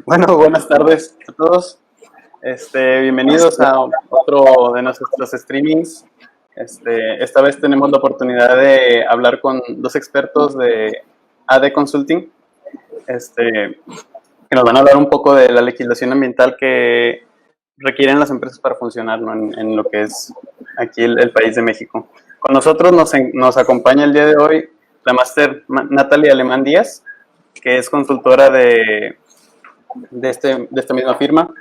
Bueno, buenas tardes a todos. Bienvenidos a otro de nuestros streamings. Esta vez tenemos la oportunidad de hablar con dos expertos de AD Consulting, que nos van a hablar un poco de la legislación ambiental que requieren las empresas para funcionar, ¿no? en lo que es aquí el país de México. Con nosotros nos acompaña el día de hoy la máster Natalie Alemán Díaz, que es consultora de esta misma firma.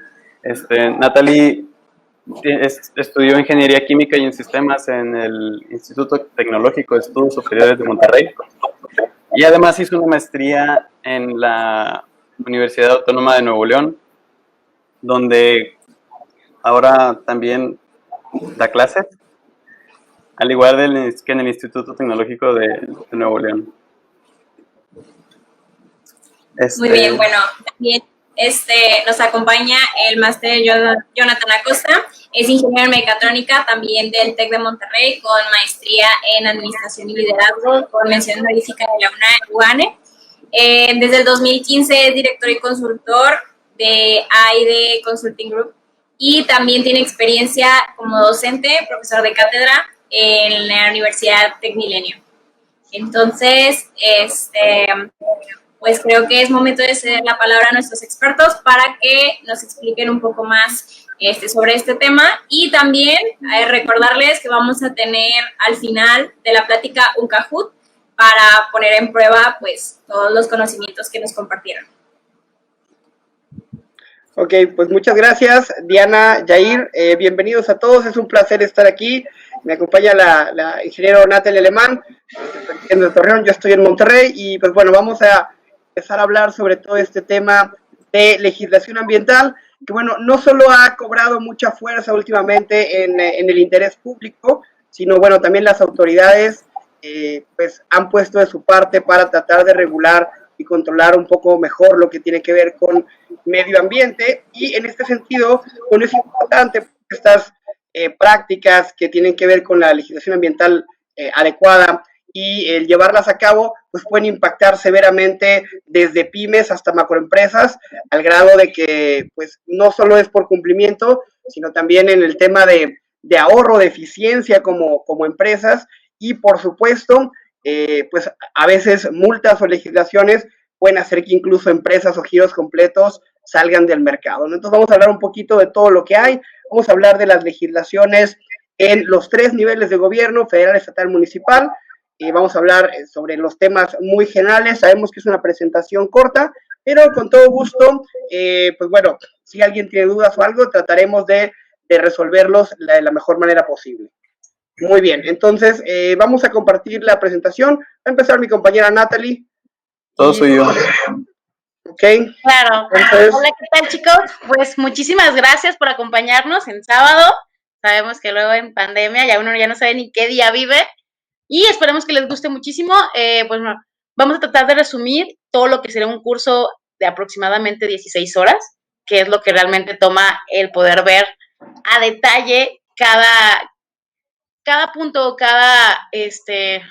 Natalie estudió Ingeniería Química y en Sistemas en el Instituto Tecnológico de Estudios Superiores de Monterrey y además hizo una maestría en la Universidad Autónoma de Nuevo León, donde ahora también da clases, al igual que en el Instituto Tecnológico de Nuevo León. Muy bien, bueno, también nos acompaña el máster Jonathan Acosta, es ingeniero en mecatrónica también del TEC de Monterrey, con maestría en administración y liderazgo, con mención honorífica de la UANE. Desde el 2015 es director y consultor de AID Consulting Group y también tiene experiencia como docente, profesor de cátedra en la Universidad TecMilenio. Entonces, pues creo que es momento de ceder la palabra a nuestros expertos para que nos expliquen un poco más sobre este tema y también recordarles que vamos a tener al final de la plática un Kahoot para poner en prueba pues todos los conocimientos que nos compartieron. Ok, pues muchas gracias, Diana, Yair, bienvenidos a todos, es un placer estar aquí. Me acompaña la ingeniero Natalie Alemán, en el Torreón, yo estoy en Monterrey y pues bueno, vamos a empezar a hablar sobre todo este tema de legislación ambiental, que bueno, no solo ha cobrado mucha fuerza últimamente en el interés público, sino bueno, también las autoridades pues han puesto de su parte para tratar de regular y controlar un poco mejor lo que tiene que ver con medio ambiente, y en este sentido, bueno, es importante estas prácticas que tienen que ver con la legislación ambiental adecuada y el llevarlas a cabo, pues pueden impactar severamente desde pymes hasta macroempresas, al grado de que pues no solo es por cumplimiento, sino también en el tema de ahorro, de eficiencia como empresas, y por supuesto, pues a veces multas o legislaciones pueden hacer que incluso empresas o giros completos salgan del mercado, ¿no? Entonces vamos a hablar un poquito de todo lo que hay, vamos a hablar de las legislaciones en los 3 niveles de gobierno, federal, estatal, municipal, y vamos a hablar sobre los temas muy generales. Sabemos que es una presentación corta, pero con todo gusto, pues bueno, si alguien tiene dudas o algo, trataremos de resolverlos de la mejor manera posible. Muy bien, entonces vamos a compartir la presentación. Va a empezar mi compañera Natalie. Todo suyo. Ok. Claro. Entonces, hola, ¿qué tal, chicos? Pues muchísimas gracias por acompañarnos en sábado. Sabemos que luego en pandemia ya uno ya no sabe ni qué día vive. Y esperemos que les guste muchísimo. Pues bueno, vamos a tratar de resumir todo lo que será un curso de aproximadamente 16 horas, que es lo que realmente toma el poder ver a detalle cada punto, cada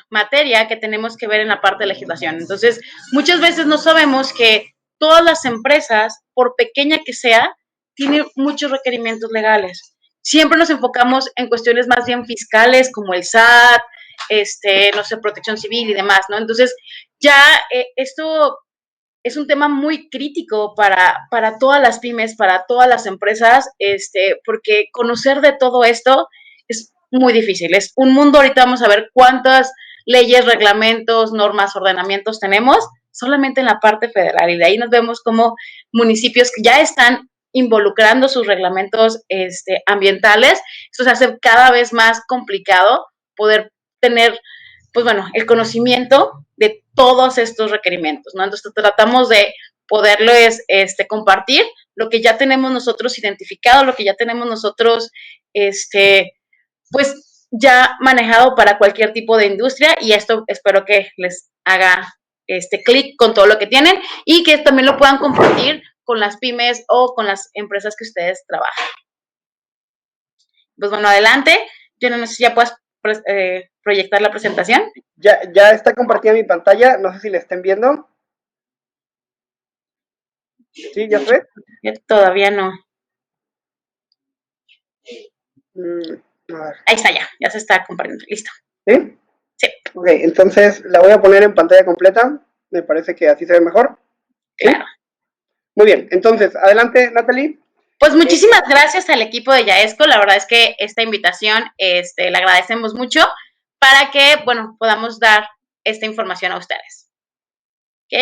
materia que tenemos que ver en la parte de legislación. Entonces, muchas veces no sabemos que todas las empresas, por pequeña que sea, tienen muchos requerimientos legales. Siempre nos enfocamos en cuestiones más bien fiscales, como el SAT, no sé, protección civil y demás, ¿no? Entonces, ya esto es un tema muy crítico para todas las pymes, para todas las empresas, porque conocer de todo esto es muy difícil. Es un mundo, ahorita vamos a ver cuántas leyes, reglamentos, normas, ordenamientos tenemos solamente en la parte federal, y de ahí nos vemos como municipios que ya están involucrando sus reglamentos ambientales. Esto se hace cada vez más complicado poder tener, pues bueno, el conocimiento de todos estos requerimientos, ¿no? Entonces tratamos de poderles compartir lo que ya tenemos nosotros identificado, lo que ya tenemos nosotros pues ya manejado para cualquier tipo de industria, y esto espero que les haga clic con todo lo que tienen y que también lo puedan compartir con las pymes o con las empresas que ustedes trabajan. Pues bueno, adelante. Yo no sé si ya puedes proyectar la presentación. Ya está compartida mi pantalla, no sé si la estén viendo. ¿Sí? ¿Ya se ve? Todavía no. A ver. Ahí está ya se está compartiendo. Listo. ¿Sí? Sí. Ok, entonces la voy a poner en pantalla completa. Me parece que así se ve mejor. ¿Sí? Claro. Muy bien, entonces, adelante, Natalie. Pues muchísimas gracias al equipo de Yaesco. La verdad es que esta invitación le agradecemos mucho para que, bueno, podamos dar esta información a ustedes. ¿Ok?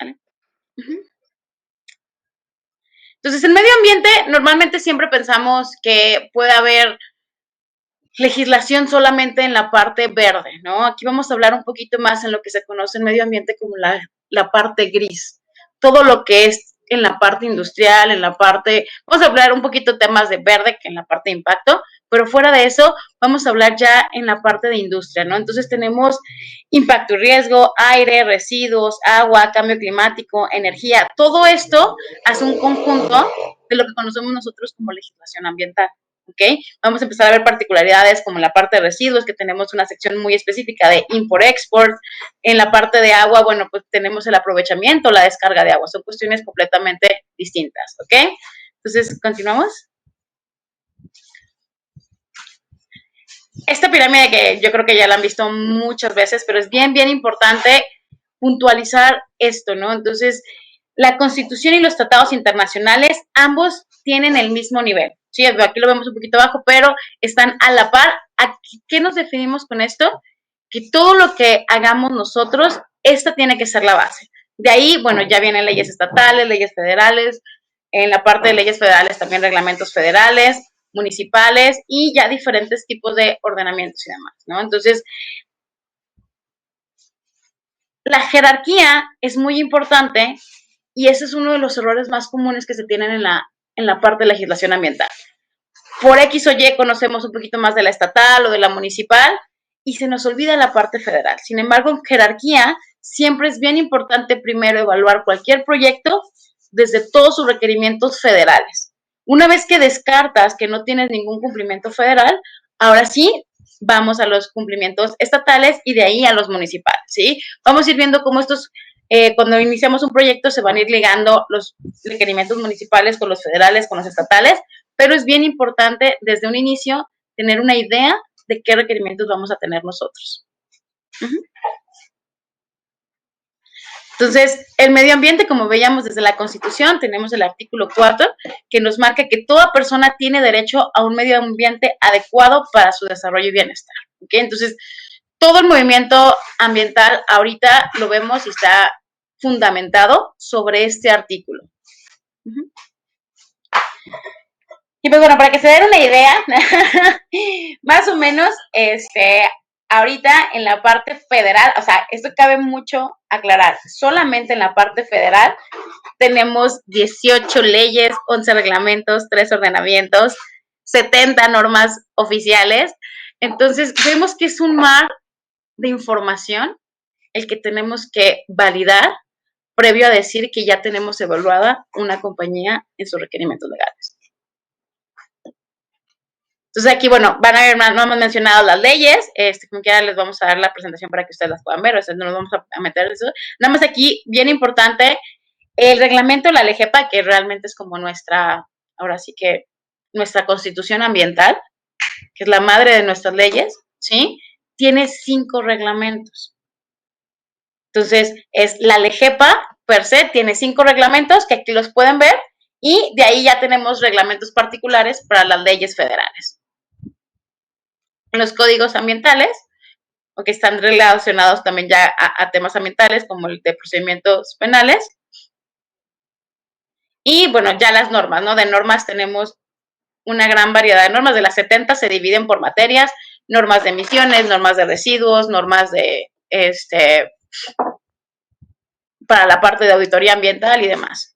¿Vale? Entonces, en medio ambiente, normalmente siempre pensamos que puede haber legislación solamente en la parte verde, ¿no? Aquí vamos a hablar un poquito más en lo que se conoce en medio ambiente como la parte gris. Todo lo que es en la parte industrial, en la parte, vamos a hablar un poquito de temas de verde que en la parte de impacto, pero fuera de eso, vamos a hablar ya en la parte de industria, ¿no? Entonces tenemos impacto y riesgo, aire, residuos, agua, cambio climático, energía. Todo esto hace un conjunto de lo que conocemos nosotros como legislación ambiental. ¿Ok? Vamos a empezar a ver particularidades como en la parte de residuos, que tenemos una sección muy específica de import-export. En la parte de agua, bueno, pues tenemos el aprovechamiento, la descarga de agua. Son cuestiones completamente distintas, ¿ok? Entonces, ¿continuamos? Esta pirámide que yo creo que ya la han visto muchas veces, pero es bien importante puntualizar esto, ¿no? Entonces, la Constitución y los tratados internacionales, ambos tienen el mismo nivel. Sí, aquí lo vemos un poquito abajo, pero están a la par. ¿Qué nos definimos con esto? Que todo lo que hagamos nosotros, esta tiene que ser la base. De ahí, bueno, ya vienen leyes estatales, leyes federales, en la parte de leyes federales también reglamentos federales, municipales y ya diferentes tipos de ordenamientos y demás, ¿no? Entonces, la jerarquía es muy importante y ese es uno de los errores más comunes que se tienen en la parte de legislación ambiental. Por X o Y conocemos un poquito más de la estatal o de la municipal y se nos olvida la parte federal. Sin embargo, en jerarquía siempre es bien importante primero evaluar cualquier proyecto desde todos sus requerimientos federales. Una vez que descartas que no tienes ningún cumplimiento federal, ahora sí vamos a los cumplimientos estatales y de ahí a los municipales, ¿sí? Vamos a ir viendo cómo estos, cuando iniciamos un proyecto, se van a ir ligando los requerimientos municipales con los federales, con los estatales, pero es bien importante desde un inicio tener una idea de qué requerimientos vamos a tener nosotros. Entonces, el medio ambiente, como veíamos desde la Constitución, tenemos el artículo 4, que nos marca que toda persona tiene derecho a un medio ambiente adecuado para su desarrollo y bienestar. ¿Okay? Entonces, todo el movimiento ambiental ahorita lo vemos y está fundamentado sobre este artículo. Y pues bueno, para que se den una idea, más o menos, ahorita en la parte federal, o sea, esto cabe mucho aclarar, solamente en la parte federal tenemos 18 leyes, 11 reglamentos, 3 ordenamientos, 70 normas oficiales. Entonces, vemos que es un mar de información el que tenemos que validar previo a decir que ya tenemos evaluada una compañía en sus requerimientos legales. Entonces aquí, bueno, van a ver, no hemos mencionado las leyes, como quiera les vamos a dar la presentación para que ustedes las puedan ver, o sea, no nos vamos a meter en eso. Nada más aquí, bien importante, el reglamento de la LGEPA, que realmente es como nuestra, ahora sí que, nuestra constitución ambiental, que es la madre de nuestras leyes, ¿sí? Tiene 5 reglamentos. Entonces, es la LGEPA per se, tiene 5 reglamentos, que aquí los pueden ver, y de ahí ya tenemos reglamentos particulares para las leyes federales. Los códigos ambientales, que están relacionados también ya a temas ambientales, como el de procedimientos penales. Y bueno, ya las normas, ¿no? De normas tenemos una gran variedad de normas. De las 70 se dividen por materias, normas de emisiones, normas de residuos, normas de, para la parte de auditoría ambiental y demás.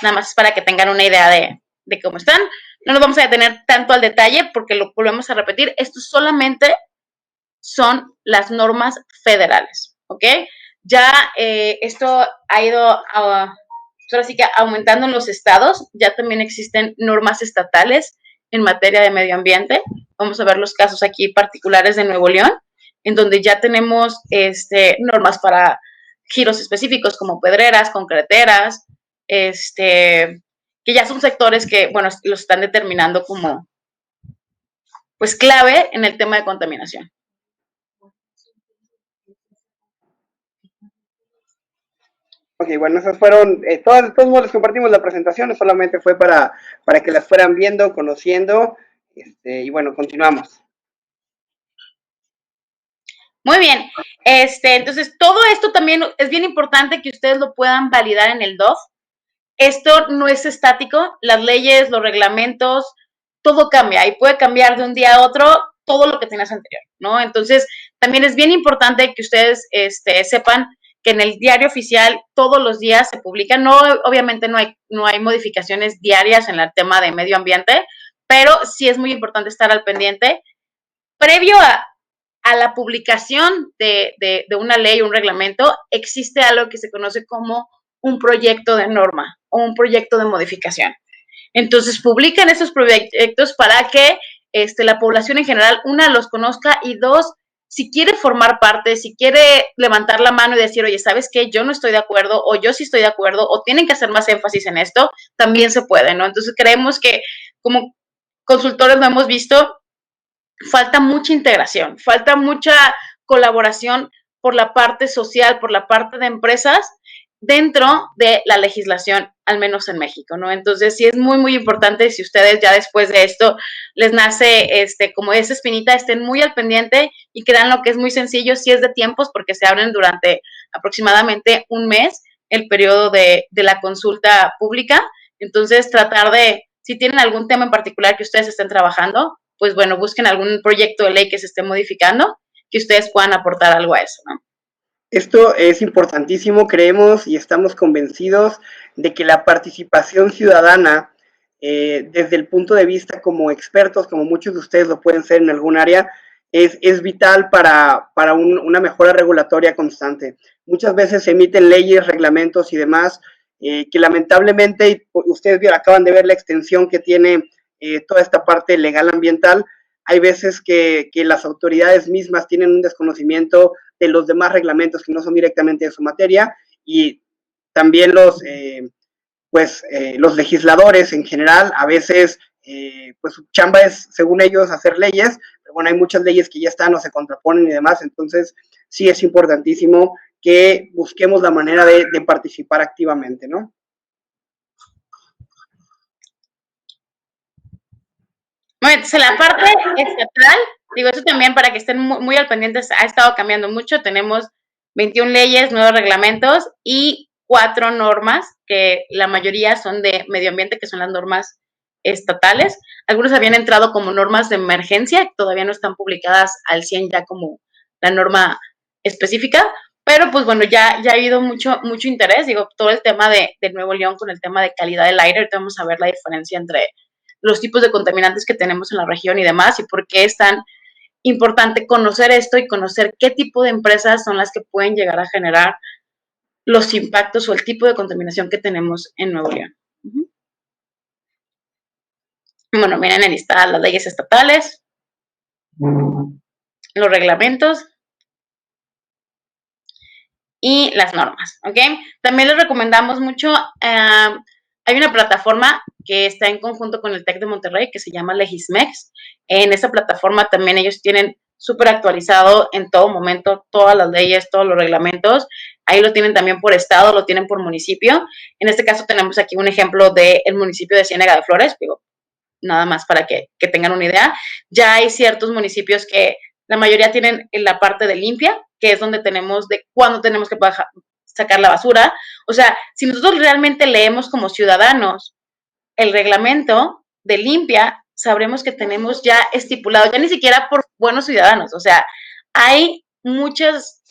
Nada más para que tengan una idea de cómo están. No nos vamos a detener tanto al detalle porque lo volvemos a repetir. Esto solamente son las normas federales, ¿ok? Ya esto ha ido ahora sí que aumentando en los estados. Ya también existen normas estatales en materia de medio ambiente. Vamos a ver los casos aquí particulares de Nuevo León, en donde ya tenemos normas para giros específicos como pedreras, concreteras, que ya son sectores que, bueno, los están determinando como, pues, clave en el tema de contaminación. Ok, bueno, esas fueron, todas, de todos modos les compartimos la presentación, solamente fue para que las fueran viendo, conociendo, y bueno, continuamos. Muy bien, entonces todo esto también es bien importante que ustedes lo puedan validar en el DOF. Esto no es estático, las leyes, los reglamentos, todo cambia y puede cambiar de un día a otro todo lo que tenías anterior, ¿no? Entonces, también es bien importante que ustedes sepan que en el diario oficial todos los días se publica, no, obviamente no hay modificaciones diarias en el tema de medio ambiente, pero sí es muy importante estar al pendiente. Previo a la publicación de una ley o un reglamento, existe algo que se conoce como un proyecto de norma o un proyecto de modificación. Entonces, publican esos proyectos para que la población en general, una, los conozca y dos, si quiere formar parte, si quiere levantar la mano y decir, oye, ¿sabes qué? Yo no estoy de acuerdo o yo sí estoy de acuerdo o tienen que hacer más énfasis en esto, también se puede, ¿no? Entonces, creemos que como consultores lo hemos visto, falta mucha integración, falta mucha colaboración por la parte social, por la parte de empresas dentro de la legislación, al menos en México, ¿no? Entonces, sí es muy, muy importante si ustedes ya después de esto les nace como esa espinita, estén muy al pendiente y crean lo que es muy sencillo, si es de tiempos, porque se abren durante aproximadamente un mes el periodo de la consulta pública. Entonces, tratar de, si tienen algún tema en particular que ustedes estén trabajando, pues bueno, busquen algún proyecto de ley que se esté modificando, que ustedes puedan aportar algo a eso, ¿no? Esto es importantísimo, creemos y estamos convencidos de que la participación ciudadana, desde el punto de vista como expertos, como muchos de ustedes lo pueden ser en algún área, es vital para una mejora regulatoria constante. Muchas veces se emiten leyes, reglamentos y demás, que lamentablemente, ustedes acaban de ver la extensión que tiene toda esta parte legal ambiental. Hay veces que las autoridades mismas tienen un desconocimiento de los demás reglamentos que no son directamente de su materia, y también los legisladores en general, a veces, pues su chamba es, según ellos, hacer leyes, pero bueno, hay muchas leyes que ya están o se contraponen y demás, entonces sí es importantísimo que busquemos la manera de participar activamente, ¿no? Bueno, entonces la parte estatal, digo, eso también para que estén muy, muy al pendiente, ha estado cambiando mucho. Tenemos 21 leyes, 9 reglamentos y 4 normas, que la mayoría son de medio ambiente, que son las normas estatales. Algunos habían entrado como normas de emergencia, todavía no están publicadas al 100 ya como la norma específica, pero pues bueno, ya ha habido mucho interés. Digo, todo el tema de Nuevo León con el tema de calidad del aire, ahorita vamos a ver la diferencia entre los tipos de contaminantes que tenemos en la región y demás, y por qué es tan importante conocer esto y conocer qué tipo de empresas son las que pueden llegar a generar los impactos o el tipo de contaminación que tenemos en Nuevo León. Bueno, miren enlistadas las leyes estatales, los reglamentos y las normas, ¿ok? También les recomendamos mucho, hay una plataforma que está en conjunto con el TEC de Monterrey que se llama Legismex. En esa plataforma también ellos tienen súper actualizado en todo momento todas las leyes, todos los reglamentos. Ahí lo tienen también por estado, lo tienen por municipio. En este caso tenemos aquí un ejemplo del municipio de Ciénega de Flores, digo, nada más para que tengan una idea. Ya hay ciertos municipios que la mayoría tienen en la parte de limpia, que es donde tenemos de cuándo tenemos que sacar la basura. O sea, si nosotros realmente leemos como ciudadanos el reglamento de limpia, sabremos que tenemos ya estipulado, ya ni siquiera por buenos ciudadanos, o sea, hay muchas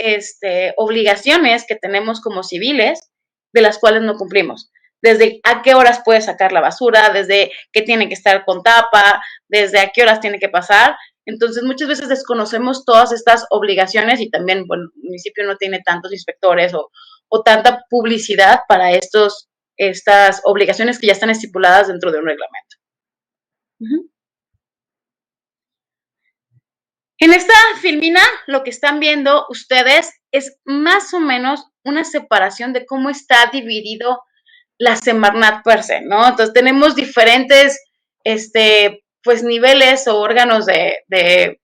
obligaciones que tenemos como civiles de las cuales no cumplimos. Desde a qué horas puede sacar la basura, desde que tiene que estar con tapa, desde a qué horas tiene que pasar. Entonces, muchas veces desconocemos todas estas obligaciones y también, bueno, el municipio no tiene tantos inspectores o tanta publicidad para estas obligaciones que ya están estipuladas dentro de un reglamento. En esta filmina, lo que están viendo ustedes es más o menos una separación de cómo está dividido la Semarnat per se, ¿no? Entonces tenemos diferentes, pues niveles o órganos de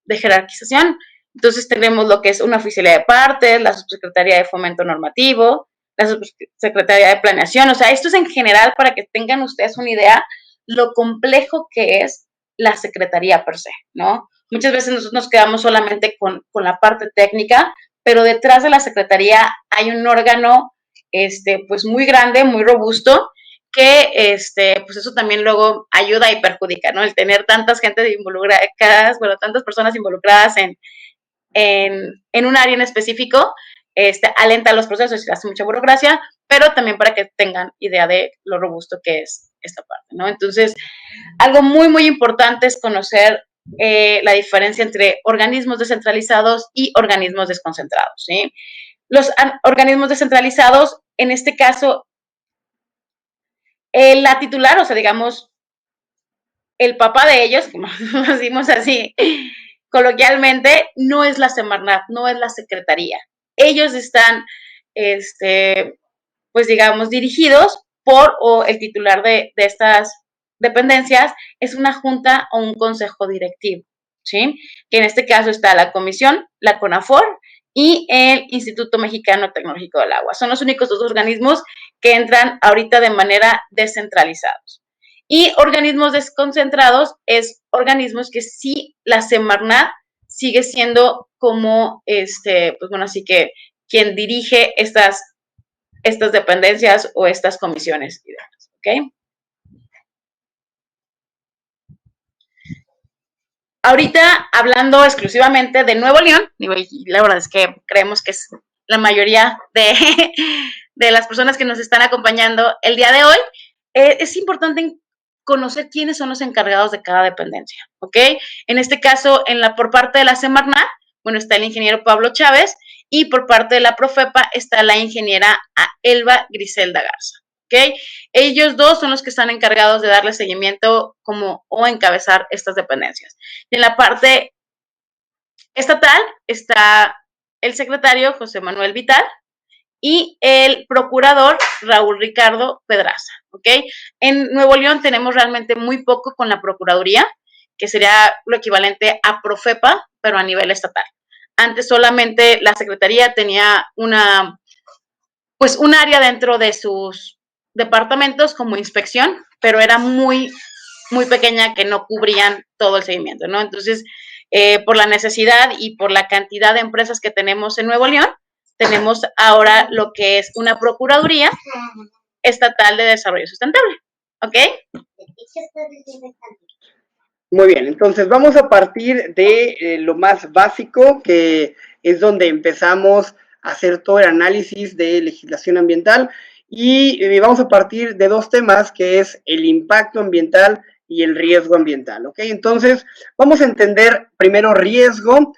jerarquización. Entonces tenemos lo que es una oficialía de partes, la subsecretaría de fomento normativo, la subsecretaría de planeación, o sea, esto es en general para que tengan ustedes una idea lo complejo que es la secretaría per se, ¿no? Muchas veces nosotros nos quedamos solamente con la parte técnica, pero detrás de la secretaría hay un órgano, pues muy grande, muy robusto, que, pues eso también luego ayuda y perjudica, ¿no? El tener tantas gente involucradas, bueno, tantas personas involucradas en un área en específico, alenta los procesos y hace mucha burocracia, pero también para que tengan idea de lo robusto que es esta parte, ¿no? Entonces, algo muy, muy importante es conocer la diferencia entre organismos descentralizados y organismos desconcentrados, ¿sí? Los organismos descentralizados, en este caso, la titular, o sea, digamos, el papá de ellos, como decimos así coloquialmente, no es la Semarnat, no es la Secretaría. Ellos están, pues digamos, dirigidos o el titular de estas dependencias es una junta o un consejo directivo, ¿sí? Que en este caso está la comisión, la CONAFOR y el Instituto Mexicano Tecnológico del Agua. Son los únicos dos organismos que entran ahorita de manera descentralizados. Y organismos desconcentrados es organismos que sí la Semarnat sigue siendo como, pues bueno, así que quien dirige estas dependencias o estas comisiones, ¿ok? Ahorita, hablando exclusivamente de Nuevo León, y la verdad es que creemos que es la mayoría de las personas que nos están acompañando el día de hoy, es importante conocer quiénes son los encargados de cada dependencia, ¿ok? En este caso, por parte de la Semarnat, bueno, está el ingeniero Pablo Chávez, y por parte de la Profepa está la ingeniera Elba Griselda Garza, ¿ok? Ellos dos son los que están encargados de darle seguimiento o encabezar estas dependencias. En la parte estatal está el secretario José Manuel Vital y el procurador Raúl Ricardo Pedraza, ¿ok? En Nuevo León tenemos realmente muy poco con la Procuraduría, que sería lo equivalente a Profepa, pero a nivel estatal. Antes solamente la Secretaría tenía un área dentro de sus departamentos como inspección, pero era muy, muy pequeña que no cubrían todo el seguimiento, ¿no? Entonces, por la necesidad y por la cantidad de empresas que tenemos en Nuevo León, tenemos ahora lo que es una Procuraduría Estatal de Desarrollo Sustentable, ¿ok? Muy bien, entonces vamos a partir de lo más básico, que es donde empezamos a hacer todo el análisis de legislación ambiental, y vamos a partir de dos temas, que es el impacto ambiental y el riesgo ambiental, ¿ok? Entonces, vamos a entender primero riesgo,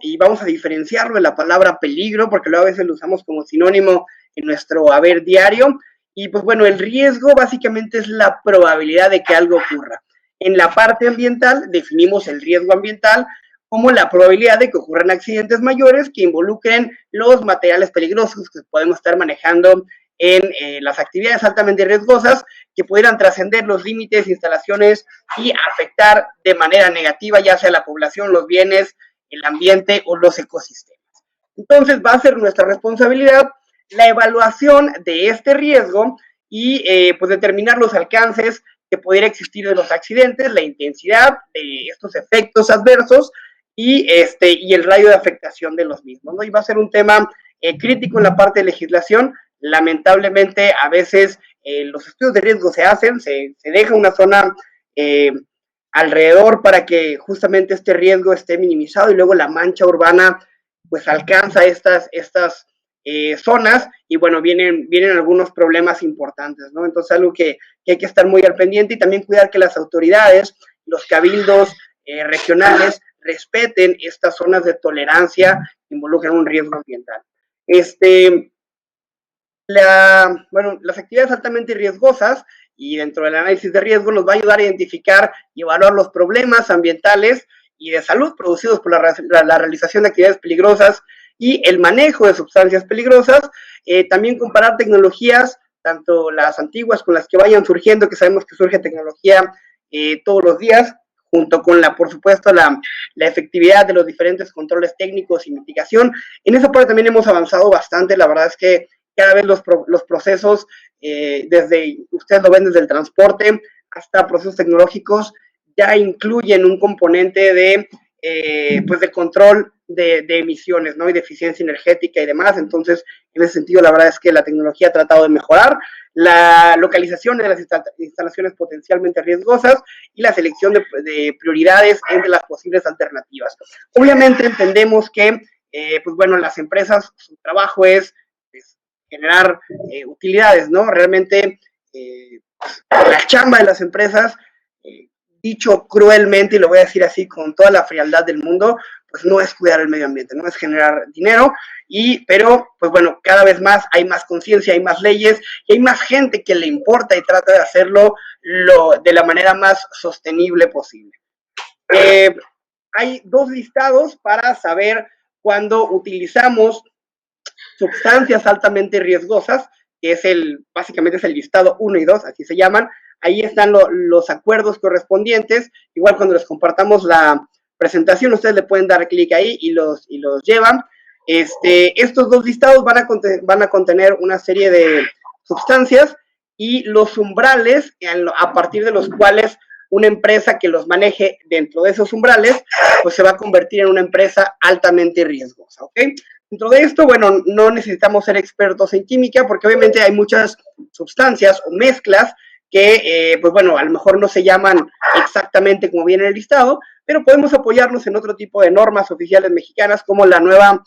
y vamos a diferenciarlo de la palabra peligro, porque luego a veces lo usamos como sinónimo en nuestro haber diario, y pues bueno, el riesgo básicamente es la probabilidad de que algo ocurra. En la parte ambiental definimos el riesgo ambiental como la probabilidad de que ocurran accidentes mayores que involucren los materiales peligrosos que podemos estar manejando en las actividades altamente riesgosas, que pudieran trascender los límites, instalaciones y afectar de manera negativa ya sea la población, los bienes, el ambiente o los ecosistemas. Entonces va a ser nuestra responsabilidad la evaluación de este riesgo y pues determinar los alcances que pudiera existir de los accidentes, la intensidad de estos efectos adversos y el radio de afectación de los mismos, ¿no? Y va a ser un tema crítico en la parte de legislación. Lamentablemente, a veces los estudios de riesgo se hacen, se deja una zona alrededor para que justamente este riesgo esté minimizado, y luego la mancha urbana pues alcanza estas zonas, y bueno, vienen algunos problemas importantes, ¿no? Entonces, algo que hay que estar muy al pendiente, y también cuidar que las autoridades, los cabildos regionales respeten estas zonas de tolerancia que involucran un riesgo ambiental. Las actividades altamente riesgosas, y dentro del análisis de riesgo nos va a ayudar a identificar y evaluar los problemas ambientales y de salud producidos por la realización de actividades peligrosas y el manejo de sustancias peligrosas, también comparar tecnologías, tanto las antiguas con las que vayan surgiendo, que sabemos que surge tecnología todos los días, junto con por supuesto, la efectividad de los diferentes controles técnicos y mitigación. En esa parte también hemos avanzado bastante. La verdad es que cada vez los procesos, ustedes lo ven desde el transporte hasta procesos tecnológicos, ya incluyen un componente de control de emisiones, ¿no? Y de eficiencia energética y demás. Entonces, en ese sentido, la verdad es que la tecnología ha tratado de mejorar la localización de las instalaciones potencialmente riesgosas y la selección de prioridades entre las posibles alternativas. Obviamente entendemos que, las empresas, su trabajo es generar utilidades, ¿no? Realmente la chamba de las empresas, dicho cruelmente, y lo voy a decir así con toda la frialdad del mundo, pues no es cuidar el medio ambiente, no es generar dinero, pero cada vez más hay más conciencia, hay más leyes, y hay más gente que le importa y trata de hacerlo de la manera más sostenible posible. Hay 2 listados para saber cuándo utilizamos sustancias altamente riesgosas, que es básicamente es el listado 1 y 2, así se llaman. Ahí están los acuerdos correspondientes. Igual cuando les compartamos la presentación, ustedes le pueden dar clic ahí y los llevan. Estos 2 listados van a contener una serie de sustancias y los umbrales a partir de los cuales una empresa que los maneje dentro de esos umbrales, pues se va a convertir en una empresa altamente riesgosa, ¿ok? Dentro de esto, no necesitamos ser expertos en química porque obviamente hay muchas sustancias o mezclas que, a lo mejor no se llaman exactamente como viene el listado, pero podemos apoyarnos en otro tipo de normas oficiales mexicanas como la nueva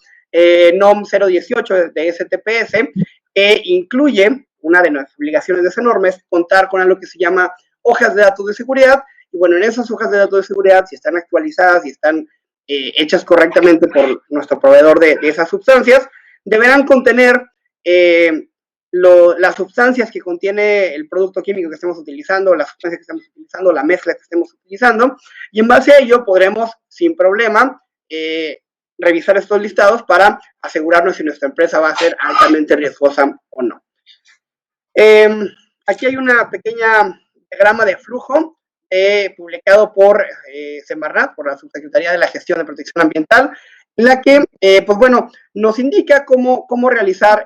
NOM 018 de STPS, que incluye, una de las obligaciones de esa norma es contar con algo que se llama hojas de datos de seguridad, y en esas hojas de datos de seguridad, si están actualizadas y están hechas correctamente por nuestro proveedor de esas sustancias, deberán contener las sustancias que contiene el producto químico que estemos utilizando, la sustancia que estemos utilizando, la mezcla que estemos utilizando, y en base a ello podremos, sin problema, revisar estos listados para asegurarnos si nuestra empresa va a ser altamente riesgosa o no. Aquí hay una pequeña diagrama de flujo publicado por Semarnat, por la Subsecretaría de la Gestión de Protección Ambiental, en la que, nos indica cómo realizar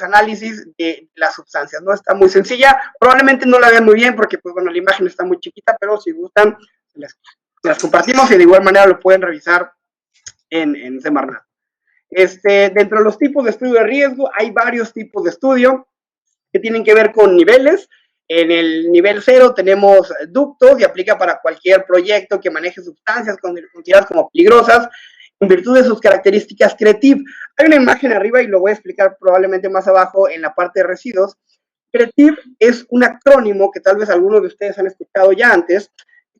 análisis de las sustancias, ¿no? Está muy sencilla, probablemente no la vean muy bien porque, la imagen está muy chiquita, pero si gustan, las compartimos y de igual manera lo pueden revisar en Semarnat. Dentro de los tipos de estudio de riesgo, hay varios tipos de estudio que tienen que ver con niveles. En el nivel 0 tenemos ductos y aplica para cualquier proyecto que maneje sustancias consideradas como peligrosas en virtud de sus características CRETIV. Hay una imagen arriba y lo voy a explicar probablemente más abajo en la parte de residuos. CRETIV es un acrónimo que tal vez algunos de ustedes han escuchado ya antes,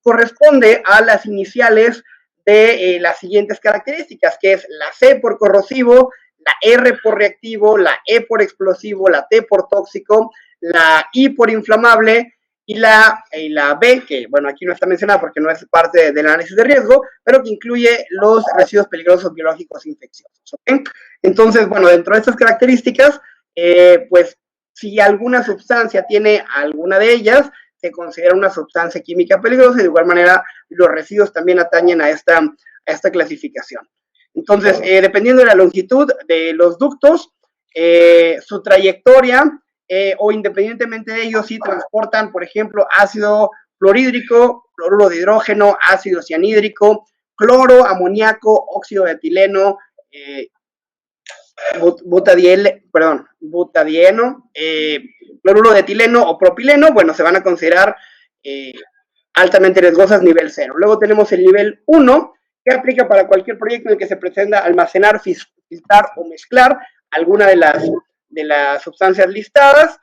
corresponde a las iniciales de las siguientes características, que es la C por corrosivo, la R por reactivo, la E por explosivo, la T por tóxico, la I por inflamable y la B, que aquí no está mencionada porque no es parte del análisis de riesgo, pero que incluye los residuos peligrosos biológicos infecciosos, ¿okay? Entonces, dentro de estas características, si alguna sustancia tiene alguna de ellas, se considera una sustancia química peligrosa y de igual manera los residuos también atañen a esta clasificación. Entonces, dependiendo de la longitud de los ductos, su trayectoria, o independientemente de ello, si transportan, por ejemplo, ácido clorhídrico, cloruro de hidrógeno, ácido cianhídrico, cloro, amoníaco, óxido de etileno, butadieno, cloruro de etileno o propileno, se van a considerar altamente riesgosas nivel 0. Luego tenemos el nivel 1, que aplica para cualquier proyecto en el que se pretenda almacenar, filtrar o mezclar alguna de las sustancias listadas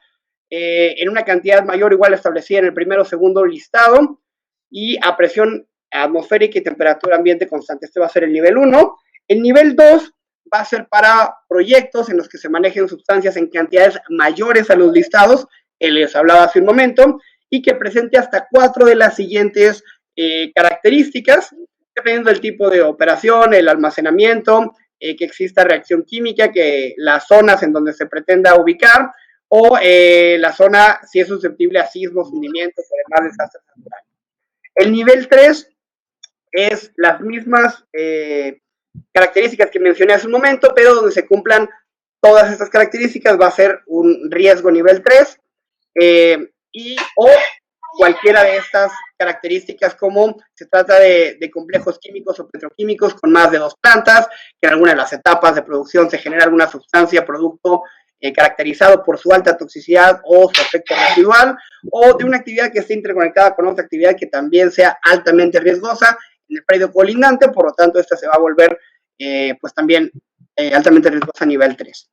en una cantidad mayor o igual establecida en el primero o segundo listado y a presión atmosférica y temperatura ambiente constante. Este va a ser el nivel 1. El nivel 2 va a ser para proyectos en los que se manejen sustancias en cantidades mayores a los listados, que les hablaba hace un momento, y que presente hasta 4 de las siguientes características. dependiendo del tipo de operación, el almacenamiento, que exista reacción química, que las zonas en donde se pretenda ubicar, o la zona si es susceptible a sismos, hundimientos o demás desastres naturales. El nivel 3 es las mismas características que mencioné hace un momento, pero donde se cumplan todas estas características va a ser un riesgo nivel 3 o cualquiera de estas características, como se trata de complejos químicos o petroquímicos con más de 2 plantas, que en alguna de las etapas de producción se genera alguna sustancia, producto caracterizado por su alta toxicidad o su efecto residual, o de una actividad que esté interconectada con otra actividad que también sea altamente riesgosa en el predio colindante, por lo tanto esta se va a volver pues también altamente riesgosa a nivel 3.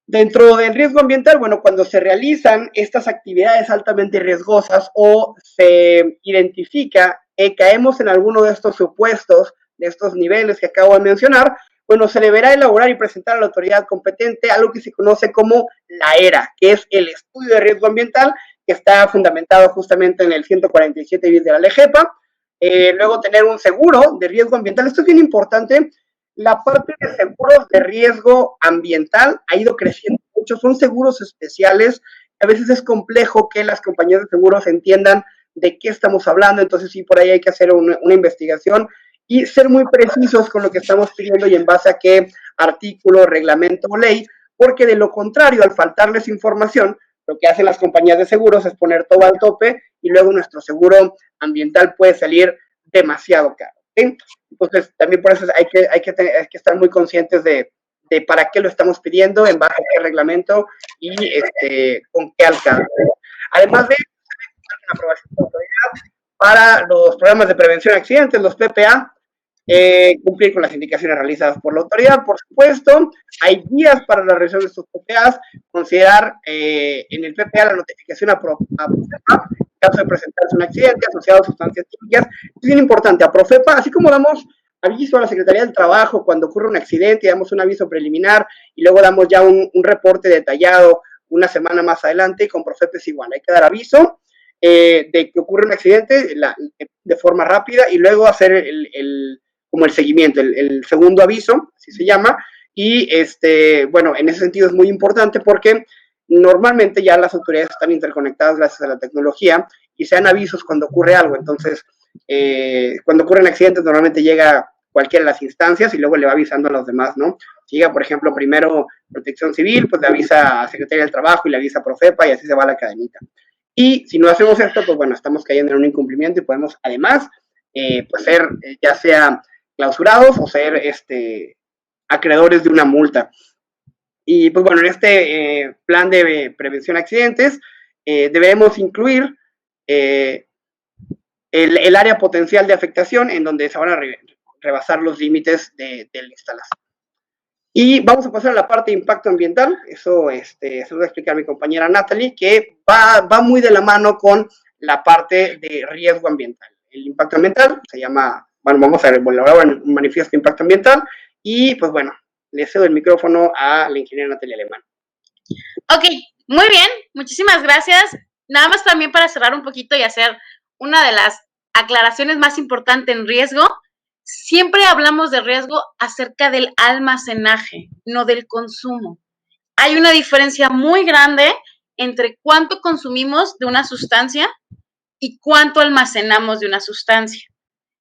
Dentro del riesgo ambiental, bueno, cuando se realizan estas actividades altamente riesgosas o se identifica que caemos en alguno de estos supuestos, de estos niveles que acabo de mencionar, bueno, se deberá elaborar y presentar a la autoridad competente algo que se conoce como la ERA, que es el estudio de riesgo ambiental, que está fundamentado justamente en el 147 bis de la LGEPA. Luego tener un seguro de riesgo ambiental. Esto es bien importante. La parte de seguros de riesgo ambiental ha ido creciendo mucho, son seguros especiales, a veces es complejo que las compañías de seguros entiendan de qué estamos hablando, entonces sí, por ahí hay que hacer una investigación y ser muy precisos con lo que estamos pidiendo y en base a qué artículo, reglamento o ley, porque de lo contrario, al faltarles información, lo que hacen las compañías de seguros es poner todo al tope y luego nuestro seguro ambiental puede salir demasiado caro. ¿Sí? Entonces, también por eso hay que estar muy conscientes de para qué lo estamos pidiendo, en base a qué reglamento y con qué alcance. Además de una aprobación de autoridad para los programas de prevención de accidentes, los PPA, cumplir con las indicaciones realizadas por la autoridad, por supuesto. Hay guías para la realización de estos PPAs, considerar en el PPA la notificación a Profepa en caso de presentarse un accidente asociado a sustancias químicas. Es bien importante, a Profepa, así como damos aviso a la Secretaría del Trabajo cuando ocurre un accidente, damos un aviso preliminar y luego damos ya un reporte detallado una semana más adelante, y con Profepa es igual, hay que dar aviso de que ocurre un accidente de forma rápida y luego hacer como el seguimiento, el segundo aviso, así se llama, y bueno, en ese sentido es muy importante porque normalmente ya las autoridades están interconectadas gracias a la tecnología y se dan avisos cuando ocurre algo, entonces cuando ocurren accidentes normalmente llega cualquiera de las instancias y luego le va avisando a los demás, ¿no? Si llega, por ejemplo, primero Protección Civil, pues le avisa a Secretaría del Trabajo y le avisa a Profepa y así se va la cadenita. Y si no hacemos esto, pues bueno, estamos cayendo en un incumplimiento y podemos además pues ser ya sea clausurados o ser acreedores de una multa. Y pues bueno, en este plan de prevención de accidentes debemos incluir el área potencial de afectación en donde se van a rebasar los límites de la instalación. Y vamos a pasar a la parte de impacto ambiental, eso se lo va a explicar mi compañera Natalie, que va muy de la mano con la parte de riesgo ambiental. El impacto ambiental se llama, bueno, vamos a elaborar un manifiesto de impacto ambiental y pues bueno, le cedo el micrófono a la ingeniera Natalie Alemán. Ok, muy bien, muchísimas gracias. Nada más también para cerrar un poquito y hacer una de las aclaraciones más importantes en riesgo. Siempre hablamos de riesgo acerca del almacenaje, no del consumo. Hay una diferencia muy grande entre cuánto consumimos de una sustancia y cuánto almacenamos de una sustancia.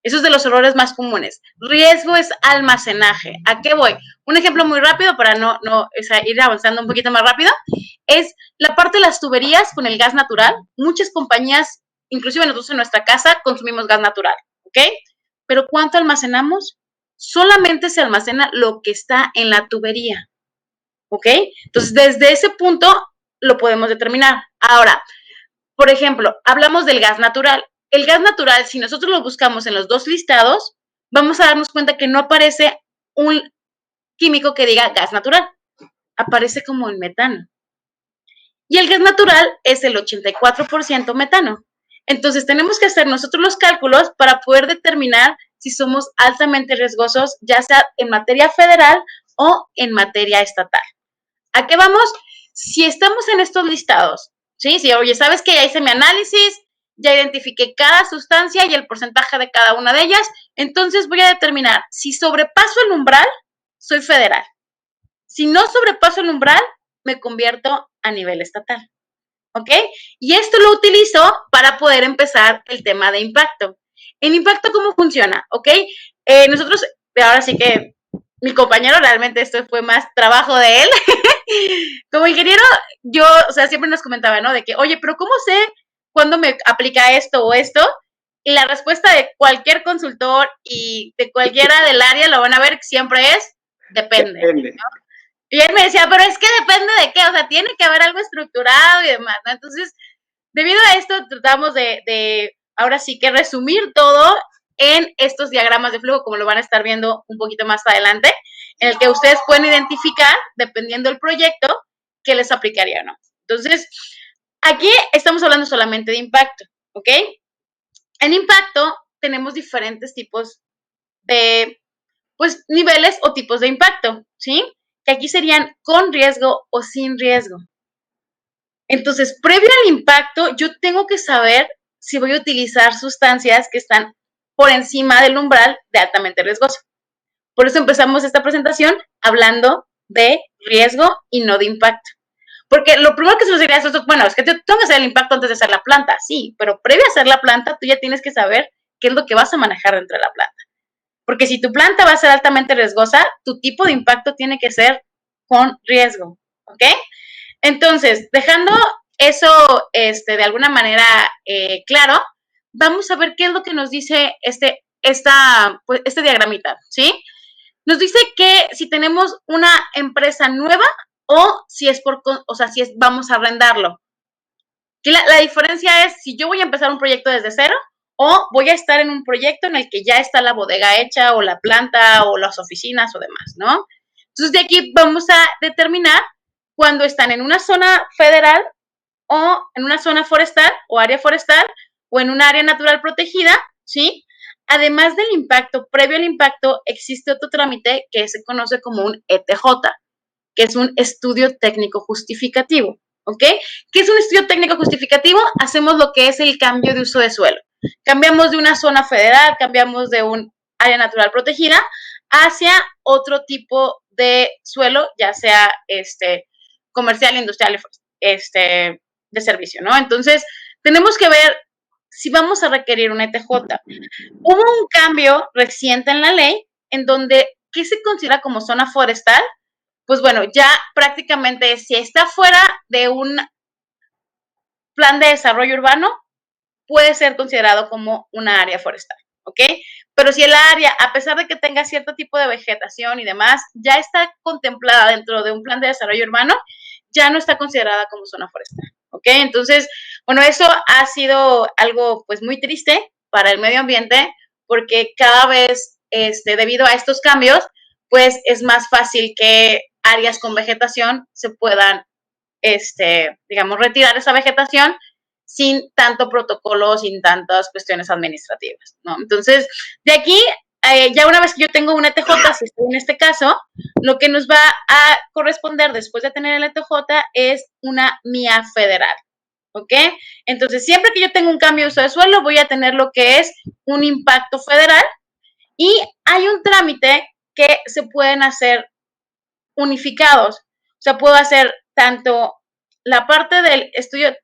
Eso es de los errores más comunes. Riesgo es almacenaje. ¿A qué voy? Un ejemplo muy rápido para ir avanzando un poquito más rápido es la parte de las tuberías con el gas natural. Muchas compañías, inclusive nosotros en nuestra casa, consumimos gas natural, ¿ok? Pero ¿cuánto almacenamos? Solamente se almacena lo que está en la tubería, ¿ok? Entonces, desde ese punto lo podemos determinar. Ahora, por ejemplo, hablamos del gas natural. El gas natural, si nosotros lo buscamos en los dos listados, vamos a darnos cuenta que no aparece un químico que diga gas natural. Aparece como el metano. Y el gas natural es el 84% metano. Entonces, tenemos que hacer nosotros los cálculos para poder determinar si somos altamente riesgosos, ya sea en materia federal o en materia estatal. ¿A qué vamos? Si estamos en estos listados, ¿sí? Si, oye, ¿sabes qué? Ya hice mi análisis, ya identifiqué cada sustancia y el porcentaje de cada una de ellas, entonces voy a determinar si sobrepaso el umbral, soy federal. Si no sobrepaso el umbral, me convierto a nivel estatal. ¿Ok? Y esto lo utilizo para poder empezar el tema de impacto. En impacto, ¿cómo funciona? ¿Ok? Nosotros, ahora sí que mi compañero, realmente esto fue más trabajo de él. Como ingeniero, yo, o sea, siempre nos comentaba, ¿no? De que, oye, pero ¿cómo sé cuándo me aplica esto o esto? Y la respuesta de cualquier consultor y de cualquiera del área lo van a ver siempre es, depende. Depende. ¿no? Y él me decía, pero es que depende de qué, o sea, tiene que haber algo estructurado y demás, ¿no? Entonces, debido a esto, tratamos de ahora sí que resumir todo en estos diagramas de flujo, como lo van a estar viendo un poquito más adelante, en el que ustedes pueden identificar, dependiendo del proyecto, qué les aplicaría o no. Entonces, aquí estamos hablando solamente de impacto, ¿ok? En impacto tenemos diferentes tipos de, pues, niveles o tipos de impacto, ¿sí? Que aquí serían con riesgo o sin riesgo. Entonces, previo al impacto, yo tengo que saber si voy a utilizar sustancias que están por encima del umbral de altamente riesgoso. Por eso empezamos esta presentación hablando de riesgo y no de impacto. Porque lo primero que se nos diría es, bueno, es que tengo que hacer el impacto antes de hacer la planta, sí, pero previo a hacer la planta, tú ya tienes que saber qué es lo que vas a manejar dentro de la planta. Porque si tu planta va a ser altamente riesgosa, tu tipo de impacto tiene que ser con riesgo, ¿ok? Entonces, dejando eso de alguna manera claro, vamos a ver qué es lo que nos dice este diagramita, ¿sí? Nos dice que si tenemos una empresa nueva o si es vamos a arrendarlo. La diferencia es si yo voy a empezar un proyecto desde cero o voy a estar en un proyecto en el que ya está la bodega hecha o la planta o las oficinas o demás, ¿no? Entonces, de aquí vamos a determinar cuando están en una zona federal o en una zona forestal o área forestal o en un área natural protegida, ¿sí? Además del impacto, previo al impacto, existe otro trámite que se conoce como un ETJ, que es un estudio técnico justificativo, ¿ok? ¿Qué es un estudio técnico justificativo? Hacemos lo que es el cambio de uso de suelo. Cambiamos de una zona federal, cambiamos de un área natural protegida hacia otro tipo de suelo, ya sea comercial, industrial, de servicio, ¿no? Entonces, tenemos que ver si vamos a requerir un ETJ. Hubo un cambio reciente en la ley en donde, ¿qué se considera como zona forestal? Pues bueno, ya prácticamente si está fuera de un plan de desarrollo urbano, puede ser considerado como una área forestal, ¿ok? Pero si el área, a pesar de que tenga cierto tipo de vegetación y demás, ya está contemplada dentro de un plan de desarrollo urbano, ya no está considerada como zona forestal, ¿ok? Entonces, bueno, eso ha sido algo pues muy triste para el medio ambiente porque cada vez, debido a estos cambios, pues es más fácil que áreas con vegetación se puedan, digamos, retirar esa vegetación sin tanto protocolo, sin tantas cuestiones administrativas, ¿no? Entonces, de aquí, ya una vez que yo tengo un ETJ, si estoy en este caso, lo que nos va a corresponder después de tener el ETJ es una MIA federal, ¿ok? Entonces, siempre que yo tenga un cambio de uso de suelo, voy a tener lo que es un impacto federal y hay un trámite que se pueden hacer unificados. O sea, puedo hacer tanto la parte del estudio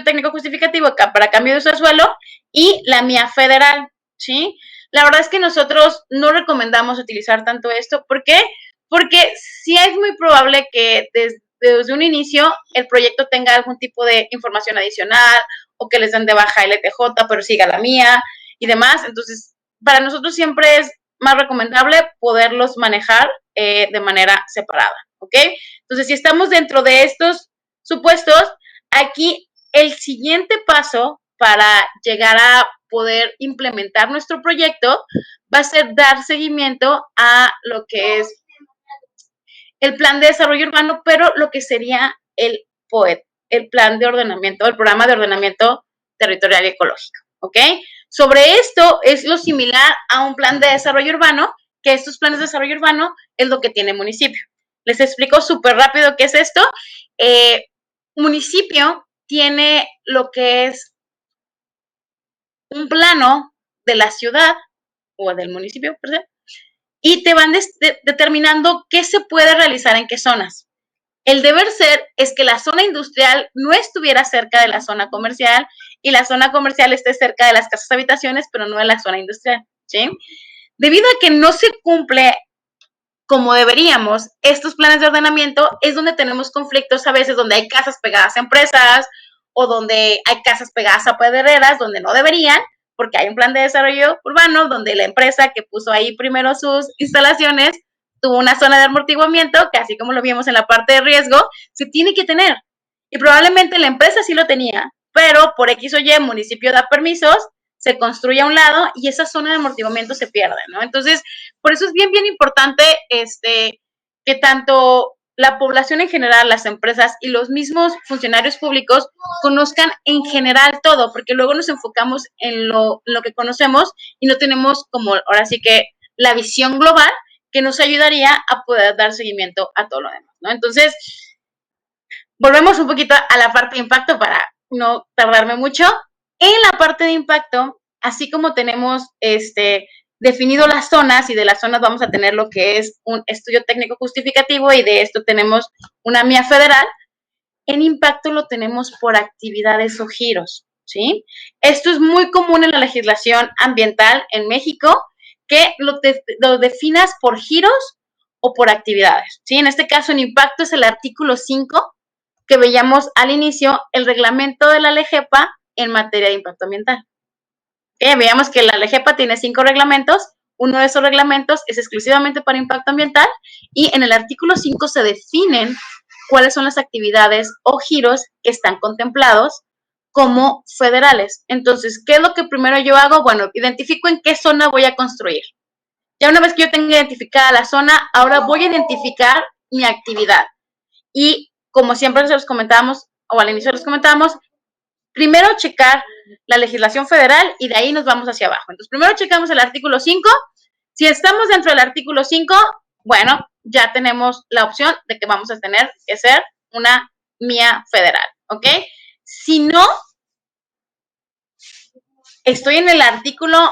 técnico justificativo para cambio de uso de suelo y la MIA federal, ¿sí? La verdad es que nosotros no recomendamos utilizar tanto esto. ¿Por qué? Porque sí es muy probable que desde un inicio el proyecto tenga algún tipo de información adicional o que les den de baja el ETJ, pero siga la MIA y demás. Entonces, para nosotros siempre es más recomendable poderlos manejar de manera separada, ¿ok? Entonces, si estamos dentro de estos supuestos, aquí el siguiente paso para llegar a poder implementar nuestro proyecto va a ser dar seguimiento a lo que es el plan de desarrollo urbano, pero lo que sería el POET, el plan de ordenamiento, el programa de ordenamiento territorial y ecológico, ¿ok? Sobre esto es lo similar a un plan de desarrollo urbano, que estos planes de desarrollo urbano es lo que tiene municipio. Les explico súper rápido qué es esto. Municipio tiene lo que es un plano de la ciudad o del municipio, per se, y te van determinando qué se puede realizar en qué zonas. El deber ser es que la zona industrial no estuviera cerca de la zona comercial y la zona comercial esté cerca de las casas habitaciones, pero no de la zona industrial, ¿sí? Debido a que no se cumple como deberíamos estos planes de ordenamiento, es donde tenemos conflictos a veces, donde hay casas pegadas a empresas o donde hay casas pegadas a pedreras, donde no deberían, porque hay un plan de desarrollo urbano donde la empresa que puso ahí primero sus instalaciones tuvo una zona de amortiguamiento que, así como lo vimos en la parte de riesgo, se tiene que tener. Y probablemente la empresa sí lo tenía, pero por X o Y el municipio da permisos, se construye a un lado y esa zona de amortiguamiento se pierde, ¿no? Entonces, por eso es bien, bien importante que tanto la población en general, las empresas y los mismos funcionarios públicos conozcan en general todo, porque luego nos enfocamos en lo que conocemos y no tenemos como, ahora sí que, la visión global que nos ayudaría a poder dar seguimiento a todo lo demás, ¿no? Entonces, volvemos un poquito a la parte de impacto para no tardarme mucho. En la parte de impacto, así como tenemos definido las zonas, y de las zonas vamos a tener lo que es un estudio técnico justificativo, y de esto tenemos una MIA federal, en impacto lo tenemos por actividades o giros, ¿sí? Esto es muy común en la legislación ambiental en México, que lo definas por giros o por actividades, ¿sí? En este caso, en impacto es el artículo 5 que veíamos al inicio, el reglamento de la LEGEPA en materia de impacto ambiental. Veíamos que la LEGEPA tiene 5 reglamentos, uno de esos reglamentos es exclusivamente para impacto ambiental, y en el artículo 5 se definen cuáles son las actividades o giros que están contemplados como federales. Entonces, ¿qué es lo que primero yo hago? Bueno, identifico en qué zona voy a construir. Ya una vez que yo tenga identificada la zona, ahora voy a identificar mi actividad. Y como siempre les comentábamos, o al inicio les comentábamos, primero checar la legislación federal y de ahí nos vamos hacia abajo. Entonces, primero checamos el artículo 5. Si estamos dentro del artículo 5, bueno, ya tenemos la opción de que vamos a tener que ser una MIA federal, ¿ok? Si no, estoy en el artículo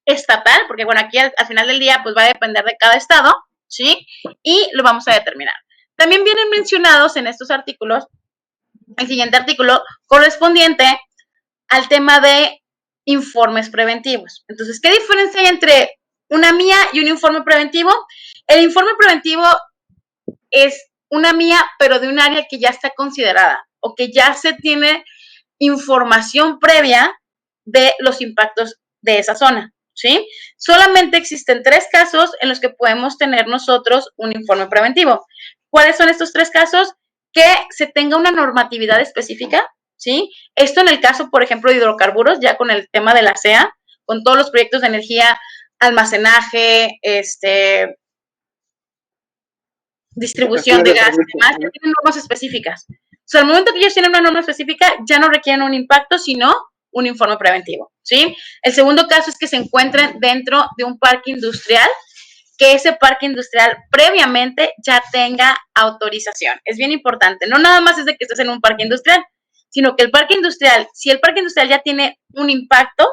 estatal, porque bueno, aquí al final del día pues va a depender de cada estado, ¿sí? Y lo vamos a determinar. También vienen mencionados en estos artículos, el siguiente artículo correspondiente al tema de informes preventivos. Entonces, ¿qué diferencia hay entre una MIA y un informe preventivo? El informe preventivo es una MIA, pero de un área que ya está considerada o que ya se tiene información previa de los impactos de esa zona, ¿sí? Solamente existen 3 casos en los que podemos tener nosotros un informe preventivo. ¿Cuáles son estos 3 casos? Que se tenga una normatividad específica, ¿sí? Esto en el caso, por ejemplo, de hidrocarburos, ya con el tema de la CEA, con todos los proyectos de energía, almacenaje, distribución de gas y demás, ya tienen normas específicas. O sea, al momento que ellos tienen una norma específica, ya no requieren un impacto, sino un informe preventivo, ¿sí? El segundo caso es que se encuentren dentro de un parque industrial, que ese parque industrial previamente ya tenga autorización. Es bien importante. No nada más es de que estés en un parque industrial, sino que el parque industrial, si el parque industrial ya tiene un impacto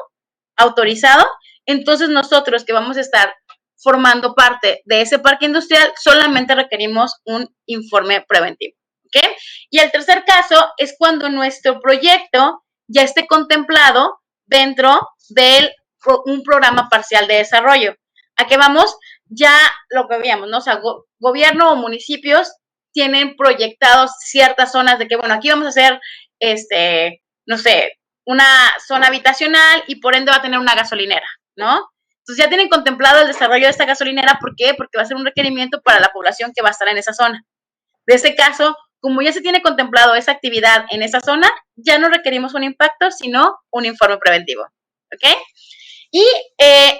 autorizado, entonces nosotros que vamos a estar formando parte de ese parque industrial solamente requerimos un informe preventivo, ¿ok? Y el tercer caso es cuando nuestro proyecto ya esté contemplado dentro de un programa parcial de desarrollo. ¿A qué vamos? Ya lo que veíamos, ¿no? O sea, gobierno o municipios tienen proyectados ciertas zonas de que, bueno, aquí vamos a hacer, no sé, una zona habitacional y por ende va a tener una gasolinera, ¿no? Entonces ya tienen contemplado el desarrollo de esta gasolinera. ¿Por qué? Porque va a ser un requerimiento para la población que va a estar en esa zona. De ese caso, como ya se tiene contemplado esa actividad en esa zona, ya no requerimos un impacto, sino un informe preventivo, ¿ok? Y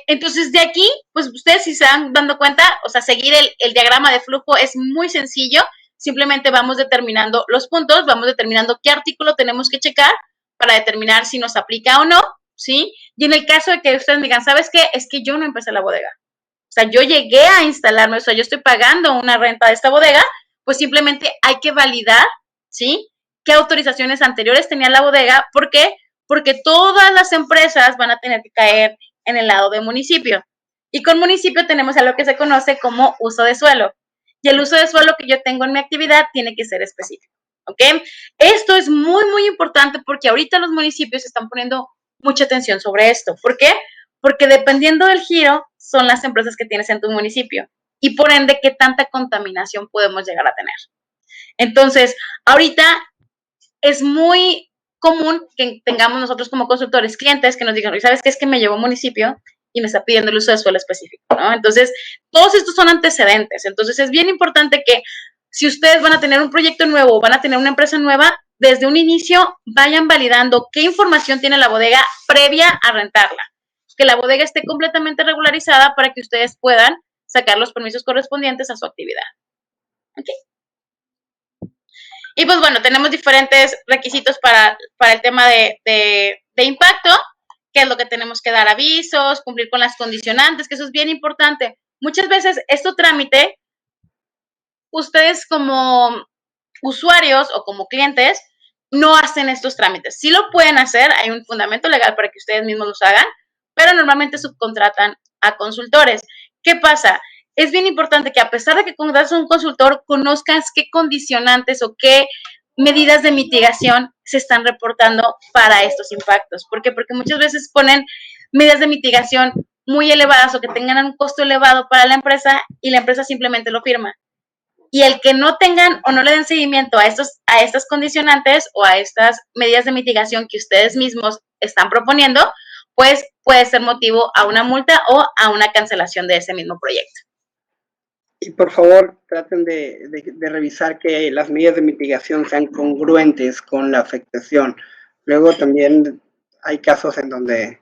entonces de aquí, pues ustedes si se van dando cuenta, o sea, seguir el diagrama de flujo es muy sencillo. Simplemente vamos determinando los puntos, vamos determinando qué artículo tenemos que checar para determinar si nos aplica o no, ¿sí? Y en el caso de que ustedes me digan, ¿sabes qué? Es que yo no empecé la bodega. O sea, yo llegué a instalarme, o sea, yo estoy pagando una renta de esta bodega, pues simplemente hay que validar, ¿sí? ¿Qué autorizaciones anteriores tenía la bodega? ¿Por qué? porque todas las empresas van a tener que caer en el lado de municipio. Y con municipio tenemos a lo que se conoce como uso de suelo. Y el uso de suelo que yo tengo en mi actividad tiene que ser específico, ¿ok? Esto es muy, muy importante porque ahorita los municipios están poniendo mucha atención sobre esto. ¿Por qué? Porque dependiendo del giro, son las empresas que tienes en tu municipio y por ende, qué tanta contaminación podemos llegar a tener. Entonces, ahorita es muy común que tengamos nosotros como consultores clientes que nos digan, ¿sabes qué? Es que me llevó a un municipio y me está pidiendo el uso de suelo específico, ¿no? Entonces, todos estos son antecedentes. Entonces, es bien importante que si ustedes van a tener un proyecto nuevo o van a tener una empresa nueva, desde un inicio vayan validando qué información tiene la bodega previa a rentarla. Que la bodega esté completamente regularizada para que ustedes puedan sacar los permisos correspondientes a su actividad. ¿Ok? Y pues bueno, tenemos diferentes requisitos para el tema de impacto, que es lo que tenemos que dar avisos, cumplir con las condicionantes, que eso es bien importante. Muchas veces esto trámite, ustedes como usuarios o como clientes no hacen estos trámites. Sí lo pueden hacer, hay un fundamento legal para que ustedes mismos los hagan, pero normalmente subcontratan a consultores. ¿Qué pasa? Es bien importante que a pesar de que contrates a un consultor, conozcas qué condicionantes o qué medidas de mitigación se están reportando para estos impactos. ¿Por qué? Porque muchas veces ponen medidas de mitigación muy elevadas o que tengan un costo elevado para la empresa y la empresa simplemente lo firma. Y el que no tengan o no le den seguimiento a estas condicionantes o a estas medidas de mitigación que ustedes mismos están proponiendo, pues puede ser motivo a una multa o a una cancelación de ese mismo proyecto. Y por favor, traten de revisar que las medidas de mitigación sean congruentes con la afectación. Luego también hay casos en donde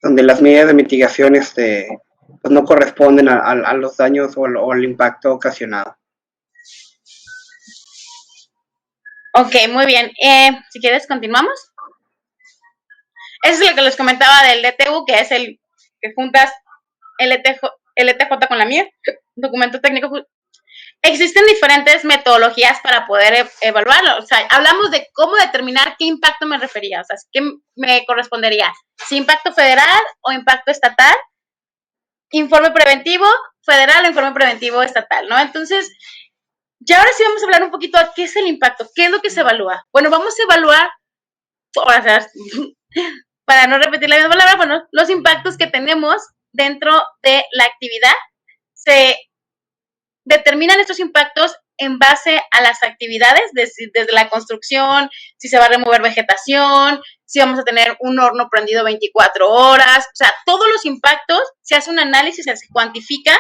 las medidas de mitigación pues no corresponden a los daños o al impacto ocasionado. Ok, muy bien. Si quieres, continuamos. Eso es lo que les comentaba del DTU, que es el que juntas el ETJ con la MIR, documento técnico. Existen diferentes metodologías para poder evaluarlo. O sea, hablamos de cómo determinar qué impacto me refería, o sea, qué me correspondería, si impacto federal o impacto estatal, informe preventivo federal o informe preventivo estatal, ¿no? Entonces, ya ahora sí vamos a hablar un poquito de qué es el impacto, qué es lo que se evalúa. Bueno, vamos a evaluar, o sea, para no repetir la misma palabra, bueno, los impactos que tenemos dentro de la actividad. Se determinan estos impactos en base a las actividades, desde la construcción, si se va a remover vegetación, si vamos a tener un horno prendido 24 horas, o sea, todos los impactos, se hace un análisis, se cuantifica,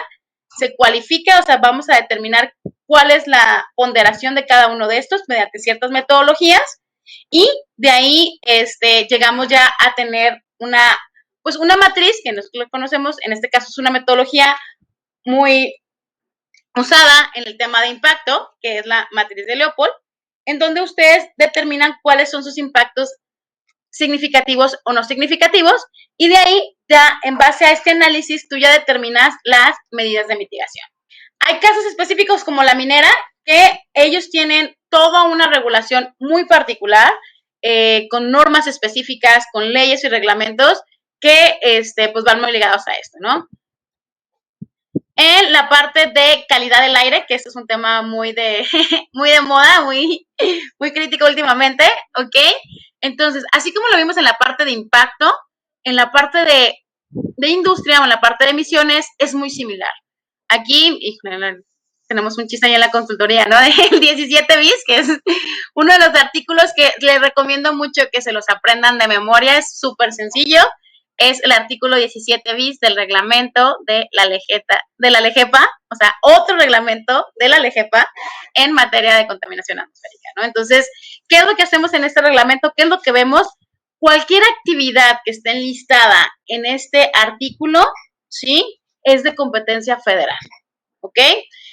se cualifica, o sea, vamos a determinar cuál es la ponderación de cada uno de estos mediante ciertas metodologías y de ahí llegamos ya a tener una matriz que nosotros conocemos, en este caso es una metodología muy usada en el tema de impacto, que es la matriz de Leopold, en donde ustedes determinan cuáles son sus impactos significativos o no significativos, y de ahí ya en base a este análisis tú ya determinas las medidas de mitigación. Hay casos específicos como la minera, que ellos tienen toda una regulación muy particular, con normas específicas, con leyes y reglamentos que pues van muy ligados a esto, ¿no? En la parte de calidad del aire, que este es un tema muy de moda, muy crítico últimamente, ¿ok? Entonces, así como lo vimos en la parte de impacto, en la parte de industria o en la parte de emisiones es muy similar. Aquí tenemos un chiste ahí en la consultoría, ¿no? El 17 bis, que es uno de los artículos que les recomiendo mucho que se los aprendan de memoria, es súper sencillo. Es el artículo 17 bis del reglamento de la LEGEPA, o sea, otro reglamento de la LEGEPA en materia de contaminación atmosférica, ¿no? Entonces, ¿qué es lo que hacemos en este reglamento? ¿Qué es lo que vemos? Cualquier actividad que esté enlistada en este artículo, ¿sí? Es de competencia federal, ¿ok?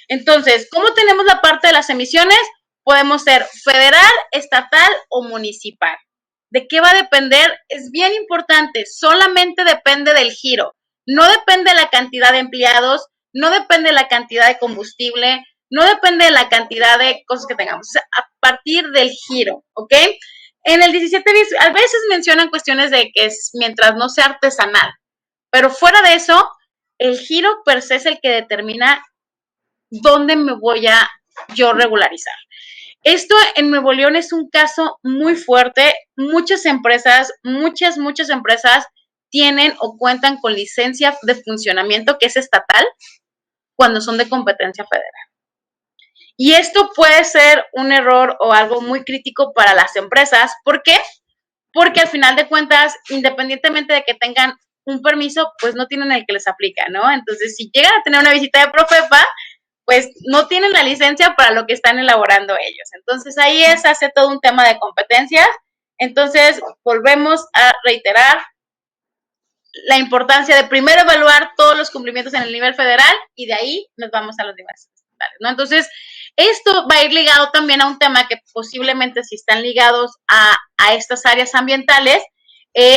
Entonces, ¿cómo tenemos la parte de las emisiones? Podemos ser federal, estatal o municipal. ¿De qué va a depender? Es bien importante, solamente depende del giro, no depende de la cantidad de empleados, no depende de la cantidad de combustible, no depende de la cantidad de cosas que tengamos, a partir del giro, ¿ok? En el 17 bis, a veces mencionan cuestiones de que es mientras no sea artesanal, pero fuera de eso, el giro per se es el que determina dónde me voy a yo regularizar. Esto en Nuevo León es un caso muy fuerte. Muchas empresas tienen o cuentan con licencia de funcionamiento que es estatal cuando son de competencia federal. Y esto puede ser un error o algo muy crítico para las empresas. ¿Por qué? Porque al final de cuentas, independientemente de que tengan un permiso, pues no tienen el que les aplica, ¿no? Entonces, si llegan a tener una visita de Profepa, pues no tienen la licencia para lo que están elaborando ellos. Entonces, ahí hace todo un tema de competencias. Entonces, volvemos a reiterar la importancia de primero evaluar todos los cumplimientos en el nivel federal y de ahí nos vamos a los niveles estatales, ¿no? Entonces, esto va a ir ligado también a un tema que posiblemente si están ligados a estas áreas ambientales,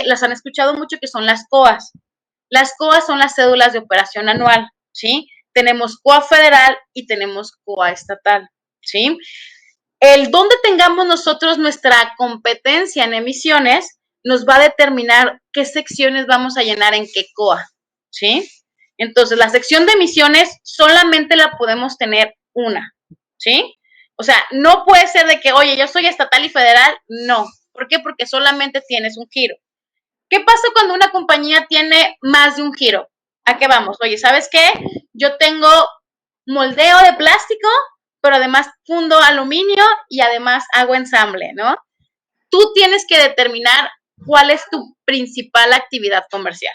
las han escuchado mucho, que son las COAs. Las COAs son las cédulas de operación anual, ¿sí? Tenemos COA federal y tenemos COA estatal, ¿sí? El donde tengamos nosotros nuestra competencia en emisiones nos va a determinar qué secciones vamos a llenar en qué COA, ¿sí? Entonces, la sección de emisiones solamente la podemos tener una, ¿sí? O sea, no puede ser de que, oye, yo soy estatal y federal, no. ¿Por qué? Porque solamente tienes un giro. ¿Qué pasa cuando una compañía tiene más de un giro? ¿A qué vamos? Oye, ¿sabes qué? Yo tengo moldeo de plástico, pero además fundo aluminio y además hago ensamble, ¿no? Tú tienes que determinar cuál es tu principal actividad comercial.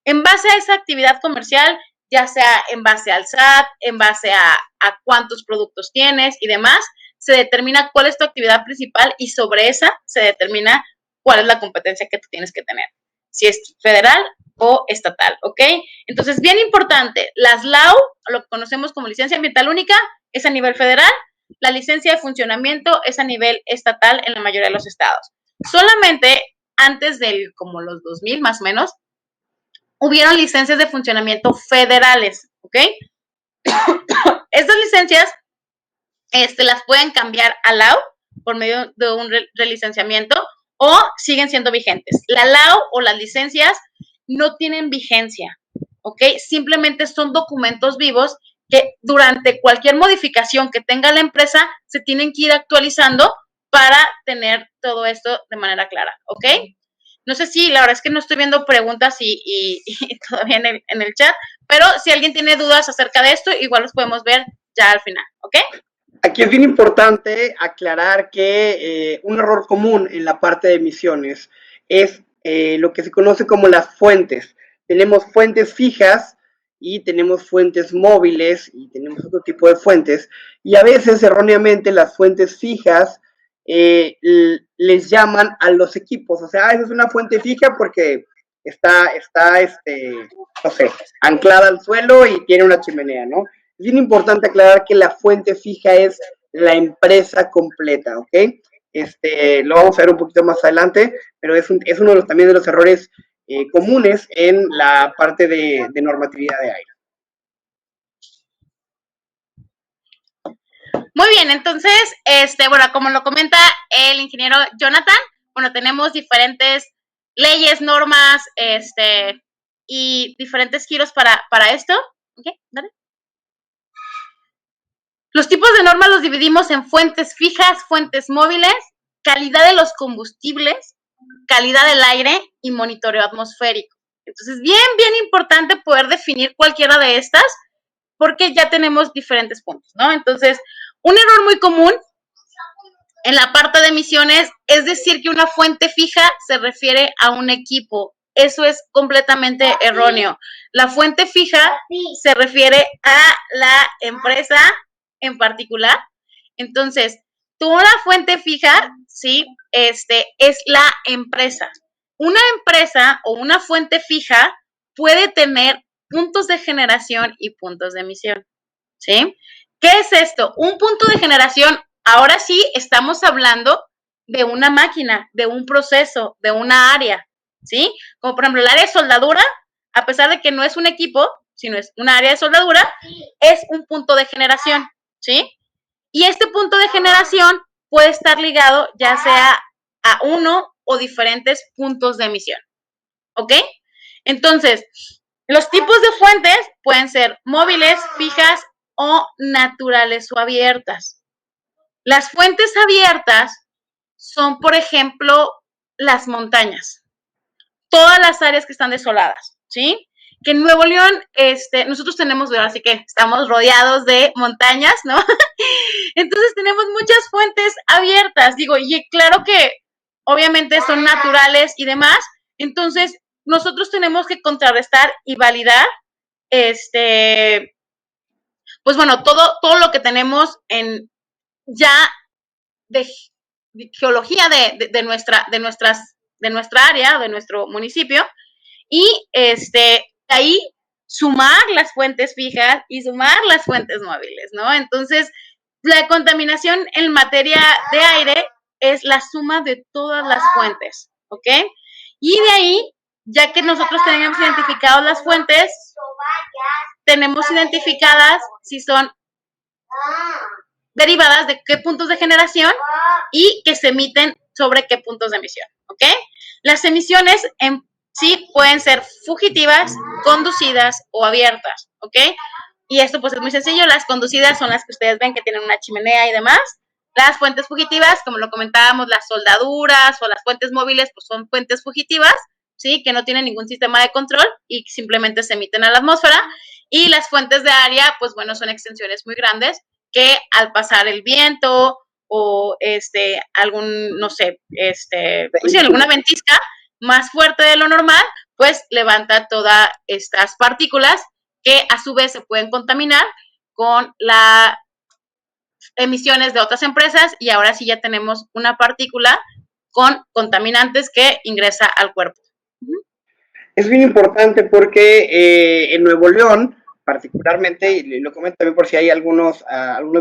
En base a esa actividad comercial, ya sea en base al SAT, en base a cuántos productos tienes y demás, se determina cuál es tu actividad principal y sobre esa se determina cuál es la competencia que tú tienes que tener, si es federal o estatal, ¿ok? Entonces, bien importante, las LAU, lo que conocemos como licencia ambiental única, es a nivel federal, la licencia de funcionamiento es a nivel estatal en la mayoría de los estados. Solamente antes del, como los 2000 más o menos, hubieron licencias de funcionamiento federales, ¿ok? Estas licencias las pueden cambiar a LAU por medio de un relicenciamiento o siguen siendo vigentes. La LAU o las licencias no tienen vigencia, ¿ok? Simplemente son documentos vivos que durante cualquier modificación que tenga la empresa se tienen que ir actualizando para tener todo esto de manera clara, ¿ok? No sé si, la verdad es que no estoy viendo preguntas y todavía en el chat, pero si alguien tiene dudas acerca de esto, igual los podemos ver ya al final, ¿ok? Aquí es bien importante aclarar que un error común en la parte de emisiones es lo que se conoce como las fuentes. Tenemos fuentes fijas y tenemos fuentes móviles y tenemos otro tipo de fuentes. Y a veces, erróneamente, las fuentes fijas les llaman a los equipos. O sea, esa es una fuente fija porque está no sé, anclada al suelo y tiene una chimenea, ¿no? Es bien importante aclarar que la fuente fija es la empresa completa, ¿ok? Lo vamos a ver un poquito más adelante, pero es uno también de los errores comunes en la parte de normatividad de aire. Muy bien, entonces, bueno, como lo comenta el ingeniero Jonathan, bueno, tenemos diferentes leyes, normas, y diferentes giros para esto. ¿Ok? Dale. Los tipos de normas los dividimos en fuentes fijas, fuentes móviles, calidad de los combustibles, calidad del aire y monitoreo atmosférico. Entonces, bien importante poder definir cualquiera de estas porque ya tenemos diferentes puntos, ¿no? Entonces, un error muy común en la parte de emisiones es decir que una fuente fija se refiere a un equipo. Eso es completamente erróneo. La fuente fija se refiere a la empresa en particular. Entonces, una fuente fija, ¿sí? Es la empresa. Una empresa o una fuente fija puede tener puntos de generación y puntos de emisión, ¿sí? ¿Qué es esto? Un punto de generación, ahora sí estamos hablando de una máquina, de un proceso, de una área, ¿sí? Como por ejemplo el área de soldadura, a pesar de que no es un equipo, sino es una área de soldadura, es un punto de generación, ¿sí? Y este punto de generación puede estar ligado ya sea a uno o diferentes puntos de emisión, ¿ok? Entonces, los tipos de fuentes pueden ser móviles, fijas o naturales o abiertas. Las fuentes abiertas son, por ejemplo, las montañas, todas las áreas que están desoladas, ¿sí? Que en Nuevo León, nosotros tenemos, así que estamos rodeados de montañas, ¿no? Entonces tenemos muchas fuentes abiertas, digo, y claro que obviamente son naturales y demás, entonces nosotros tenemos que contrarrestar y validar, pues bueno, todo lo que tenemos en ya de geología de nuestra área, de nuestro municipio, y ahí sumar las fuentes fijas y sumar las fuentes móviles, ¿no? Entonces, la contaminación en materia de aire es la suma de todas las fuentes, ¿ok? Y de ahí, ya que nosotros tenemos identificadas las fuentes, tenemos identificadas si son derivadas de qué puntos de generación y que se emiten sobre qué puntos de emisión, ¿ok? Las emisiones en sí pueden ser fugitivas, conducidas o abiertas, ¿ok? Y esto pues es muy sencillo, las conducidas son las que ustedes ven que tienen una chimenea y demás. Las fuentes fugitivas, como lo comentábamos, las soldaduras o las fuentes móviles, pues son fuentes fugitivas, ¿sí? Que no tienen ningún sistema de control y simplemente se emiten a la atmósfera. Y las fuentes de área, pues bueno, son extensiones muy grandes que al pasar el viento o algún, no sé, pues sí, alguna ventisca más fuerte de lo normal, pues levanta todas estas partículas que a su vez se pueden contaminar con las emisiones de otras empresas y ahora sí ya tenemos una partícula con contaminantes que ingresa al cuerpo. Es bien importante porque en Nuevo León, particularmente, y lo comento también por si hay algunos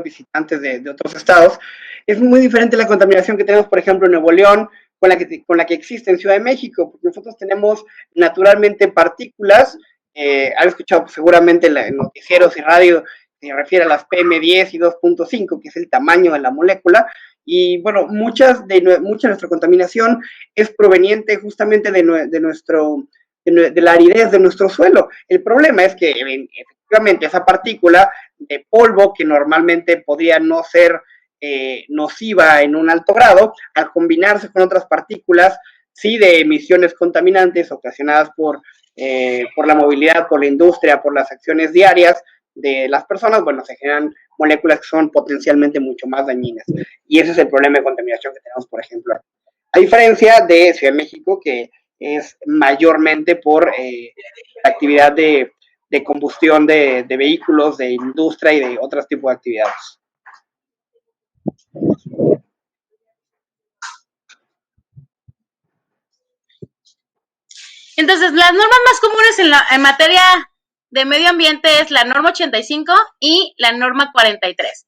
visitantes de otros estados, es muy diferente la contaminación que tenemos, por ejemplo, en Nuevo León, con la que existe en Ciudad de México, porque nosotros tenemos naturalmente partículas, han escuchado pues, seguramente en noticieros y radio, se refiere a las PM10 y 2.5, que es el tamaño de la molécula, y bueno, mucha de nuestra contaminación es proveniente justamente de la aridez de nuestro suelo. El problema es que efectivamente esa partícula de polvo que normalmente podría no ser nociva en un alto grado, al combinarse con otras partículas, sí, de emisiones contaminantes ocasionadas por la movilidad, por la industria, por las acciones diarias de las personas, bueno, se generan moléculas que son potencialmente mucho más dañinas. Y ese es el problema de contaminación que tenemos, por ejemplo, aquí. A diferencia de Ciudad de México, que es mayormente por la actividad de combustión de vehículos, de industria y de otros tipos de actividades. Entonces, las normas más comunes en materia de medio ambiente es la norma 85 y la norma 43.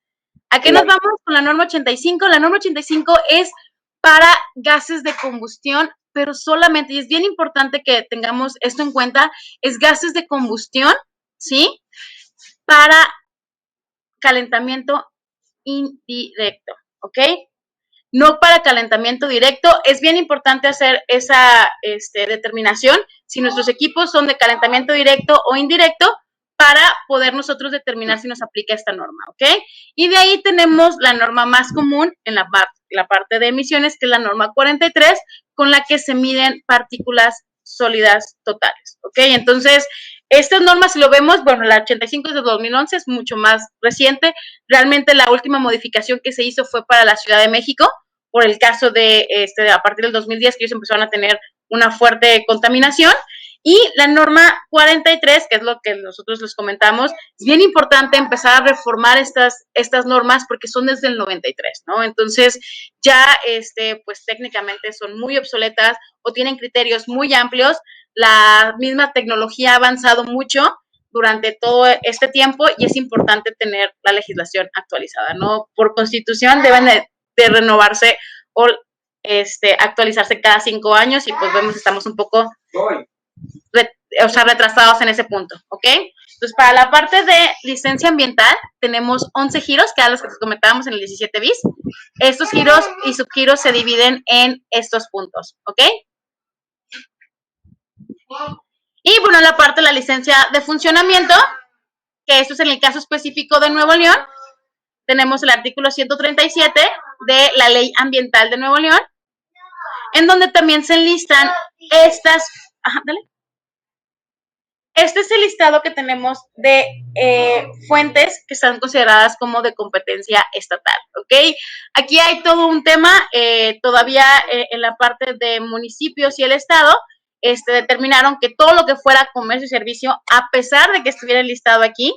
¿A qué nos vamos con la norma 85? La norma 85 es para gases de combustión, pero solamente, y es bien importante que tengamos esto en cuenta, es gases de combustión, ¿sí? Para calentamiento indirecto, ¿ok? No para calentamiento directo. Es bien importante hacer esa determinación, si nuestros equipos son de calentamiento directo o indirecto, para poder nosotros determinar si nos aplica esta norma, ¿ok? Y de ahí tenemos la norma más común en la parte de emisiones, que es la norma 43, con la que se miden partículas sólidas totales, ¿ok? Entonces, estas normas, si lo vemos, bueno, la 85 es de 2011, es mucho más reciente. Realmente la última modificación que se hizo fue para la Ciudad de México, por el caso de a partir del 2010, que ellos empezaron a tener una fuerte contaminación. Y la norma 43, que es lo que nosotros les comentamos, es bien importante empezar a reformar estas normas porque son desde el 93, ¿no? Entonces, ya, pues técnicamente son muy obsoletas o tienen criterios muy amplios. La misma tecnología ha avanzado mucho durante todo este tiempo y es importante tener la legislación actualizada, ¿no? Por constitución deben de renovarse o actualizarse cada 5 años y pues vemos, estamos un poco retrasados en ese punto, ¿ok? Entonces, para la parte de licencia ambiental, tenemos 11 giros, que eran los que comentábamos en el 17 bis. Estos giros y subgiros se dividen en estos puntos, ¿ok? Y bueno, la parte de la licencia de funcionamiento, que esto es en el caso específico de Nuevo León, tenemos el artículo 137 de la Ley Ambiental de Nuevo León, en donde también se enlistan estas... Ajá, dale. Este es el listado que tenemos de fuentes que están consideradas como de competencia estatal, ¿ok? Aquí hay todo un tema, todavía en la parte de municipios y el estado, determinaron que todo lo que fuera comercio y servicio, a pesar de que estuviera listado aquí,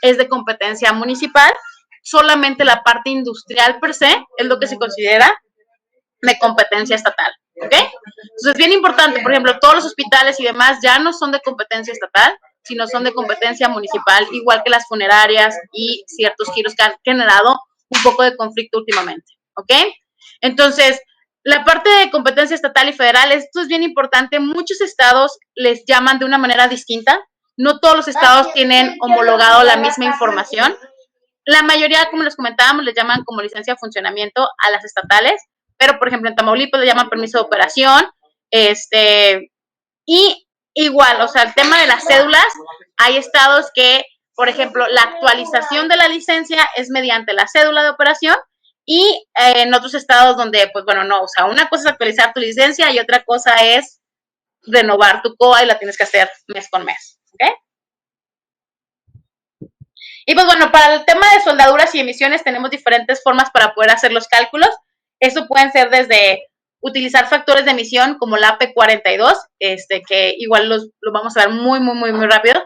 es de competencia municipal, solamente la parte industrial per se es lo que se considera de competencia estatal, ¿ok? Entonces es bien importante, por ejemplo, todos los hospitales y demás ya no son de competencia estatal, sino son de competencia municipal, igual que las funerarias y ciertos giros que han generado un poco de conflicto últimamente, ¿ok? Entonces, la parte de competencia estatal y federal, esto es bien importante, muchos estados les llaman de una manera distinta, no todos los estados tienen homologado la misma información, la mayoría, como les comentábamos, les llaman como licencia de funcionamiento a las estatales, pero por ejemplo en Tamaulipas le llaman permiso de operación, y igual, o sea, el tema de las cédulas, hay estados que, por ejemplo, la actualización de la licencia es mediante la cédula de operación, y en otros estados donde, pues bueno, no, o sea, una cosa es actualizar tu licencia y otra cosa es renovar tu COA y la tienes que hacer mes con mes, ¿ok? Y pues bueno, para el tema de soldaduras y emisiones tenemos diferentes formas para poder hacer los cálculos. Esto pueden ser desde utilizar factores de emisión como la AP42, que igual lo vamos a ver muy rápido.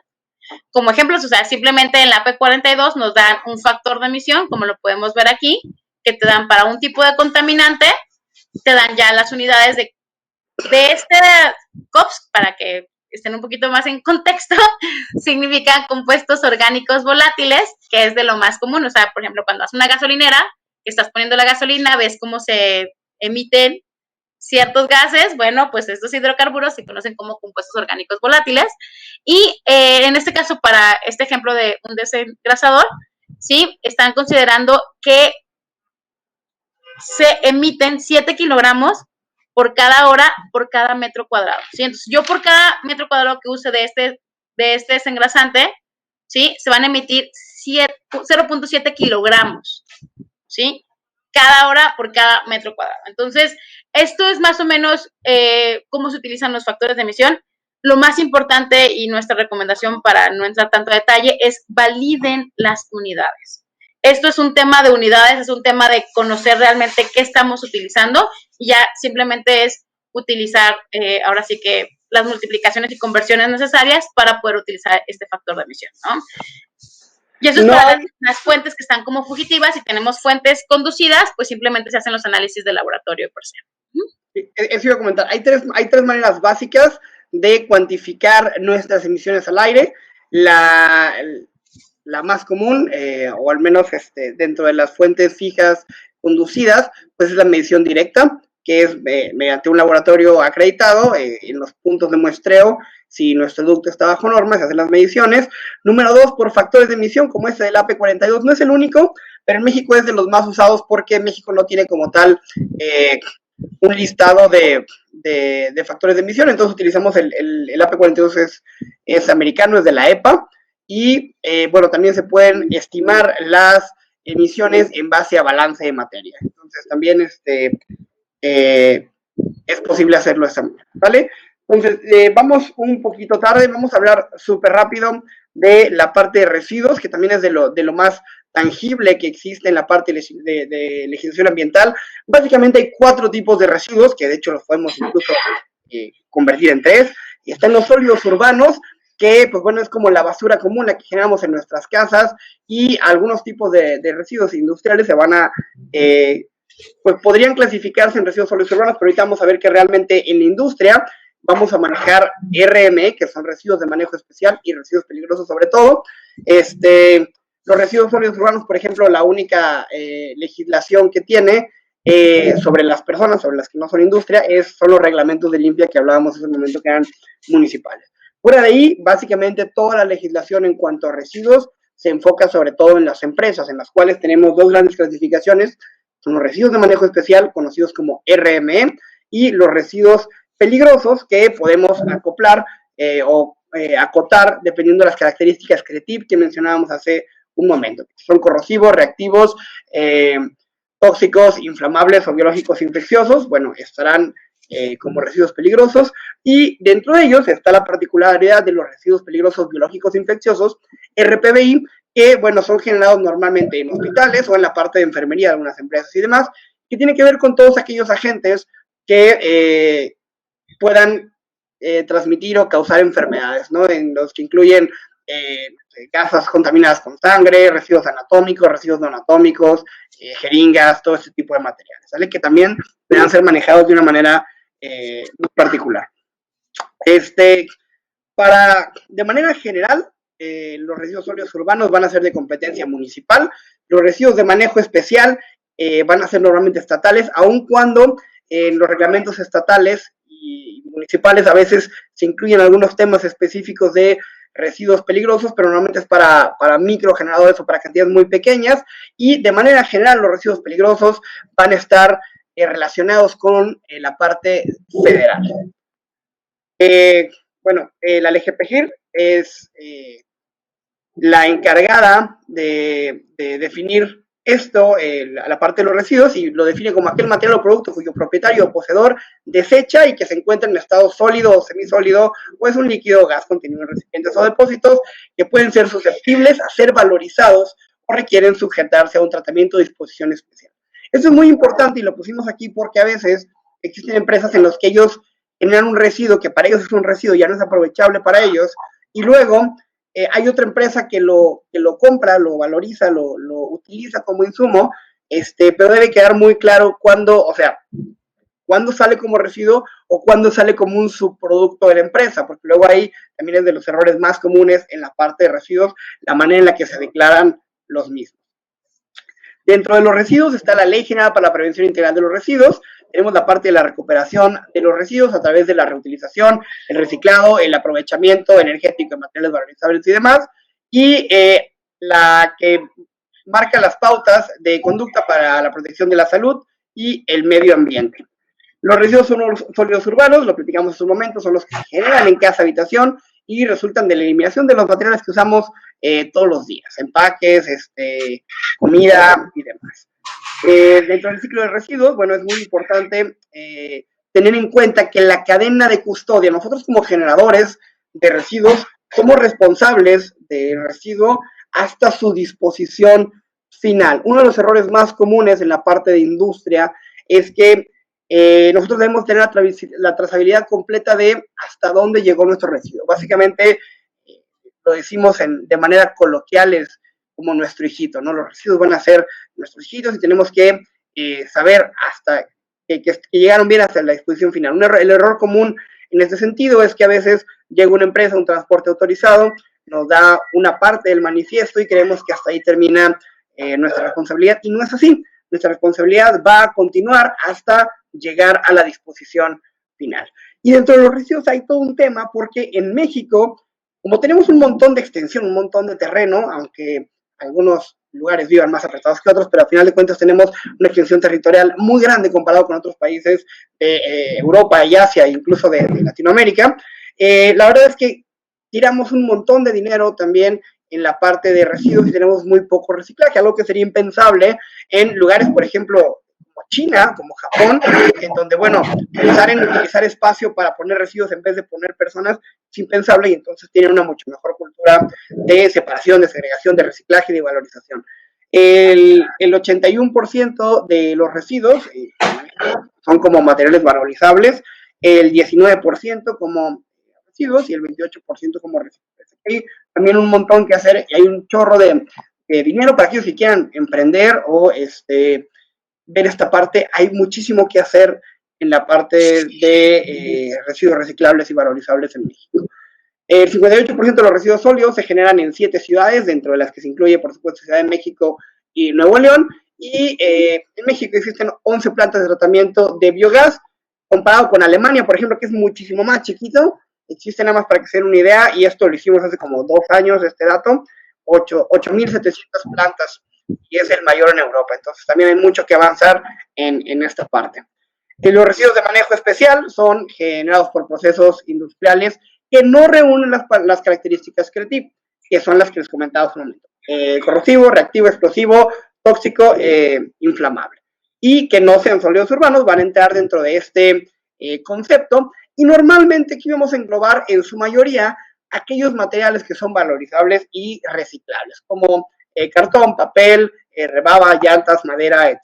Como ejemplos, o sea, simplemente en la AP42 nos dan un factor de emisión, como lo podemos ver aquí, que te dan para un tipo de contaminante, te dan ya las unidades de este COPS, para que estén un poquito más en contexto, significan compuestos orgánicos volátiles, que es de lo más común. O sea, por ejemplo, cuando haces una gasolinera, que estás poniendo la gasolina, ves cómo se emiten ciertos gases, bueno, pues estos hidrocarburos se conocen como compuestos orgánicos volátiles. Y en este caso, para este ejemplo de un desengrasador, ¿sí? Están considerando que se emiten 7 kilogramos por cada hora, por cada metro cuadrado, ¿sí? Entonces, yo por cada metro cuadrado que use de este desengrasante, ¿sí? Se van a emitir 0.7 kilogramos, ¿sí? Cada hora por cada metro cuadrado. Entonces, esto es más o menos cómo se utilizan los factores de emisión. Lo más importante y nuestra recomendación para no entrar tanto a detalle es validen las unidades. Esto es un tema de unidades, es un tema de conocer realmente qué estamos utilizando y ya simplemente es utilizar ahora sí que las multiplicaciones y conversiones necesarias para poder utilizar este factor de emisión, ¿no? Y eso es para las fuentes que están como fugitivas. Si tenemos fuentes conducidas, pues simplemente se hacen los análisis de laboratorio por sí. Eso iba a comentar. Hay tres maneras básicas de cuantificar nuestras emisiones al aire. La más común, o al menos dentro de las fuentes fijas conducidas, pues es la medición directa, que es mediante un laboratorio acreditado, en los puntos de muestreo, si nuestro ducto está bajo normas, se hacen las mediciones. Número 2, por factores de emisión, como este del AP42, no es el único, pero en México es de los más usados porque México no tiene como tal un listado de factores de emisión, entonces utilizamos el AP42, es americano, es de la EPA, y bueno, también se pueden estimar las emisiones en base a balance de materia. Entonces también es posible hacerlo de esta manera, ¿vale? Entonces, vamos un poquito tarde, vamos a hablar súper rápido de la parte de residuos, que también es de lo más tangible que existe en la parte de legislación ambiental. Básicamente hay 4 tipos de residuos, que de hecho los podemos incluso convertir en 3, y están los sólidos urbanos, que pues bueno, es como la basura común la que generamos en nuestras casas, y algunos tipos de residuos industriales se van a... pues podrían clasificarse en residuos sólidos urbanos, pero ahorita vamos a ver que realmente en la industria vamos a manejar RME, que son residuos de manejo especial y residuos peligrosos sobre todo. Los residuos sólidos urbanos, por ejemplo, la única legislación que tiene sobre las personas, sobre las que no son industria, son los reglamentos de limpia que hablábamos en ese momento, que eran municipales. Fuera de ahí, básicamente toda la legislación en cuanto a residuos se enfoca sobre todo en las empresas, en las cuales tenemos dos grandes clasificaciones, son los residuos de manejo especial, conocidos como RME, y los residuos peligrosos que podemos acoplar o acotar dependiendo de las características CRETIP que mencionábamos hace un momento. Son corrosivos, reactivos, tóxicos, inflamables o biológicos infecciosos, bueno, estarán como residuos peligrosos, y dentro de ellos está la particularidad de los residuos peligrosos biológicos infecciosos, RPBI, que, bueno, son generados normalmente en hospitales o en la parte de enfermería de algunas empresas y demás, que tiene que ver con todos aquellos agentes que puedan transmitir o causar enfermedades, ¿no? En los que incluyen gasas contaminadas con sangre, residuos anatómicos, residuos no anatómicos, jeringas, todo este tipo de materiales, ¿vale? Que también deberán ser manejados de una manera muy particular. De manera general, los residuos sólidos urbanos van a ser de competencia municipal, los residuos de manejo especial van a ser normalmente estatales, aun cuando en los reglamentos estatales y municipales a veces se incluyen algunos temas específicos de residuos peligrosos, pero normalmente es para microgeneradores o para cantidades muy pequeñas, y de manera general los residuos peligrosos van a estar relacionados con la parte federal. La LGPGIR es la encargada de definir esto, la parte de los residuos, y lo define como aquel material o producto cuyo propietario o poseedor desecha y que se encuentra en estado sólido o semisólido, o es un líquido o gas contenido en recipientes o depósitos que pueden ser susceptibles a ser valorizados o requieren sujetarse a un tratamiento de disposición especial. Esto es muy importante y lo pusimos aquí porque a veces existen empresas en las que ellos generan un residuo que para ellos es un residuo, ya no es aprovechable para ellos, y luego hay otra empresa que lo compra, lo valoriza, lo utiliza como insumo, pero debe quedar muy claro cuándo sale como residuo o cuándo sale como un subproducto de la empresa, porque luego ahí también es de los errores más comunes en la parte de residuos, la manera en la que se declaran los mismos. Dentro de los residuos está la Ley General para la Prevención Integral de los Residuos. Tenemos la parte de la recuperación de los residuos a través de la reutilización, el reciclado, el aprovechamiento energético de materiales valorizables y demás, y la que marca las pautas de conducta para la protección de la salud y el medio ambiente. Los residuos sólidos urbanos, lo platicamos en su momento, son los que se generan en casa, habitación, y resultan de la eliminación de los materiales que usamos todos los días, empaques, comida y demás. Dentro del ciclo de residuos, bueno, es muy importante tener en cuenta que la cadena de custodia, nosotros como generadores de residuos, somos responsables del residuo hasta su disposición final. Uno de los errores más comunes en la parte de industria es que nosotros debemos tener la trazabilidad completa de hasta dónde llegó nuestro residuo. Básicamente, lo decimos de manera coloquial, es como nuestro hijito, ¿no? Los residuos van a ser nuestros hijitos y tenemos que saber hasta que llegaron bien hasta la disposición final. El error común en este sentido es que a veces llega una empresa, un transporte autorizado, nos da una parte del manifiesto y creemos que hasta ahí termina nuestra responsabilidad, y no es así. Nuestra responsabilidad va a continuar hasta llegar a la disposición final. Y dentro de los residuos hay todo un tema, porque en México, como tenemos un montón de extensión, un montón de terreno, aunque algunos lugares vivan más apretados que otros, pero al final de cuentas tenemos una extensión territorial muy grande comparado con otros países de Europa y Asia, incluso de Latinoamérica. La verdad es que tiramos un montón de dinero también en la parte de residuos y tenemos muy poco reciclaje, algo que sería impensable en lugares, por ejemplo, como China, como Japón, en donde, bueno, pensar en utilizar espacio para poner residuos en vez de poner personas es impensable, y entonces tienen una mucho mejor cultura de separación, de segregación, de reciclaje y de valorización. El 81% de los residuos son como materiales valorizables, el 19% como residuos y el 28% como reciclajes. Hay también un montón que hacer, y hay un chorro de dinero para aquellos que quieran emprender o ver esta parte. Hay muchísimo que hacer en la parte de residuos reciclables y valorizables en México. El 58% de los residuos sólidos se generan en 7 ciudades, dentro de las que se incluye, por supuesto, Ciudad de México y Nuevo León. Y en México existen 11 plantas de tratamiento de biogás, comparado con Alemania, por ejemplo, que es muchísimo más chiquito. existe, nada más para que se den una idea, y esto lo hicimos hace como 2 años, este dato, 8.700 plantas, y es el mayor en Europa. Entonces también hay mucho que avanzar en esta parte. Los residuos de manejo especial son generados por procesos industriales que no reúnen las características CRETIP, que son las que les comentaba hace un momento. Corrosivo, reactivo, explosivo, tóxico, inflamable. Y que no sean sólidos urbanos, van a entrar dentro de este concepto. Y normalmente aquí vamos a englobar en su mayoría aquellos materiales que son valorizables y reciclables, como cartón, papel, rebaba, llantas, madera, etc.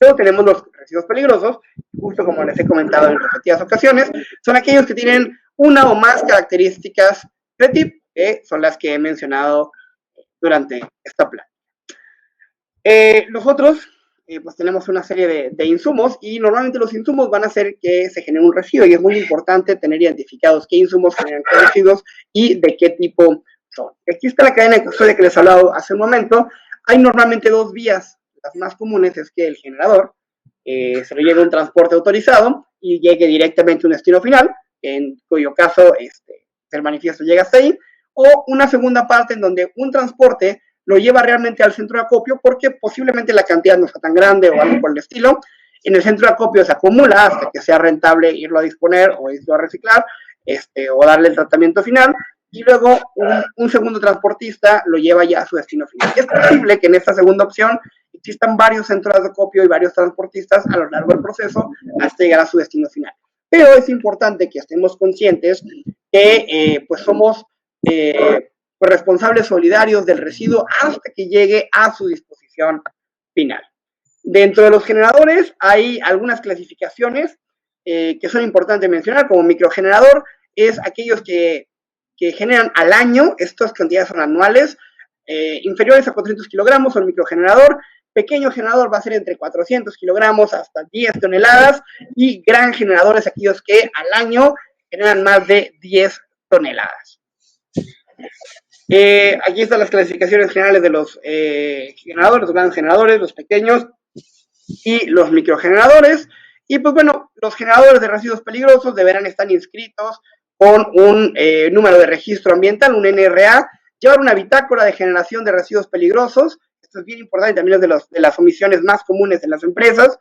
Luego tenemos los residuos peligrosos, justo como les he comentado en repetidas ocasiones, son aquellos que tienen una o más características CRETIP, son las que he mencionado durante esta plática. Los otros, pues tenemos una serie de insumos, y normalmente los insumos van a hacer que se genere un residuo, y es muy importante tener identificados qué insumos generan qué residuos y de qué tipo son. Aquí está la cadena de custodia que les he hablado hace un momento. Hay normalmente 2 vías. Las más comunes es que el generador se lo lleve un transporte autorizado y llegue directamente a un destino final, en cuyo caso el manifiesto llega hasta ahí, o una segunda parte en donde un transporte lo lleva realmente al centro de acopio, porque posiblemente la cantidad no sea tan grande o algo por el estilo. En el centro de acopio se acumula hasta que sea rentable irlo a disponer o irlo a reciclar, o darle el tratamiento final, y luego un segundo transportista lo lleva ya a su destino final. Es posible que en esta segunda opción existan varios centros de acopio y varios transportistas a lo largo del proceso hasta llegar a su destino final. Pero es importante que estemos conscientes que pues somos pues responsables solidarios del residuo hasta que llegue a su disposición final. Dentro de los generadores hay algunas clasificaciones que son importantes mencionar, como microgenerador, es aquellos que generan al año, estas cantidades son anuales, inferiores a 400 kilogramos son microgenerador. Pequeño generador va a ser entre 400 kilogramos hasta 10 toneladas, y gran generador es aquellos que al año generan más de 10 toneladas. Aquí están las clasificaciones generales de los generadores, los grandes generadores, los pequeños y los microgeneradores. Y pues bueno, los generadores de residuos peligrosos deberán estar inscritos con un número de registro ambiental, un NRA, llevar una bitácora de generación de residuos peligrosos. Esto es bien importante, también es de las omisiones más comunes en las empresas.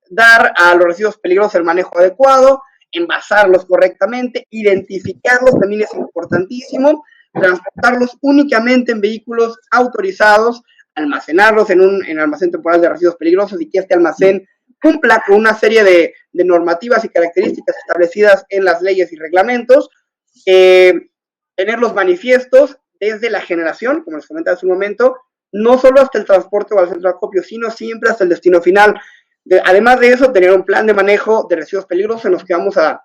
Dar a los residuos peligrosos el manejo adecuado, envasarlos correctamente, identificarlos también es importantísimo, transportarlos únicamente en vehículos autorizados, almacenarlos en un almacén temporal de residuos peligrosos, y que este almacén cumpla con una serie de normativas y características establecidas en las leyes y reglamentos. Tener los manifiestos desde la generación, como les comentaba hace un momento, no solo hasta el transporte o al centro de acopio, sino siempre hasta el destino final. Además de eso, tener un plan de manejo de residuos peligrosos en los que vamos a,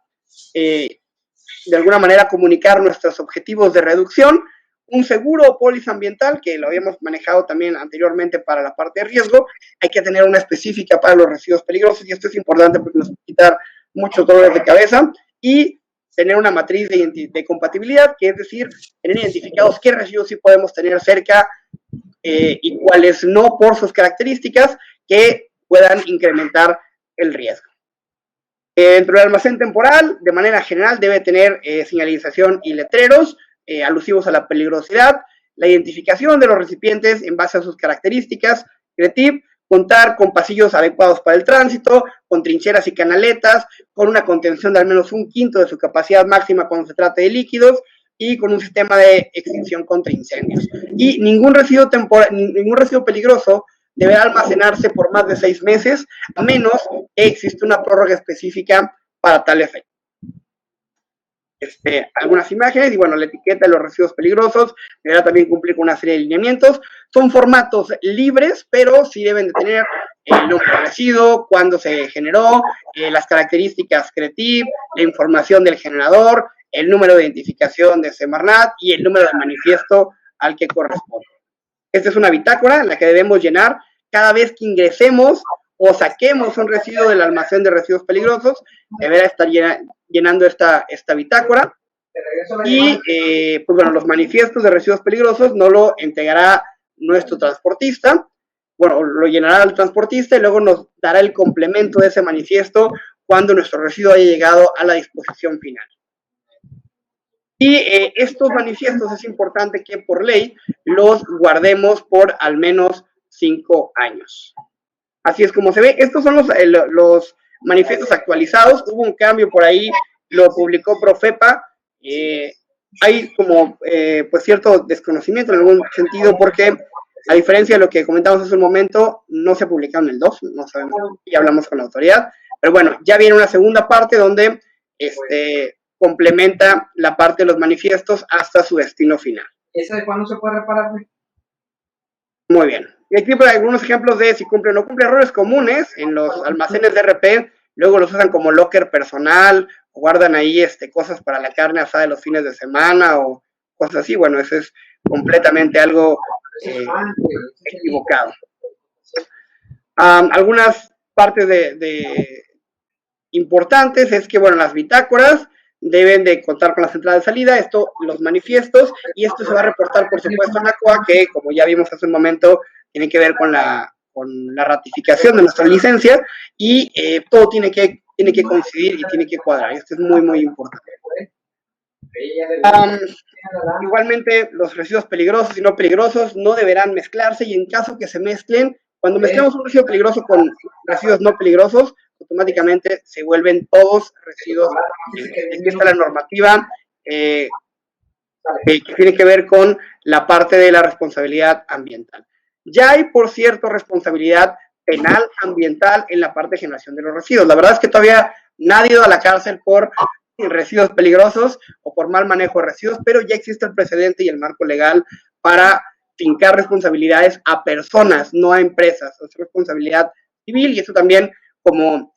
de alguna manera, comunicar nuestros objetivos de reducción, un seguro o póliza ambiental, que lo habíamos manejado también anteriormente para la parte de riesgo. Hay que tener una específica para los residuos peligrosos, y esto es importante porque nos va a quitar muchos dolores de cabeza, y tener una matriz de compatibilidad, que es decir, tener identificados qué residuos sí podemos tener cerca y cuáles no, por sus características que puedan incrementar el riesgo. Dentro del almacén temporal, de manera general, debe tener señalización y letreros alusivos a la peligrosidad, la identificación de los recipientes en base a sus características, CRETIP, contar con pasillos adecuados para el tránsito, con trincheras y canaletas, con una contención de al menos 1/5 de su capacidad máxima cuando se trate de líquidos, y con un sistema de extinción contra incendios. Y ningún residuo peligroso deberá almacenarse por más de 6 meses, a menos que exista una prórroga específica para tal efecto. Algunas imágenes, y bueno, la etiqueta de los residuos peligrosos deberá también cumplir con una serie de lineamientos. Son formatos libres, pero sí deben de tener el nombre del residuo, cuándo se generó, las características CRETIP, la información del generador, el número de identificación de Semarnat y el número de manifiesto al que corresponde. Esta es una bitácora en la que debemos llenar cada vez que ingresemos o saquemos un residuo del almacén de residuos peligrosos. Deberá estar llenando esta bitácora. Y pues bueno, los manifiestos de residuos peligrosos no lo entregará nuestro transportista. Bueno, lo llenará el transportista y luego nos dará el complemento de ese manifiesto cuando nuestro residuo haya llegado a la disposición final. Y estos manifiestos es importante que por ley los guardemos por al menos 5 años. Así es como se ve. Estos son los manifiestos actualizados. Hubo un cambio por ahí, lo publicó Profepa. Hay como pues cierto desconocimiento en algún sentido porque a diferencia de lo que comentamos hace un momento, no se publicaron el 2, no sabemos, ya hablamos con la autoridad, pero bueno, ya viene una segunda parte donde complementa la parte de los manifiestos hasta su destino final. ¿Esa de cuándo se puede reparar? Muy bien. Y aquí hay algunos ejemplos de si cumple o no cumple errores comunes en los almacenes de RP, luego los usan como locker personal, o guardan ahí cosas para la carne asada de los fines de semana o cosas así. Bueno, eso es completamente algo equivocado. Algunas partes importantes es que, bueno, las bitácoras deben de contar con las entradas de salida, esto, los manifiestos, y esto se va a reportar, por supuesto, en la COA, que, como ya vimos hace un momento, tiene que ver con la ratificación de nuestra licencia, y todo tiene que coincidir y tiene que cuadrar. Esto es muy, muy importante. Igualmente, los residuos peligrosos y no peligrosos no deberán mezclarse, y en caso que se mezclen, cuando mezclamos un residuo peligroso con residuos no peligrosos, automáticamente se vuelven todos residuos. Aquí está la normativa que tiene que ver con la parte de la responsabilidad ambiental. Ya hay, por cierto, responsabilidad penal ambiental en la parte de generación de los residuos. La verdad es que todavía nadie ha ido a la cárcel por residuos peligrosos o por mal manejo de residuos, pero ya existe el precedente y el marco legal para fincar responsabilidades a personas, no a empresas. Es responsabilidad civil, y eso también como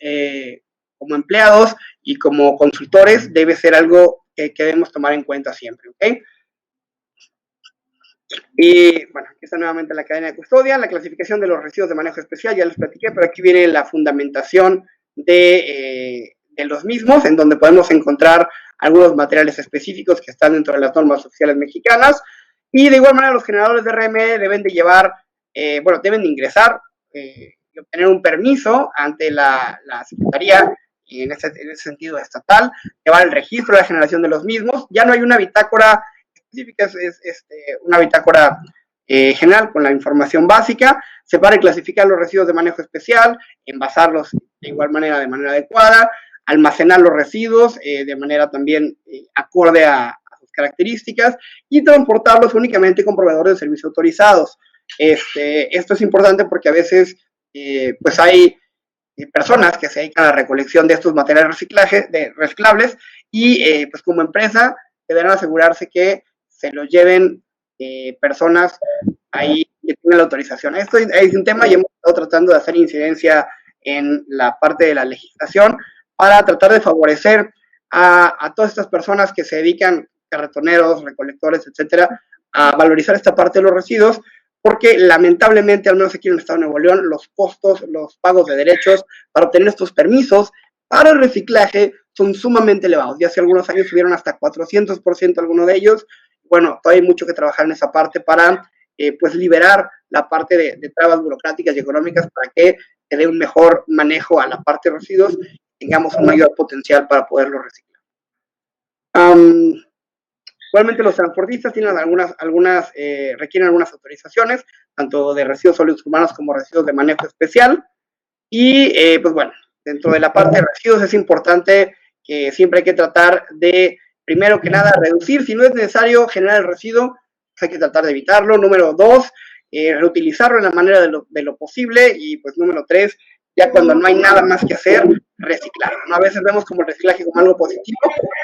empleados y como consultores debe ser algo que debemos tomar en cuenta siempre, ¿ok? Y bueno, aquí está nuevamente la cadena de custodia, la clasificación de los residuos de manejo especial, ya les platiqué, pero aquí viene la fundamentación de los mismos, en donde podemos encontrar algunos materiales específicos que están dentro de las normas oficiales mexicanas, y de igual manera los generadores de RME deben de llevar, deben de ingresar y obtener un permiso ante la Secretaría, en ese sentido estatal, llevar el registro de la generación de los mismos. Ya no hay una bitácora específica, es una bitácora general con la información básica. Separar y clasificar los residuos de manejo especial, envasarlos de igual manera de manera adecuada, almacenar los residuos de manera también acorde a sus características, y transportarlos únicamente con proveedores de servicios autorizados. Esto es importante porque a veces pues hay personas que se dedican a la recolección de estos materiales reciclables, y pues como empresa deberán asegurarse que se los lleven personas ahí que tengan la autorización. Esto es un tema y hemos estado tratando de hacer incidencia en la parte de la legislación para tratar de favorecer a todas estas personas que se dedican, carretoneros, recolectores, etcétera, a valorizar esta parte de los residuos, porque lamentablemente, al menos aquí en el estado de Nuevo León, los costos, los pagos de derechos para obtener estos permisos para el reciclaje son sumamente elevados. Ya hace algunos años subieron hasta 400% algunos de ellos. Bueno, todavía hay mucho que trabajar en esa parte para pues liberar la parte de trabas burocráticas y económicas para que se dé un mejor manejo a la parte de residuos y tengamos un mayor potencial para poderlo reciclar. Igualmente los transportistas tienen requieren algunas autorizaciones, tanto de residuos sólidos urbanos como residuos de manejo especial. Y pues bueno, dentro de la parte de residuos es importante que siempre hay que tratar de, primero que nada, reducir. Si no es necesario generar el residuo, pues hay que tratar de evitarlo. Número 2, reutilizarlo en la manera de lo posible. Y pues número 3, ya cuando no hay nada más que hacer, reciclar, ¿no? A veces vemos como el reciclaje como algo positivo,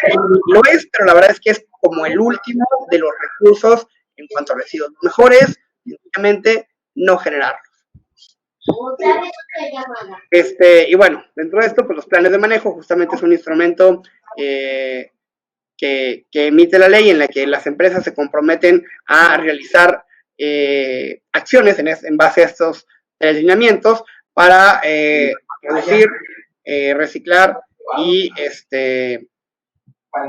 y lo es, pero la verdad es que es como el último de los recursos en cuanto a residuos. Lo mejor es, simplemente, no generarlos. Y bueno, dentro de esto, pues los planes de manejo justamente es un instrumento que emite la ley, en la que las empresas se comprometen a realizar acciones en base a estos lineamientos para reducir, reciclar y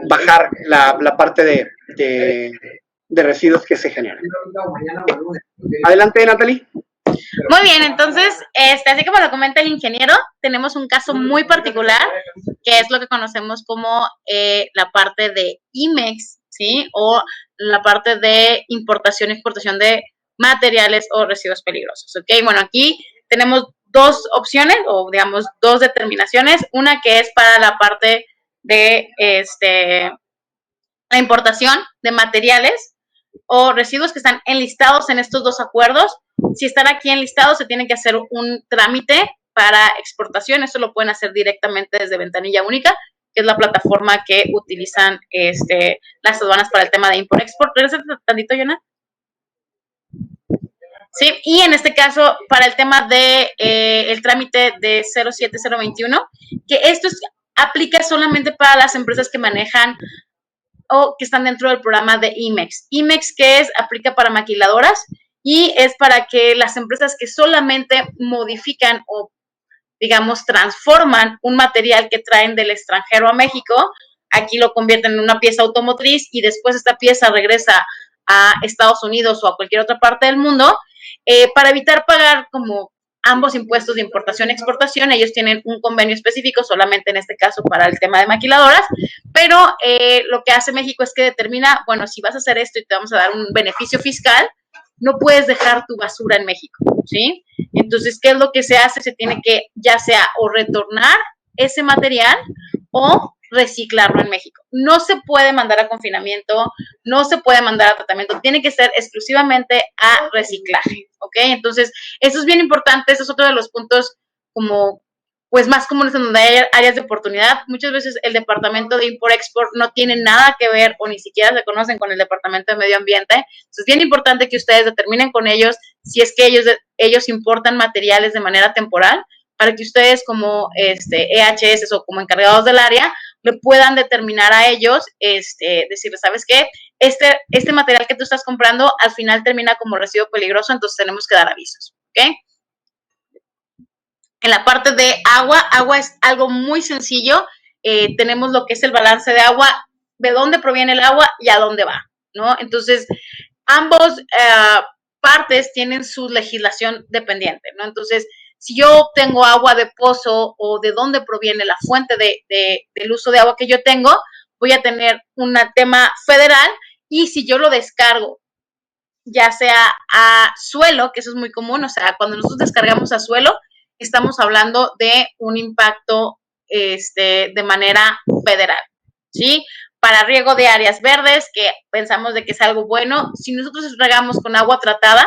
bajar la parte de residuos que se generan. Adelante, Natalie. Muy bien, entonces, así como lo comenta el ingeniero, tenemos un caso muy particular, que es lo que conocemos como la parte de IMEX, ¿sí? O la parte de importación y exportación de materiales o residuos peligrosos, ¿ok? Bueno, aquí tenemos dos opciones o digamos dos determinaciones, una que es para la parte de la importación de materiales o residuos que están enlistados en estos dos acuerdos. Si están aquí enlistados, se tiene que hacer un trámite para exportación. Eso lo pueden hacer directamente desde Ventanilla Única, que es la plataforma que utilizan las aduanas para el tema de import-export. ¿Regresate tantito, Jonah? Sí, y en este caso, para el tema de el trámite de 07021, que esto aplica solamente para las empresas que manejan o que están dentro del programa de IMEX. IMEX, que es, aplica para maquiladoras y es para que las empresas que solamente modifican o, digamos, transforman un material que traen del extranjero a México, aquí lo convierten en una pieza automotriz y después esta pieza regresa a Estados Unidos o a cualquier otra parte del mundo, para evitar pagar como ambos impuestos de importación y exportación. Ellos tienen un convenio específico solamente en este caso para el tema de maquiladoras, pero lo que hace México es que determina, bueno, si vas a hacer esto y te vamos a dar un beneficio fiscal, no puedes dejar tu basura en México, ¿sí? Entonces, ¿qué es lo que se hace? Se tiene que ya sea o retornar ese material o reciclarlo en México. No se puede mandar a confinamiento, no se puede mandar a tratamiento, tiene que ser exclusivamente a reciclaje, ¿ok? Entonces, eso es bien importante, eso es otro de los puntos como, pues, más comunes en donde hay áreas de oportunidad. Muchas veces el departamento de Import-Export no tiene nada que ver o ni siquiera se conocen con el departamento de Medio Ambiente. Entonces, es bien importante que ustedes determinen con ellos si es que ellos importan materiales de manera temporal, para que ustedes como EHS o como encargados del área le puedan determinar a ellos, decirles, ¿sabes qué? Este material que tú estás comprando al final termina como residuo peligroso, entonces tenemos que dar avisos, ¿ok? En la parte de agua es algo muy sencillo. Tenemos lo que es el balance de agua, de dónde proviene el agua y a dónde va, ¿no? Entonces, ambos partes tienen su legislación dependiente, ¿no? Entonces, si yo tengo agua de pozo o de dónde proviene la fuente del uso de agua que yo tengo, voy a tener un tema federal, y si yo lo descargo, ya sea a suelo, que eso es muy común, o sea, cuando nosotros descargamos a suelo, estamos hablando de un impacto de manera federal, ¿sí? Para riego de áreas verdes, que pensamos de que es algo bueno, si nosotros regamos con agua tratada,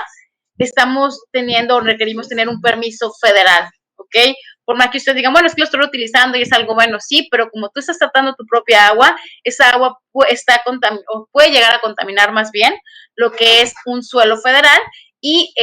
estamos teniendo o requerimos tener un permiso federal, ¿ok? Por más que ustedes digan, bueno, es que lo estoy utilizando y es algo bueno, sí, pero como tú estás tratando tu propia agua, esa agua puede llegar a contaminar más bien lo que es un suelo federal, y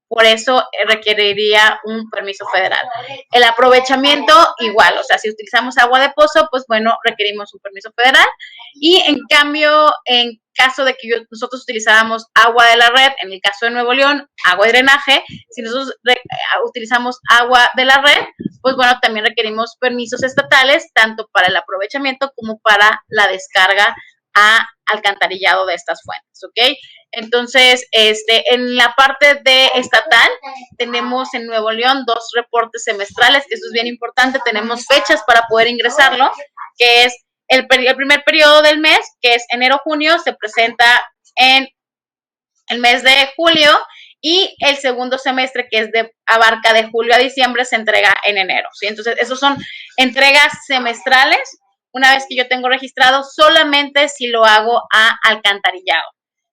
por eso requeriría un permiso federal. El aprovechamiento, igual, o sea, si utilizamos agua de pozo, pues bueno, requerimos un permiso federal. Y en cambio, en caso de que nosotros utilizáramos agua de la red, en el caso de Nuevo León, agua de drenaje, si nosotros utilizamos agua de la red, pues bueno, también requerimos permisos estatales, tanto para el aprovechamiento como para la descarga a alcantarillado de estas fuentes, ¿ok? Entonces, en la parte de estatal, tenemos en Nuevo León 2 reportes semestrales, que eso es bien importante, tenemos fechas para poder ingresarlo, que es el primer periodo del mes, que es enero-junio, se presenta en el mes de julio, y el segundo semestre, que abarca de julio a diciembre, se entrega en enero, ¿sí? Entonces, esos son entregas semestrales. Una vez que yo tengo registrado, solamente si lo hago a alcantarillado.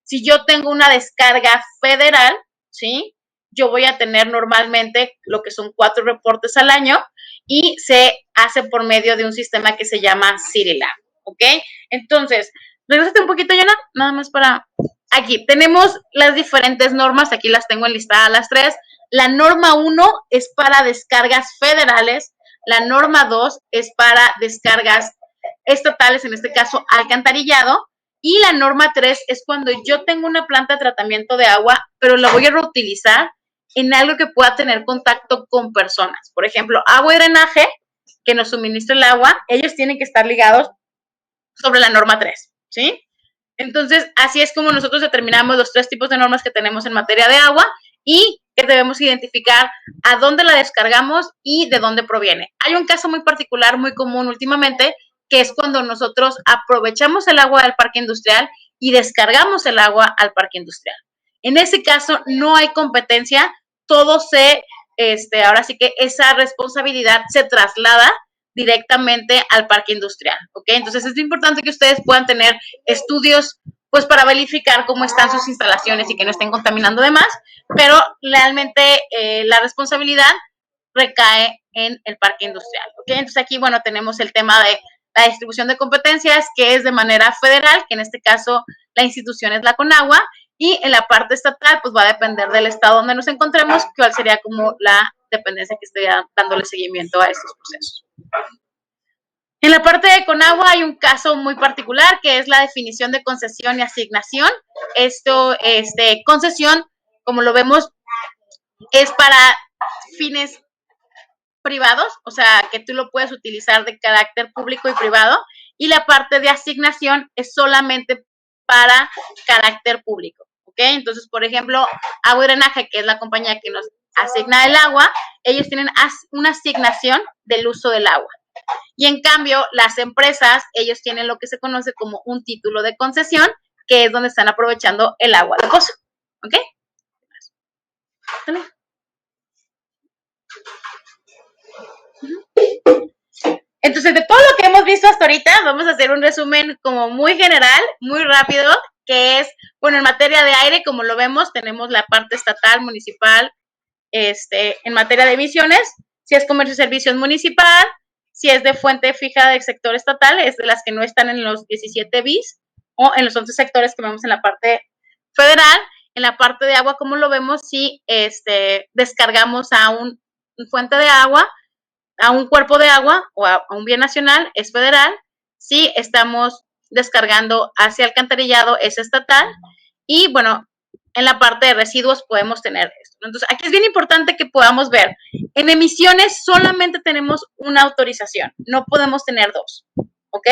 Si yo tengo una descarga federal, ¿sí? Yo voy a tener normalmente lo que son 4 reportes al año, y se hace por medio de un sistema que se llama CityLab, ¿ok? Entonces, regresate un poquito, Yana, nada más para... Aquí tenemos las diferentes normas, aquí las tengo enlistadas las 3. La norma 1 es para descargas federales, la norma 2 es para descargas estatales, en este caso alcantarillado, y la norma 3 es cuando yo tengo una planta de tratamiento de agua, pero la voy a reutilizar en algo que pueda tener contacto con personas. Por ejemplo, agua y drenaje, que nos suministra el agua, ellos tienen que estar ligados sobre la norma 3, ¿sí? Entonces, así es como nosotros determinamos los 3 tipos de normas que tenemos en materia de agua, y que debemos identificar a dónde la descargamos y de dónde proviene. Hay un caso muy particular, muy común últimamente, que es cuando nosotros aprovechamos el agua del parque industrial y descargamos el agua al parque industrial. En ese caso no hay competencia, todo ahora sí que esa responsabilidad se traslada directamente al parque industrial, ¿ok? Entonces es importante que ustedes puedan tener estudios pues para verificar cómo están sus instalaciones y que no estén contaminando de más, pero realmente la responsabilidad recae en el parque industrial, ¿ok? Entonces aquí, bueno, tenemos el tema de la distribución de competencias, que es de manera federal, que en este caso la institución es la CONAGUA, y en la parte estatal, pues va a depender del estado donde nos encontremos, cuál sería como la dependencia que esté dándole seguimiento a estos procesos. En la parte de Conagua hay un caso muy particular que es la definición de concesión y asignación. Esto, concesión, como lo vemos, es para fines privados, o sea, que tú lo puedes utilizar de carácter público y privado, y la parte de asignación es solamente para carácter público, ¿ok? Entonces, por ejemplo, Agua y Drenaje, que es la compañía que nos asigna el agua, ellos tienen una asignación del uso del agua. Y en cambio, las empresas, ellos tienen lo que se conoce como un título de concesión, que es donde están aprovechando el agua de pozo, ¿ok? Entonces, de todo lo que hemos visto hasta ahorita, vamos a hacer un resumen como muy general, muy rápido, que es, bueno, en materia de aire, como lo vemos, tenemos la parte estatal, municipal, en materia de emisiones, si es comercio y servicios municipal, si es de fuente fija del sector estatal, es de las que no están en los 17 bis, o en los 11 sectores que vemos en la parte federal. En la parte de agua, como lo vemos, si descargamos a un fuente de agua, a un cuerpo de agua o a un bien nacional, es federal. Si estamos descargando hacia alcantarillado, es estatal. Y bueno, en la parte de residuos podemos tener esto. Entonces, aquí es bien importante que podamos ver. En emisiones solamente tenemos una autorización, no podemos tener dos, ¿ok?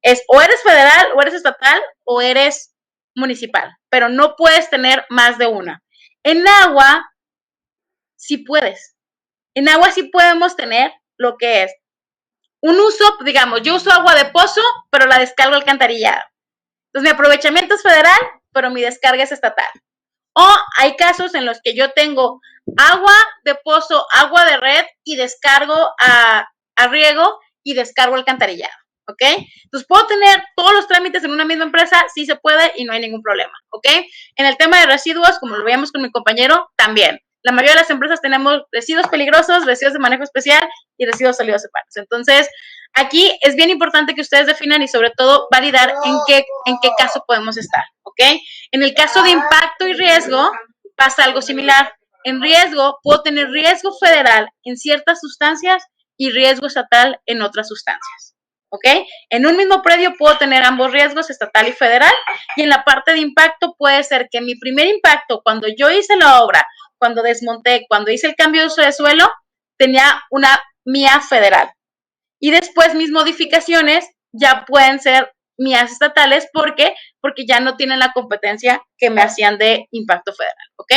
Es o eres federal, o eres estatal, o eres municipal, pero no puedes tener más de una. En agua, sí puedes. En agua sí podemos tener lo que es un uso, digamos, yo uso agua de pozo, pero la descargo alcantarillada. Entonces, mi aprovechamiento es federal, pero mi descarga es estatal. O hay casos en los que yo tengo agua de pozo, agua de red y descargo a riego y descargo alcantarillado, ¿ok? Entonces, ¿puedo tener todos los trámites en una misma empresa? Sí se puede y no hay ningún problema, ¿ok? En el tema de residuos, como lo veíamos con mi compañero, también. La mayoría de las empresas tenemos residuos peligrosos, residuos de manejo especial y residuos sólidos separados. Entonces, aquí es bien importante que ustedes definan y sobre todo validar en qué caso podemos estar, ¿ok? En el caso de impacto y riesgo pasa algo similar. En riesgo puedo tener riesgo federal en ciertas sustancias y riesgo estatal en otras sustancias, ¿ok? En un mismo predio puedo tener ambos riesgos, estatal y federal, y en la parte de impacto puede ser que mi primer impacto, cuando yo hice la obra, cuando desmonté, cuando hice el cambio de uso de suelo, tenía una mía federal. Y después mis modificaciones ya pueden ser mías estatales. ¿Por qué? Porque ya no tienen la competencia que me hacían de impacto federal, ¿ok?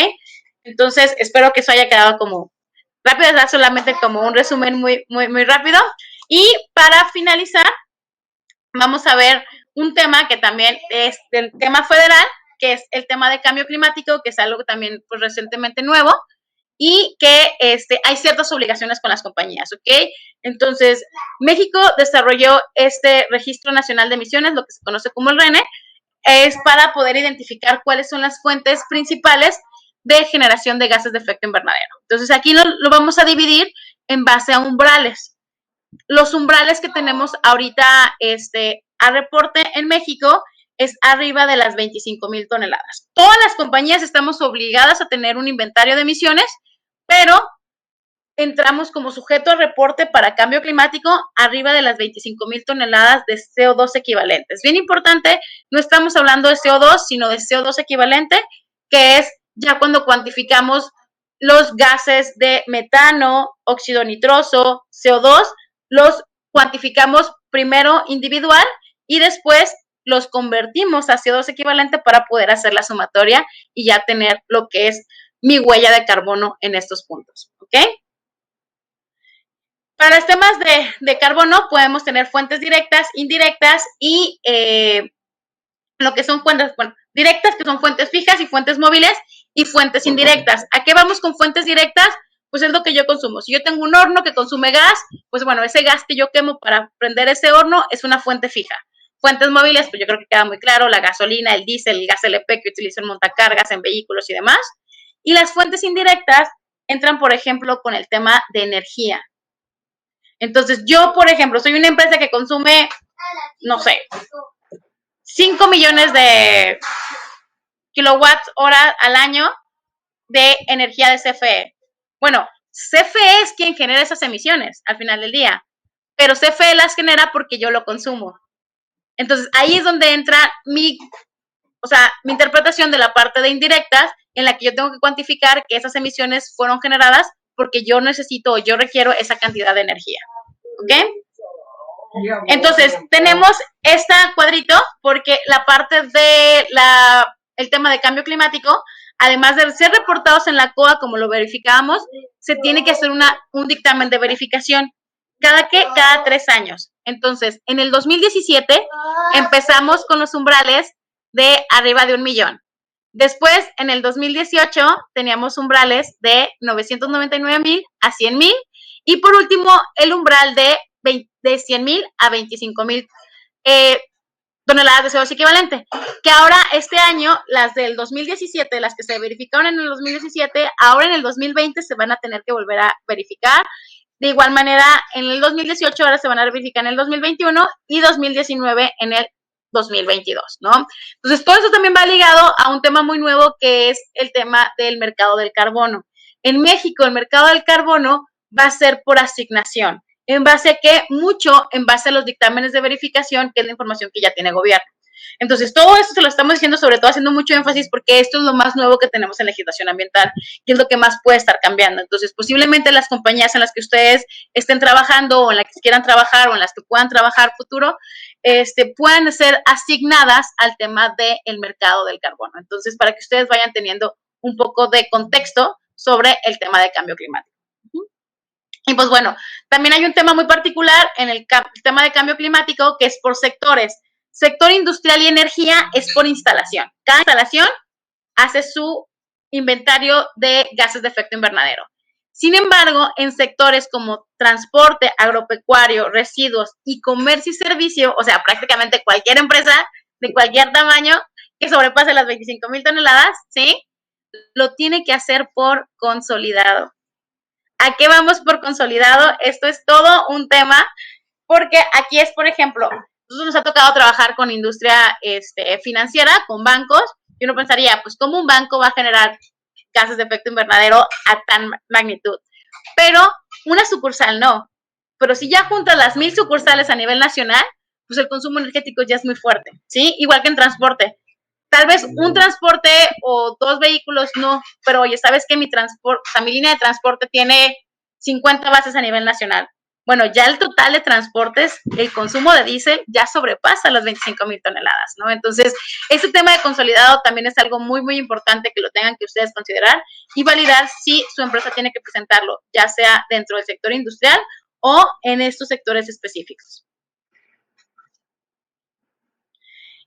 Entonces, espero que eso haya quedado como rápido, es solamente como un resumen muy, muy, muy rápido. Y para finalizar, vamos a ver un tema que también es del tema federal, que es el tema de cambio climático, que es algo también pues, recientemente nuevo, y que hay ciertas obligaciones con las compañías, ¿ok? Entonces, México desarrolló este Registro Nacional de Emisiones, lo que se conoce como el RENE, es para poder identificar cuáles son las fuentes principales de generación de gases de efecto invernadero. Entonces, aquí lo vamos a dividir en base a umbrales. Los umbrales que tenemos ahorita a reporte en México es arriba de las 25,000 toneladas. Todas las compañías estamos obligadas a tener un inventario de emisiones, pero entramos como sujeto a reporte para cambio climático arriba de las 25,000 toneladas de CO2 equivalentes. Bien importante, no estamos hablando de CO2, sino de CO2 equivalente, que es ya cuando cuantificamos los gases de metano, óxido nitroso, CO2, los cuantificamos primero individual y después los convertimos a CO2 equivalente para poder hacer la sumatoria y ya tener lo que es mi huella de carbono en estos puntos, ¿ok? Para los temas de carbono podemos tener fuentes directas, indirectas y lo que son fuentes directas, que son fuentes fijas y fuentes móviles, y fuentes indirectas. ¿A qué vamos con fuentes directas? Pues es lo que yo consumo. Si yo tengo un horno que consume gas, pues bueno, ese gas que yo quemo para prender ese horno es una fuente fija. Fuentes móviles, pues yo creo que queda muy claro, la gasolina, el diésel, el gas LP que utilizo en montacargas, en vehículos y demás. Y las fuentes indirectas entran, por ejemplo, con el tema de energía. Entonces, yo, por ejemplo, soy una empresa que consume, no sé, 5 millones de kilowatts hora al año de energía de CFE. Bueno, CFE es quien genera esas emisiones al final del día, pero CFE las genera porque yo lo consumo. Entonces, ahí es donde entra mi interpretación de la parte de indirectas, en la que yo tengo que cuantificar que esas emisiones fueron generadas porque yo necesito o yo requiero esa cantidad de energía. ¿Ok? Entonces, tenemos este cuadrito porque la parte de el tema de cambio climático, además de ser reportados en la COA, como lo verificábamos, se tiene que hacer un dictamen de verificación. Cada 3 años. Entonces, en el 2017 empezamos con los umbrales de arriba de 1 millón. Después, en el 2018, teníamos umbrales de 999,000 a 100,000. Y por último, el umbral de 100,000 a 25,000 toneladas de CO2 equivalente. Que ahora, este año, las del 2017, las que se verificaron en el 2017, ahora en el 2020 se van a tener que volver a verificar. De igual manera, en el 2018 ahora se van a verificar en el 2021 y 2019 en el 2022, ¿no? Entonces, todo eso también va ligado a un tema muy nuevo que es el tema del mercado del carbono. En México, el mercado del carbono va a ser por asignación. ¿En base a qué? Mucho en base a los dictámenes de verificación, que es la información que ya tiene el gobierno. Entonces, todo esto se lo estamos diciendo, sobre todo haciendo mucho énfasis, porque esto es lo más nuevo que tenemos en legislación ambiental y es lo que más puede estar cambiando. Entonces, posiblemente las compañías en las que ustedes estén trabajando o en las que quieran trabajar o en las que puedan trabajar futuro, puedan ser asignadas al tema del mercado del carbono. Entonces, para que ustedes vayan teniendo un poco de contexto sobre el tema de cambio climático. Y pues bueno, también hay un tema muy particular en el tema de cambio climático que es por sectores. Sector industrial y energía es por instalación. Cada instalación hace su inventario de gases de efecto invernadero. Sin embargo, en sectores como transporte, agropecuario, residuos y comercio y servicio, o sea, prácticamente cualquier empresa de cualquier tamaño que sobrepase las 25,000 toneladas, ¿sí? Lo tiene que hacer por consolidado. ¿A qué vamos por consolidado? Esto es todo un tema, porque aquí es, por ejemplo, nosotros nos ha tocado trabajar con industria financiera, con bancos, y uno pensaría, pues, ¿cómo un banco va a generar gases de efecto invernadero a tan magnitud? Pero una sucursal no. Pero si ya juntas las 1,000 sucursales a nivel nacional, pues el consumo energético ya es muy fuerte, ¿sí? Igual que en transporte. Tal vez un transporte o 2 vehículos no, pero oye, ¿sabes qué? Mi línea de transporte tiene 50 bases a nivel nacional. Bueno, ya el total de transportes, el consumo de diésel ya sobrepasa las 25,000 toneladas, ¿no? Entonces, este tema de consolidado también es algo muy, muy importante que lo tengan que ustedes considerar y validar si su empresa tiene que presentarlo, ya sea dentro del sector industrial o en estos sectores específicos.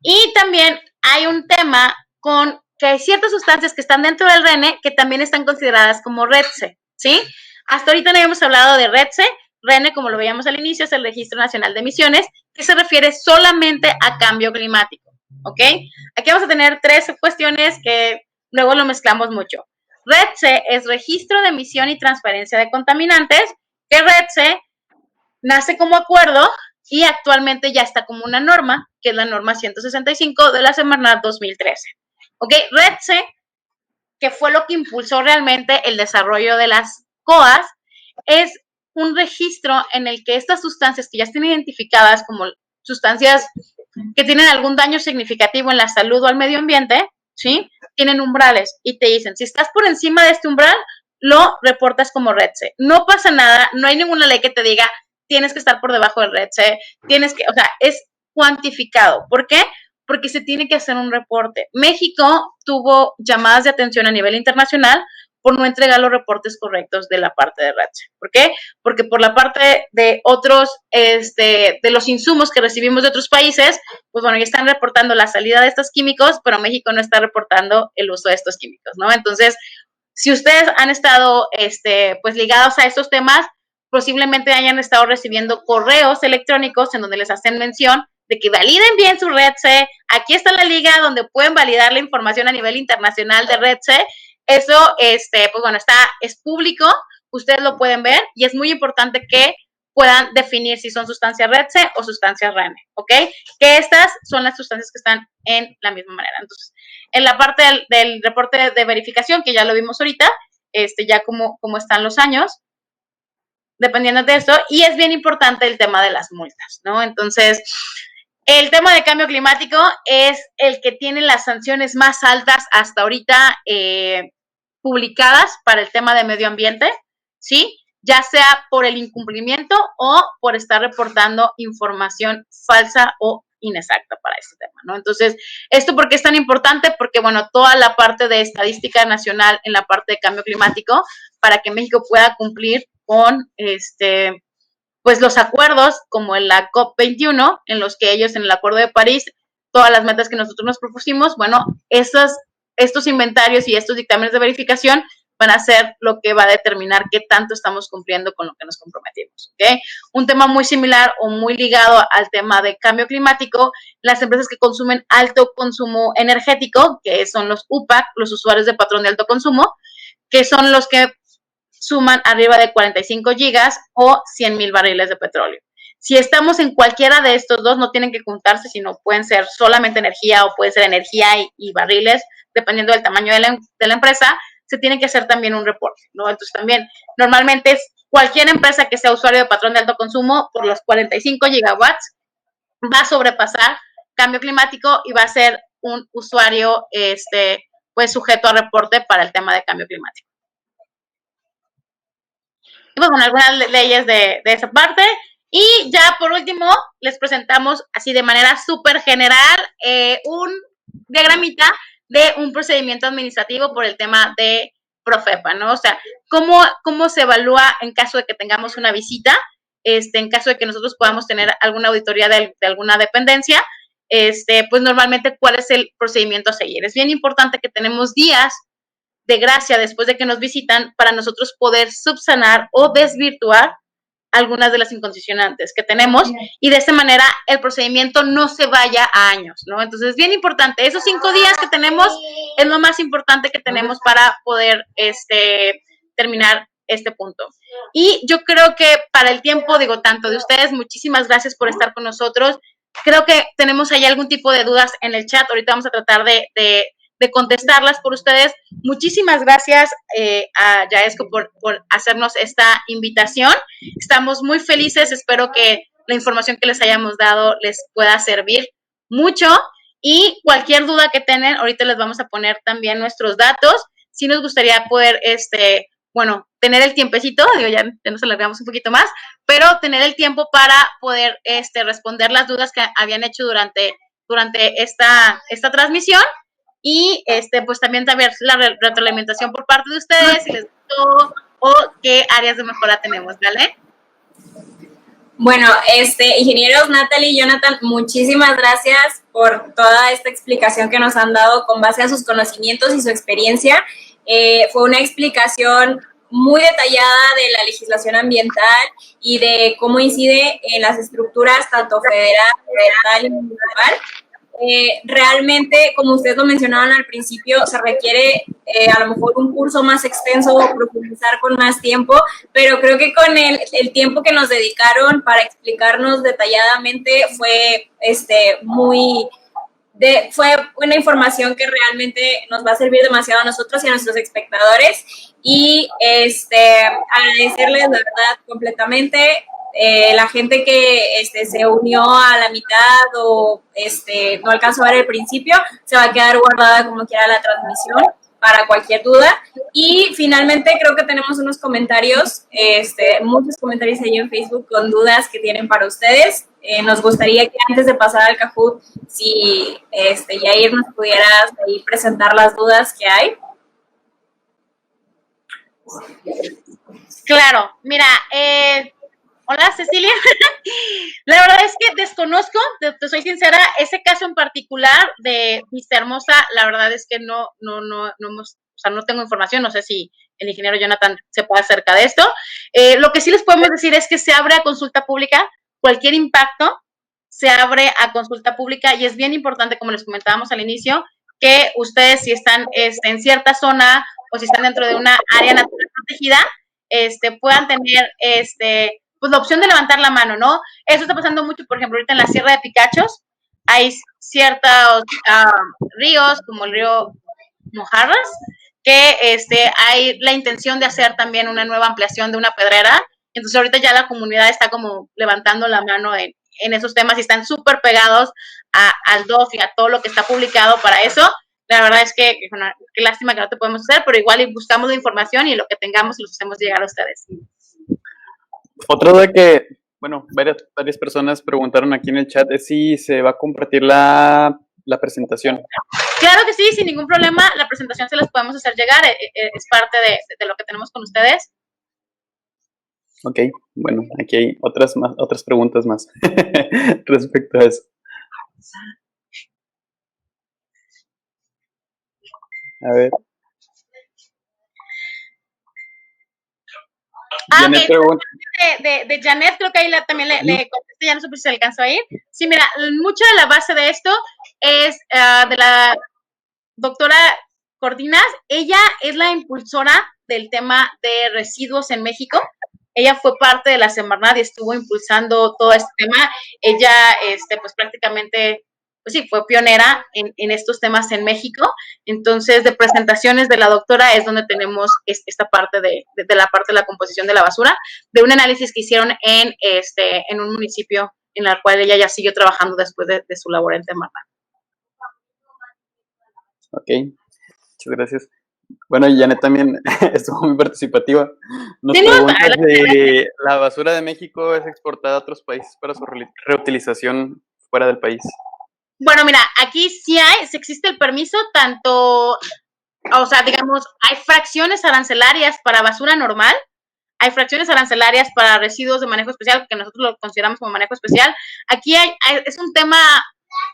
Y también hay un tema con que hay ciertas sustancias que están dentro del RENE que también están consideradas como REDSE, ¿sí? Hasta ahorita no habíamos hablado de REDSE. RENE, como lo veíamos al inicio, es el Registro Nacional de Emisiones, que se refiere solamente a cambio climático, ¿ok? Aquí vamos a tener 3 cuestiones que luego lo mezclamos mucho. REDSE es Registro de Emisión y Transferencia de Contaminantes, que REDSE nace como acuerdo y actualmente ya está como una norma, que es la norma 165 de la Semarnat 2013. ¿Ok? REDSE, que fue lo que impulsó realmente el desarrollo de las COAs, es un registro en el que estas sustancias que ya están identificadas como sustancias que tienen algún daño significativo en la salud o al medio ambiente, ¿sí? Tienen umbrales y te dicen, si estás por encima de este umbral, lo reportas como REDSE. No pasa nada, no hay ninguna ley que te diga, tienes que estar por debajo del REDSE, es cuantificado. ¿Por qué? Porque se tiene que hacer un reporte. México tuvo llamadas de atención a nivel internacional por no entregar los reportes correctos de la parte de REDSE. ¿Por qué? Porque por la parte de otros, de los insumos que recibimos de otros países, pues bueno, ya están reportando la salida de estos químicos, pero México no está reportando el uso de estos químicos, ¿no? Entonces, si ustedes han estado, pues ligados a estos temas, posiblemente hayan estado recibiendo correos electrónicos en donde les hacen mención de que validen bien su REDSE. Aquí está la liga donde pueden validar la información a nivel internacional de REDSE. Eso, pues bueno, es público, ustedes lo pueden ver y es muy importante que puedan definir si son sustancias REDSE o sustancias RENE, ¿ok? Que estas son las sustancias que están en la misma manera. Entonces, en la parte del reporte de verificación, que ya lo vimos ahorita, ya como están los años, dependiendo de esto, y es bien importante el tema de las multas, ¿no? Entonces, el tema de cambio climático es el que tiene las sanciones más altas hasta ahorita publicadas para el tema de medio ambiente, ¿sí? Ya sea por el incumplimiento o por estar reportando información falsa o inexacta para este tema, ¿no? Entonces, ¿esto por qué es tan importante? Porque, bueno, toda la parte de estadística nacional en la parte de cambio climático, para que México pueda cumplir con, pues los acuerdos como en la COP21, en los que ellos en el Acuerdo de París, todas las metas que nosotros nos propusimos, bueno, estos inventarios y estos dictámenes de verificación van a ser lo que va a determinar qué tanto estamos cumpliendo con lo que nos comprometimos, ¿ok? Un tema muy similar o muy ligado al tema de cambio climático, las empresas que consumen alto consumo energético, que son los UPAC, los usuarios de patrón de alto consumo, que son los que suman arriba de 45 gigas o 100,000 barriles de petróleo. Si estamos en cualquiera de estos dos, no tienen que juntarse, sino pueden ser solamente energía o puede ser energía y barriles, dependiendo del tamaño de la empresa, se tiene que hacer también un reporte, ¿no? Entonces también, normalmente es cualquier empresa que sea usuario de patrón de alto consumo por los 45 gigawatts va a sobrepasar cambio climático y va a ser un usuario, pues sujeto a reporte para el tema de cambio climático. Pues, bueno, algunas leyes de esa parte. Y ya por último, les presentamos así de manera súper general un diagramita de un procedimiento administrativo por el tema de Profepa, ¿no? O sea, cómo se evalúa en caso de que tengamos una visita, en caso de que nosotros podamos tener alguna auditoría de alguna dependencia, pues normalmente cuál es el procedimiento a seguir. Es bien importante que tenemos días de gracia después de que nos visitan para nosotros poder subsanar o desvirtuar algunas de las incondicionantes que tenemos y de esta manera el procedimiento no se vaya a años, ¿no? Entonces es bien importante, esos 5 días que tenemos es lo más importante que tenemos para poder terminar este punto. Y yo creo que para el tiempo, digo, tanto de ustedes, muchísimas gracias por estar con nosotros. Creo que tenemos ahí algún tipo de dudas en el chat, ahorita vamos a tratar de contestarlas por ustedes. Muchísimas gracias a Yaesco por hacernos esta invitación. Estamos muy felices, espero que la información que les hayamos dado les pueda servir mucho y cualquier duda que tengan, ahorita les vamos a poner también nuestros datos. Sí nos gustaría poder, bueno, tener el tiempecito, digo, ya nos alargamos un poquito más, pero tener el tiempo para poder responder las dudas que habían hecho durante esta transmisión. Y pues también saber la retroalimentación por parte de ustedes, si les gustó o qué áreas de mejora tenemos, ¿vale? Bueno, ingenieros Natalie y Jonathan, muchísimas gracias por toda esta explicación que nos han dado con base a sus conocimientos y su experiencia. Fue una explicación muy detallada de la legislación ambiental y de cómo incide en las estructuras tanto federal, estatal y municipal. Realmente, como ustedes lo mencionaban al principio, se requiere a lo mejor un curso más extenso o profundizar con más tiempo, pero creo que con el tiempo que nos dedicaron para explicarnos detalladamente fue fue una información que realmente nos va a servir demasiado a nosotros y a nuestros espectadores y agradecerles la verdad completamente. La gente que se unió a la mitad o no alcanzó a ver el principio, se va a quedar guardada como quiera la transmisión para cualquier duda. Y finalmente creo que tenemos unos comentarios, muchos comentarios ahí en Facebook con dudas que tienen para ustedes. Nos gustaría que antes de pasar al Kahoot, si Yair nos pudieras ahí presentar las dudas que hay. Claro, mira, hola Cecilia. La verdad es que desconozco, te soy sincera, ese caso en particular de Vista Hermosa, la verdad es que no hemos, o sea, no tengo información, no sé si el ingeniero Jonathan sepa acerca de esto. Lo que sí les podemos decir es que se abre a consulta pública, cualquier impacto se abre a consulta pública y es bien importante, como les comentábamos al inicio, que ustedes si están en cierta zona o si están dentro de una área natural protegida, puedan tener pues la opción de levantar la mano, ¿no? Eso está pasando mucho, por ejemplo, ahorita en la Sierra de Picachos, hay ciertos ríos, como el río Mojarras, que hay la intención de hacer también una nueva ampliación de una pedrera. Entonces ahorita ya la comunidad está como levantando la mano en esos temas y están súper pegados al DOF y a todo lo que está publicado para eso. La verdad es que, bueno, qué lástima que no te podemos hacer, pero igual buscamos la información y lo que tengamos los hacemos llegar a ustedes. Otro de que, bueno, varias personas preguntaron aquí en el chat es si se va a compartir la presentación. Claro que sí, sin ningún problema, la presentación se las podemos hacer llegar, es parte de lo que tenemos con ustedes. Ok, bueno, aquí hay otras preguntas más respecto a eso. A ver. Janet pregunta. De Janet, creo que ahí también le contesté, ya no sé si se alcanzó a ir. Sí, mira, mucha de la base de esto es de la doctora Cortinas. Ella es la impulsora del tema de residuos en México. Ella fue parte de la Semarnat y estuvo impulsando todo este tema. Ella, pues prácticamente, pues sí, fue pionera en estos temas en México. Entonces, de presentaciones de la doctora es donde tenemos esta parte de la parte de la composición de la basura, de un análisis que hicieron en un municipio en el cual ella ya siguió trabajando después de su labor en Semarnat. Ok, muchas gracias. Bueno, y Janet también estuvo muy participativa. Nos pregunta si la basura de México es exportada a otros países para su reutilización fuera del país. Bueno, mira, aquí sí existe el permiso, tanto, o sea, digamos, hay fracciones arancelarias para basura normal, hay fracciones arancelarias para residuos de manejo especial, que nosotros lo consideramos como manejo especial. Aquí es un tema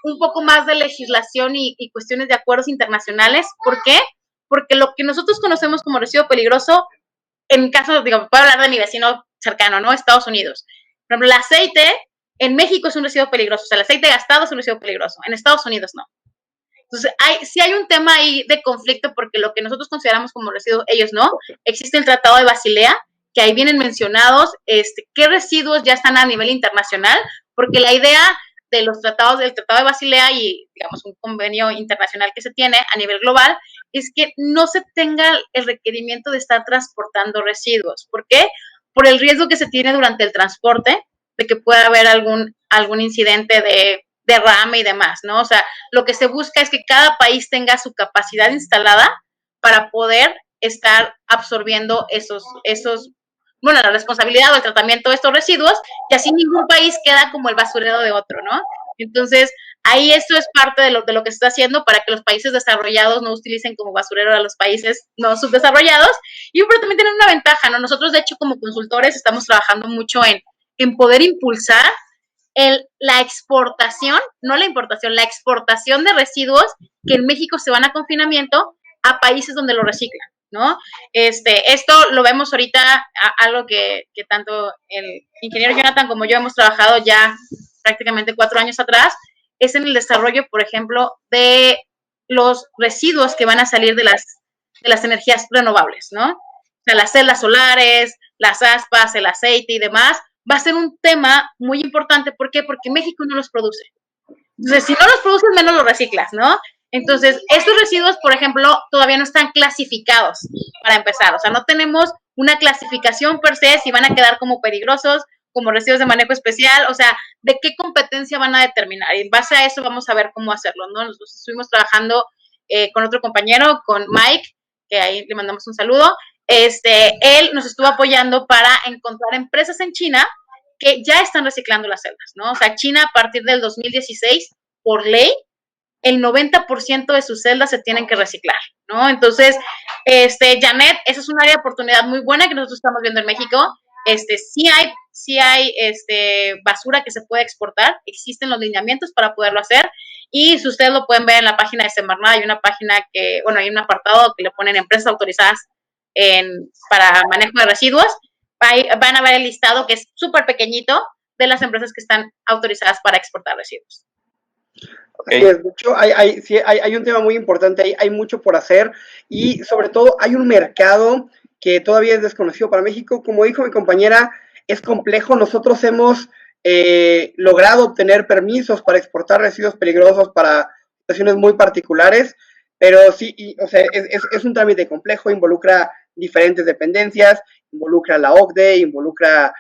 un poco más de legislación y cuestiones de acuerdos internacionales. ¿Por qué? Porque lo que nosotros conocemos como residuo peligroso, en caso, digo, puedo hablar de mi vecino cercano, ¿no? Estados Unidos. Por ejemplo, el aceite en México es un residuo peligroso, o sea, el aceite gastado es un residuo peligroso, en Estados Unidos no. Entonces, sí hay un tema ahí de conflicto porque lo que nosotros consideramos como residuos, ellos no. Existe el Tratado de Basilea, que ahí vienen mencionados qué residuos ya están a nivel internacional, porque la idea de los tratados del Tratado de Basilea y, digamos, un convenio internacional que se tiene a nivel global, es que no se tenga el requerimiento de estar transportando residuos. ¿Por qué? Por el riesgo que se tiene durante el transporte, de que pueda haber algún incidente de derrame y demás, ¿no? O sea, lo que se busca es que cada país tenga su capacidad instalada para poder estar absorbiendo bueno, la responsabilidad o el tratamiento de estos residuos, y así ningún país queda como el basurero de otro, ¿no? Entonces, ahí esto es parte de lo que se está haciendo para que los países desarrollados no utilicen como basurero a los países no subdesarrollados, y pero también tienen una ventaja, ¿no? Nosotros, de hecho, como consultores, estamos trabajando mucho en poder impulsar la exportación, no la importación, la exportación de residuos que en México se van a confinamiento a países donde lo reciclan, ¿no? Esto lo vemos ahorita, algo que tanto el ingeniero Jonathan como yo hemos trabajado ya prácticamente 4 años atrás, es en el desarrollo, por ejemplo, de los residuos que van a salir de las energías renovables, ¿no? O sea, las celdas solares, las aspas, el aceite y demás, va a ser un tema muy importante. ¿Por qué? Porque México no los produce. Entonces, si no los produces, menos los reciclas, ¿no? Entonces, estos residuos, por ejemplo, todavía no están clasificados para empezar. O sea, no tenemos una clasificación per se si van a quedar como peligrosos, como residuos de manejo especial, o sea, de qué competencia van a determinar. Y en base a eso vamos a ver cómo hacerlo, ¿no? Nosotros estuvimos trabajando con otro compañero, con Mike, que ahí le mandamos un saludo. Él nos estuvo apoyando para encontrar empresas en China que ya están reciclando las celdas, ¿no? O sea, China a partir del 2016, por ley, el 90% de sus celdas se tienen que reciclar, ¿no? Entonces, Janet, esa es un área de oportunidad muy buena que nosotros estamos viendo en México. Sí hay basura que se puede exportar, existen los lineamientos para poderlo hacer, y si ustedes lo pueden ver en la página de Semarnat, hay una página hay un apartado que le ponen empresas autorizadas para manejo de residuos. Van a ver el listado, que es súper pequeñito, de las empresas que están autorizadas para exportar residuos. Okay. Así es, de hecho, hay un tema muy importante, hay mucho por hacer, y sobre todo hay un mercado que todavía es desconocido para México. Como dijo mi compañera, es complejo. Nosotros hemos logrado obtener permisos para exportar residuos peligrosos para situaciones muy particulares, pero sí, o sea, es un trámite complejo, involucra diferentes dependencias, involucra la OCDE, involucra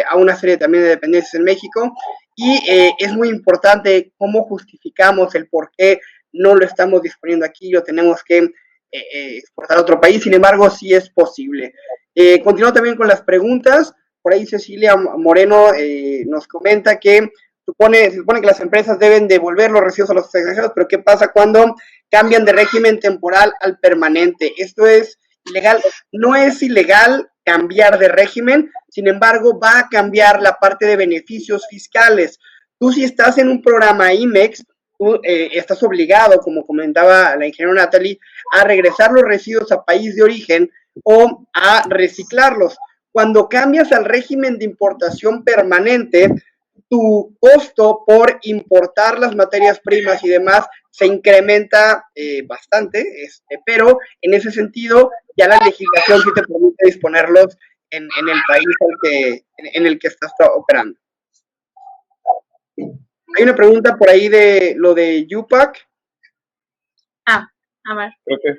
a una serie también de dependencias en México, y es muy importante cómo justificamos el por qué no lo estamos disponiendo aquí, lo tenemos que exportar a otro país. Sin embargo, sí es posible. Continúo también con las preguntas. Por ahí Cecilia Moreno nos comenta que se supone que las empresas deben devolver los residuos a los extranjeros, pero ¿qué pasa cuando cambian de régimen temporal al permanente? Esto es ilegal. No es ilegal cambiar de régimen, sin embargo, va a cambiar la parte de beneficios fiscales. Tú, si estás en un programa IMEX, tú estás obligado, como comentaba la ingeniera Natalie, a regresar los residuos a país de origen o a reciclarlos. Cuando cambias al régimen de importación permanente, tu costo por importar las materias primas y demás se incrementa bastante, pero en ese sentido ya la legislación sí te permite disponerlos en el país en el que estás operando. Hay una pregunta por ahí de lo de UPAC. A ver.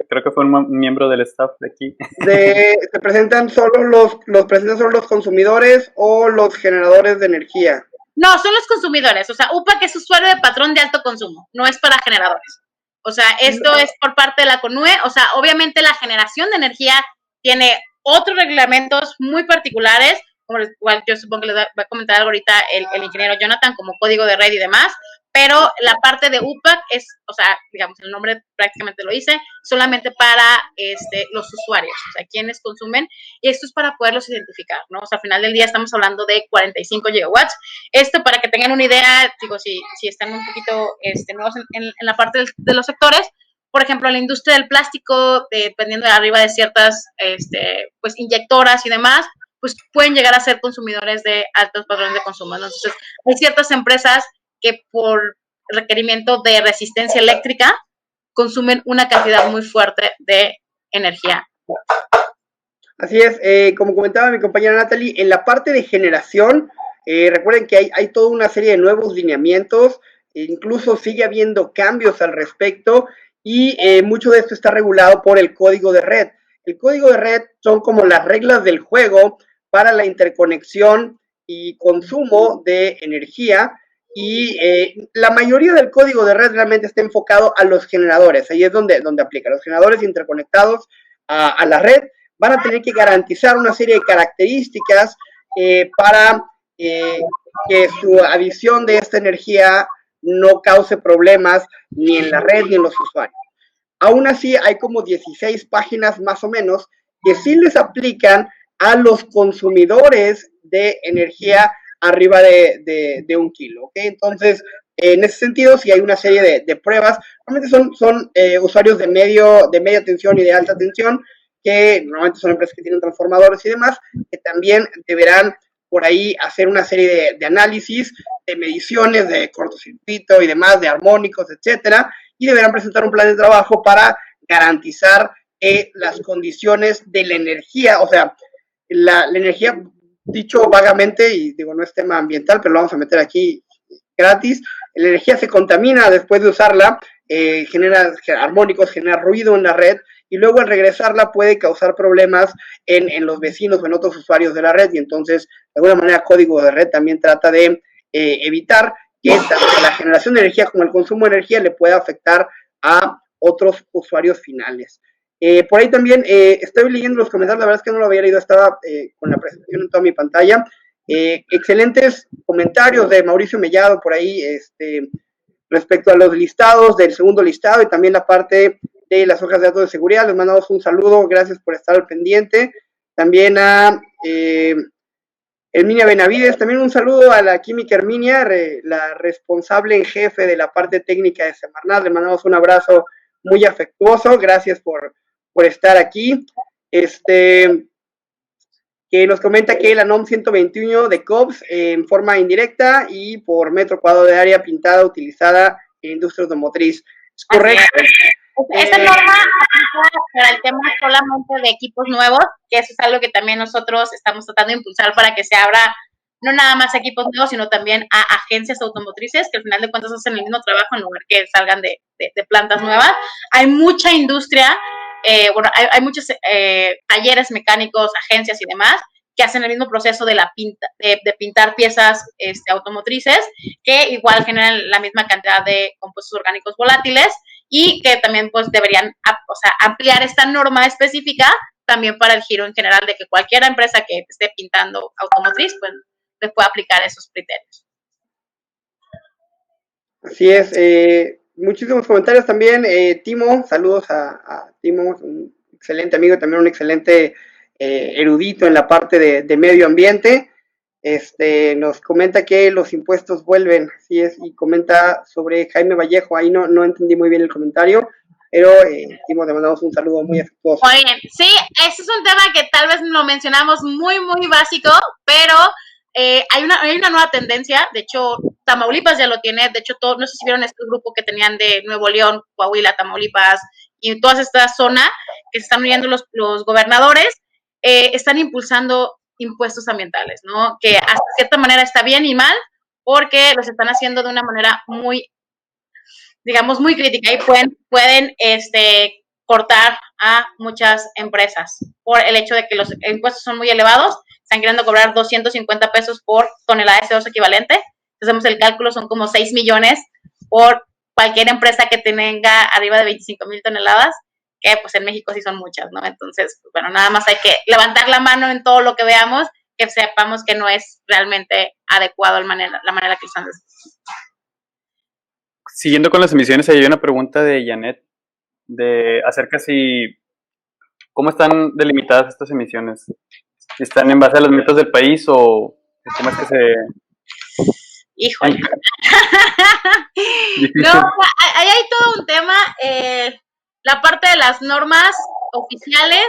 Creo que fue un miembro del staff de aquí. ¿Se presentan solo los consumidores o los generadores de energía? No, son los consumidores. O sea, UPAC es usuario de patrón de alto consumo, no es para generadores. O sea, esto es por parte de la CONUE. O sea, obviamente la generación de energía tiene otros reglamentos muy particulares, como el cual yo supongo que les va a comentar algo ahorita el ingeniero Jonathan, como código de red y demás, pero la parte de UPAC es, o sea, digamos, el nombre prácticamente lo dice, solamente para los usuarios, o sea, quienes consumen, y esto es para poderlos identificar, ¿no? O sea, al final del día estamos hablando de 45 gigawatts. Esto, para que tengan una idea, digo, si están un poquito nuevos en la parte de los sectores, por ejemplo, la industria del plástico, dependiendo de arriba de ciertas pues inyectoras y demás, pues pueden llegar a ser consumidores de altos patrones de consumo. Entonces, hay ciertas empresas que por requerimiento de resistencia eléctrica consumen una cantidad muy fuerte de energía. Así es, como comentaba mi compañera Natalie, en la parte de generación, recuerden que hay toda una serie de nuevos lineamientos, incluso sigue habiendo cambios al respecto, y mucho de esto está regulado por el código de red. El código de red son como las reglas del juego para la interconexión y consumo de energía, y la mayoría del código de red realmente está enfocado a los generadores. Ahí es donde aplica. Los generadores interconectados a la red van a tener que garantizar una serie de características para que su adición de esta energía no cause problemas ni en la red ni en los usuarios. Aún así, hay como 16 páginas más o menos que sí les aplican a los consumidores de energía arriba de 1 kilo, ¿okay? Entonces, en ese sentido, sí hay una serie de pruebas. Normalmente son usuarios de media tensión y de alta tensión, que normalmente son empresas que tienen transformadores y demás, que también deberán por ahí hacer una serie de análisis, de mediciones de cortocircuito y demás, de armónicos, etcétera, y deberán presentar un plan de trabajo para garantizar las condiciones de la energía, o sea, la energía, dicho vagamente, y digo, no es tema ambiental, pero lo vamos a meter aquí gratis, la energía se contamina después de usarla, genera armónicos, genera ruido en la red, y luego al regresarla puede causar problemas en los vecinos o en otros usuarios de la red, y entonces, de alguna manera, código de red también trata de evitar que tanto la generación de energía como el consumo de energía le pueda afectar a otros usuarios finales. Por ahí también estoy leyendo los comentarios, la verdad es que no lo había leído, estaba con la presentación en toda mi pantalla. Excelentes comentarios de Mauricio Mellado por ahí respecto a los listados del segundo listado y también la parte de las hojas de datos de seguridad. Les mandamos un saludo, gracias por estar al pendiente. También a Herminia Benavides, también un saludo a la química Herminia, la responsable en jefe de la parte técnica de Semarnat. Le mandamos un abrazo muy afectuoso, gracias por estar aquí. Que nos comenta que la NOM 121 de COPS en forma indirecta y por metro cuadrado de área pintada utilizada en industria automotriz. ¿Es correcto? Esta norma aplica para el tema solamente de equipos nuevos, que eso es algo que también nosotros estamos tratando de impulsar para que se abra no nada más a equipos nuevos, sino también a agencias automotrices, que al final de cuentas hacen el mismo trabajo en lugar que salgan de plantas nuevas. Hay mucha industria, hay muchos talleres mecánicos, agencias y demás, que hacen el mismo proceso de pintar piezas automotrices, que igual generan la misma cantidad de compuestos orgánicos volátiles, y que también pues deberían ampliar esta norma específica también para el giro en general, de que cualquier empresa que esté pintando automotriz pues le pueda aplicar esos criterios. Así es, muchísimos comentarios también. Timo, saludos a Timo, un excelente amigo, también un excelente erudito en la parte de medio ambiente. Nos comenta que los impuestos vuelven, así es, y comenta sobre Jaime Vallejo. Ahí no entendí muy bien el comentario, pero Timo, te mandamos un saludo muy afectuoso. Muy bien, sí, ese es un tema que tal vez lo mencionamos muy básico, pero hay una nueva tendencia. De hecho, Tamaulipas ya lo tiene. De hecho, no sé si vieron este grupo que tenían de Nuevo León, Coahuila, Tamaulipas y todas estas zonas que se están uniendo los gobernadores, están impulsando impuestos ambientales, ¿no? Que hasta cierta manera está bien y mal, porque los están haciendo de una manera muy crítica, y pueden cortar a muchas empresas por el hecho de que los impuestos son muy elevados. Están queriendo cobrar 250 pesos por tonelada de CO2 equivalente. Hacemos el cálculo, son como 6 millones por cualquier empresa que tenga arriba de 25,000 toneladas, que pues en México sí son muchas, ¿no? Entonces, pues, bueno, nada más hay que levantar la mano en todo lo que veamos, que sepamos que no es realmente adecuado la manera que están haciendo. Siguiendo con las emisiones, hay una pregunta de Janet acerca cómo están delimitadas estas emisiones. Si están en base a las metas del país o cómo es que se... Híjole. No, ahí hay todo un tema. La parte de las normas oficiales,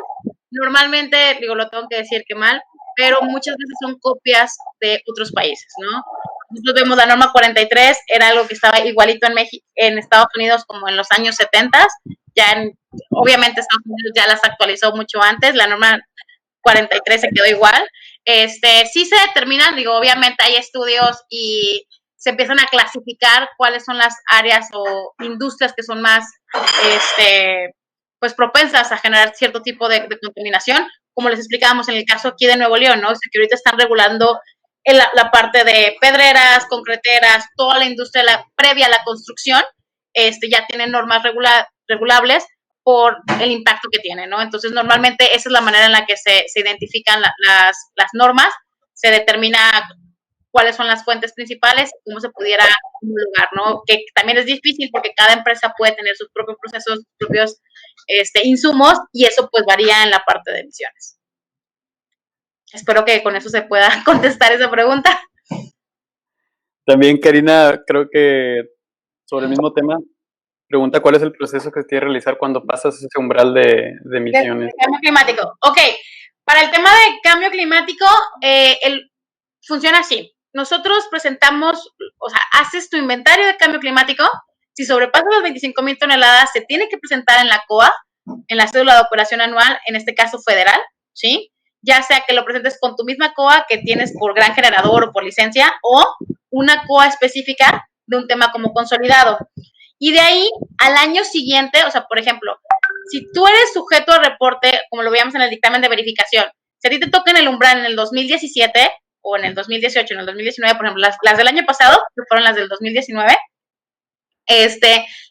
normalmente, lo tengo que decir que mal, pero muchas veces son copias de otros países, ¿no? Nosotros vemos la norma 43, era algo que estaba igualito en Estados Unidos como en los años 70. Obviamente Estados Unidos ya las actualizó mucho antes. La norma 43 se quedó igual. Sí se determinan, obviamente hay estudios y se empiezan a clasificar cuáles son las áreas o industrias que son más pues propensas a generar cierto tipo de contaminación, como les explicábamos en el caso aquí de Nuevo León, ¿no? Que ahorita están regulando la parte de pedreras, concreteras, toda la industria previa a la construcción, ya tienen normas regulables por el impacto que tiene, ¿no? Entonces, normalmente esa es la manera en la que se identifican las normas, se determina cuáles son las fuentes principales, cómo se pudiera homologar, ¿no? Que también es difícil porque cada empresa puede tener sus propios procesos, sus propios insumos, y eso pues varía en la parte de emisiones. Espero que con eso se pueda contestar esa pregunta. También Karina, creo que sobre el mismo tema, pregunta cuál es el proceso que tienes que realizar cuando pasas ese umbral de emisiones. De cambio climático. Ok, para el tema de cambio climático, funciona así. Nosotros presentamos, haces tu inventario de cambio climático. Si sobrepasas las 25,000 toneladas, se tiene que presentar en la COA, en la cédula de operación anual, en este caso federal, ¿sí? Ya sea que lo presentes con tu misma COA que tienes por gran generador o por licencia, o una COA específica de un tema como consolidado. Y de ahí, al año siguiente, por ejemplo, si tú eres sujeto al reporte, como lo veíamos en el dictamen de verificación, si a ti te toca en el umbral en el 2017, o en el 2018, en el 2019, por ejemplo, las del año pasado, que fueron las del 2019,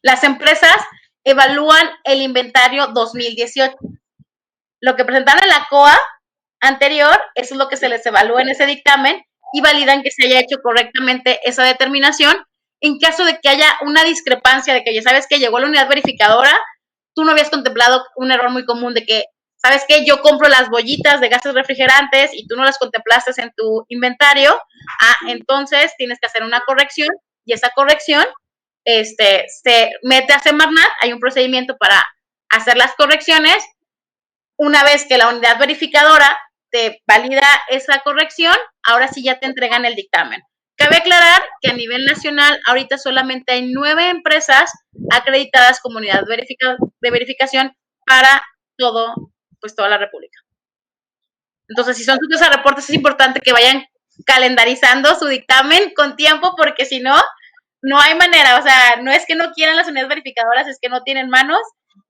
las empresas evalúan el inventario 2018. Lo que presentaron en la COA anterior, eso es lo que se les evalúa en ese dictamen, y validan que se haya hecho correctamente esa determinación. En caso de que haya una discrepancia de que ya sabes que llegó la unidad verificadora, tú no habías contemplado un error muy común de que, ¿sabes qué? Yo compro las bollitas de gases refrigerantes y tú no las contemplaste en tu inventario, entonces tienes que hacer una corrección y esa corrección se mete a Semarnat, hay un procedimiento para hacer las correcciones. Una vez que la unidad verificadora te valida esa corrección, ahora sí ya te entregan el dictamen. Cabe aclarar que a nivel nacional ahorita solamente hay 9 empresas acreditadas como unidad de verificación para toda la República. Entonces, si son sujetos a reportes, es importante que vayan calendarizando su dictamen con tiempo, porque si no, no hay manera. O sea, no es que no quieran las unidades verificadoras, es que no tienen manos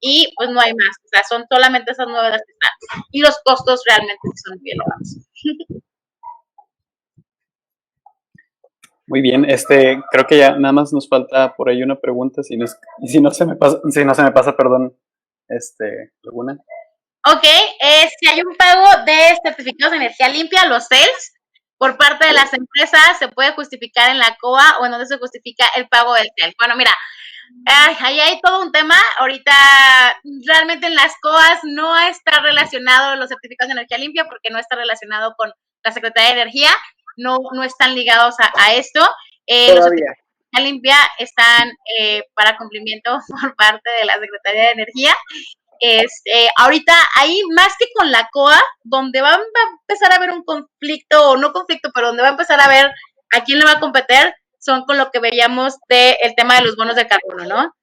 y pues no hay más. O sea, son solamente esas 9 las que están. Y los costos realmente son muy elevados. Muy bien, creo que ya nada más nos falta por ahí una pregunta, si no se me pasa, perdón, Laguna. Ok, si hay un pago de certificados de energía limpia, los CELS, por parte de las empresas, se puede justificar en la COA o en donde se justifica el pago del CEL. Bueno, mira, ahí hay todo un tema. Ahorita realmente en las COAs no está relacionado los certificados de energía limpia porque no está relacionado con la Secretaría de Energía, no están ligados a esto. Los certificados de energía limpia están para cumplimiento por parte de la Secretaría de Energía. Ahorita ahí más que con la COA, donde va a empezar a haber un conflicto, o no conflicto, pero donde va a empezar a ver a quién le va a competir, son con lo que veíamos del tema de los bonos de carbono, ¿no?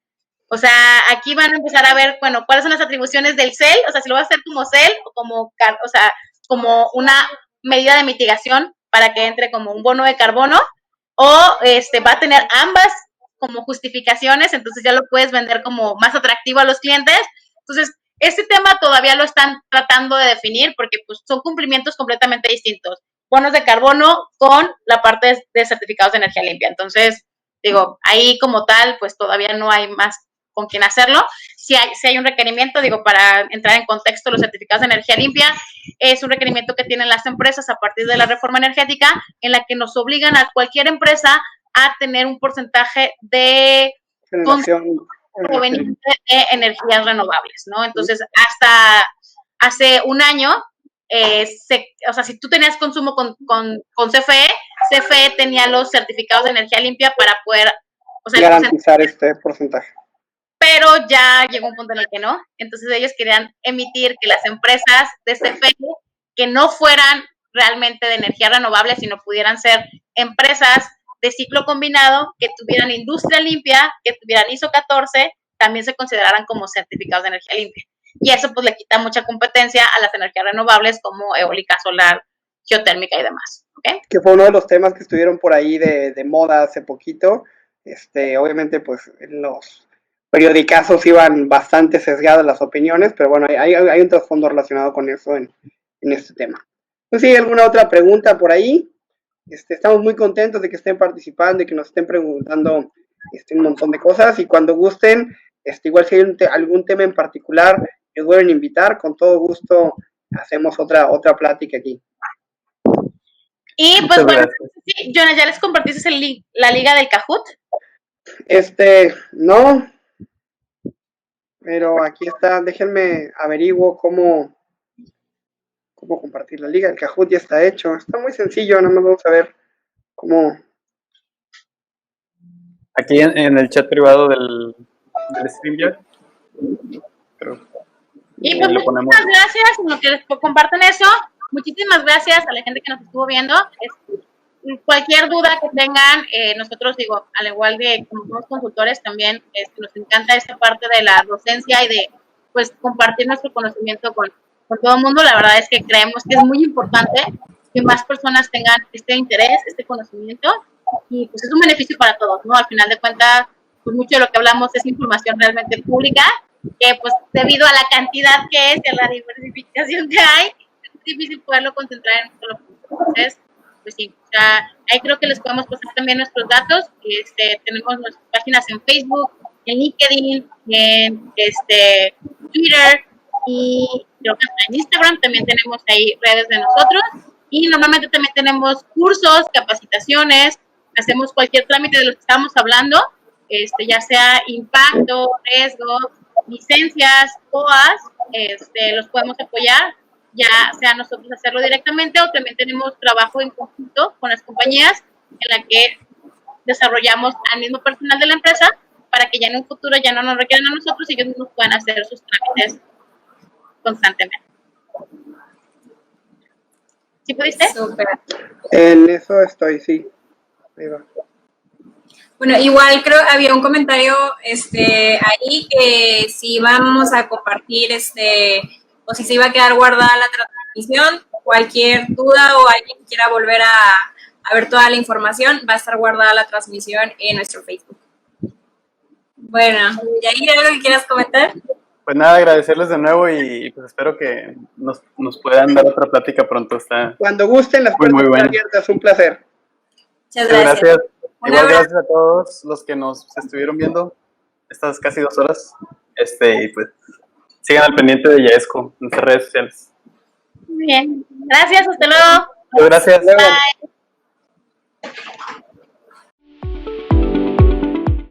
O sea, aquí van a empezar a ver, bueno, cuáles son las atribuciones del CEL, o sea, si lo va a hacer como CEL o como una medida de mitigación para que entre como un bono de carbono, o va a tener ambas como justificaciones, entonces ya lo puedes vender como más atractivo a los clientes. Entonces, este tema todavía lo están tratando de definir porque pues, son cumplimientos completamente distintos. Bonos de carbono con la parte de certificados de energía limpia. Entonces, digo, ahí como tal, pues todavía no hay más con quién hacerlo. Si hay un requerimiento, digo, para entrar en contexto, los certificados de energía limpia es un requerimiento que tienen las empresas a partir de la reforma energética en la que nos obligan a cualquier empresa a tener un porcentaje de proveniente de energías renovables, ¿no? Entonces, hasta hace un año, si tú tenías consumo con CFE tenía los certificados de energía limpia para poder garantizar este porcentaje. Pero ya llegó un punto en el que no. Entonces, ellos querían emitir que las empresas de CFE que no fueran realmente de energía renovable, sino pudieran ser empresas de ciclo combinado, que tuvieran industria limpia, que tuvieran ISO 14, también se consideraran como certificados de energía limpia. Y eso pues le quita mucha competencia a las energías renovables como eólica, solar, geotérmica y demás. ¿Okay? Que fue uno de los temas que estuvieron por ahí de moda hace poquito. Obviamente pues en los periodicazos iban bastante sesgadas las opiniones, pero bueno, hay un trasfondo relacionado con eso en este tema. Pues sí, ¿alguna otra pregunta por ahí? Estamos muy contentos de que estén participando y que nos estén preguntando un montón de cosas, y cuando gusten, igual si hay algún tema en particular que vuelven a invitar, con todo gusto hacemos otra plática aquí. Y pues bueno, sí, Jonas, ¿ya les compartiste la liga del Kahoot? No, pero aquí está, déjenme averiguo cómo compartir la liga. El Kahoot ya está hecho, está muy sencillo, nada más vamos a ver cómo. Aquí en el chat privado del StreamYard. Y pues muchísimas gracias en lo que les comparten eso. Muchísimas gracias a la gente que nos estuvo viendo. Cualquier duda que tengan, nosotros, digo, al igual de como consultores, también nos encanta esta parte de la docencia y de pues compartir nuestro conocimiento con todo el mundo. La verdad es que creemos que es muy importante que más personas tengan este interés, este conocimiento, y pues es un beneficio para todos, ¿no? Al final de cuentas, pues mucho de lo que hablamos es información realmente pública, que pues debido a la cantidad que es y a la diversificación que hay, es difícil poderlo concentrar en un solo punto. Entonces, pues sí, o sea, ahí creo que les podemos pasar también nuestros datos. Tenemos nuestras páginas en Facebook, en LinkedIn, en Twitter, y creo que en Instagram también tenemos ahí redes de nosotros, y normalmente también tenemos cursos, capacitaciones, hacemos cualquier trámite de lo que estamos hablando, ya sea impacto, riesgo, licencias, COAs, los podemos apoyar, ya sea nosotros hacerlo directamente o también tenemos trabajo en conjunto con las compañías en la que desarrollamos al mismo personal de la empresa para que ya en un futuro ya no nos requieran a nosotros y ellos mismos puedan hacer sus trámites constantemente. ¿Sí pudiste? Súper. En eso estoy, sí. Ahí va. Bueno, igual creo había un comentario ahí que si vamos a compartir o si se iba a quedar guardada la transmisión, cualquier duda o alguien que quiera volver a ver toda la información, va a estar guardada la transmisión en nuestro Facebook. Bueno, Yair, ¿algo que quieras comentar? Pues nada, agradecerles de nuevo y pues espero que nos puedan dar otra plática pronto. Está Cuando gusten, las puertas muy están bueno. abiertas. Un placer. Muchas Muchas gracias. gracias. Un Igual abrazo. gracias a todos los que nos estuvieron viendo estas casi 2 horas. Y pues sigan al pendiente de Yaesco en nuestras redes sociales. Muy bien. Gracias, hasta luego. Muchas gracias. Luego. Bye.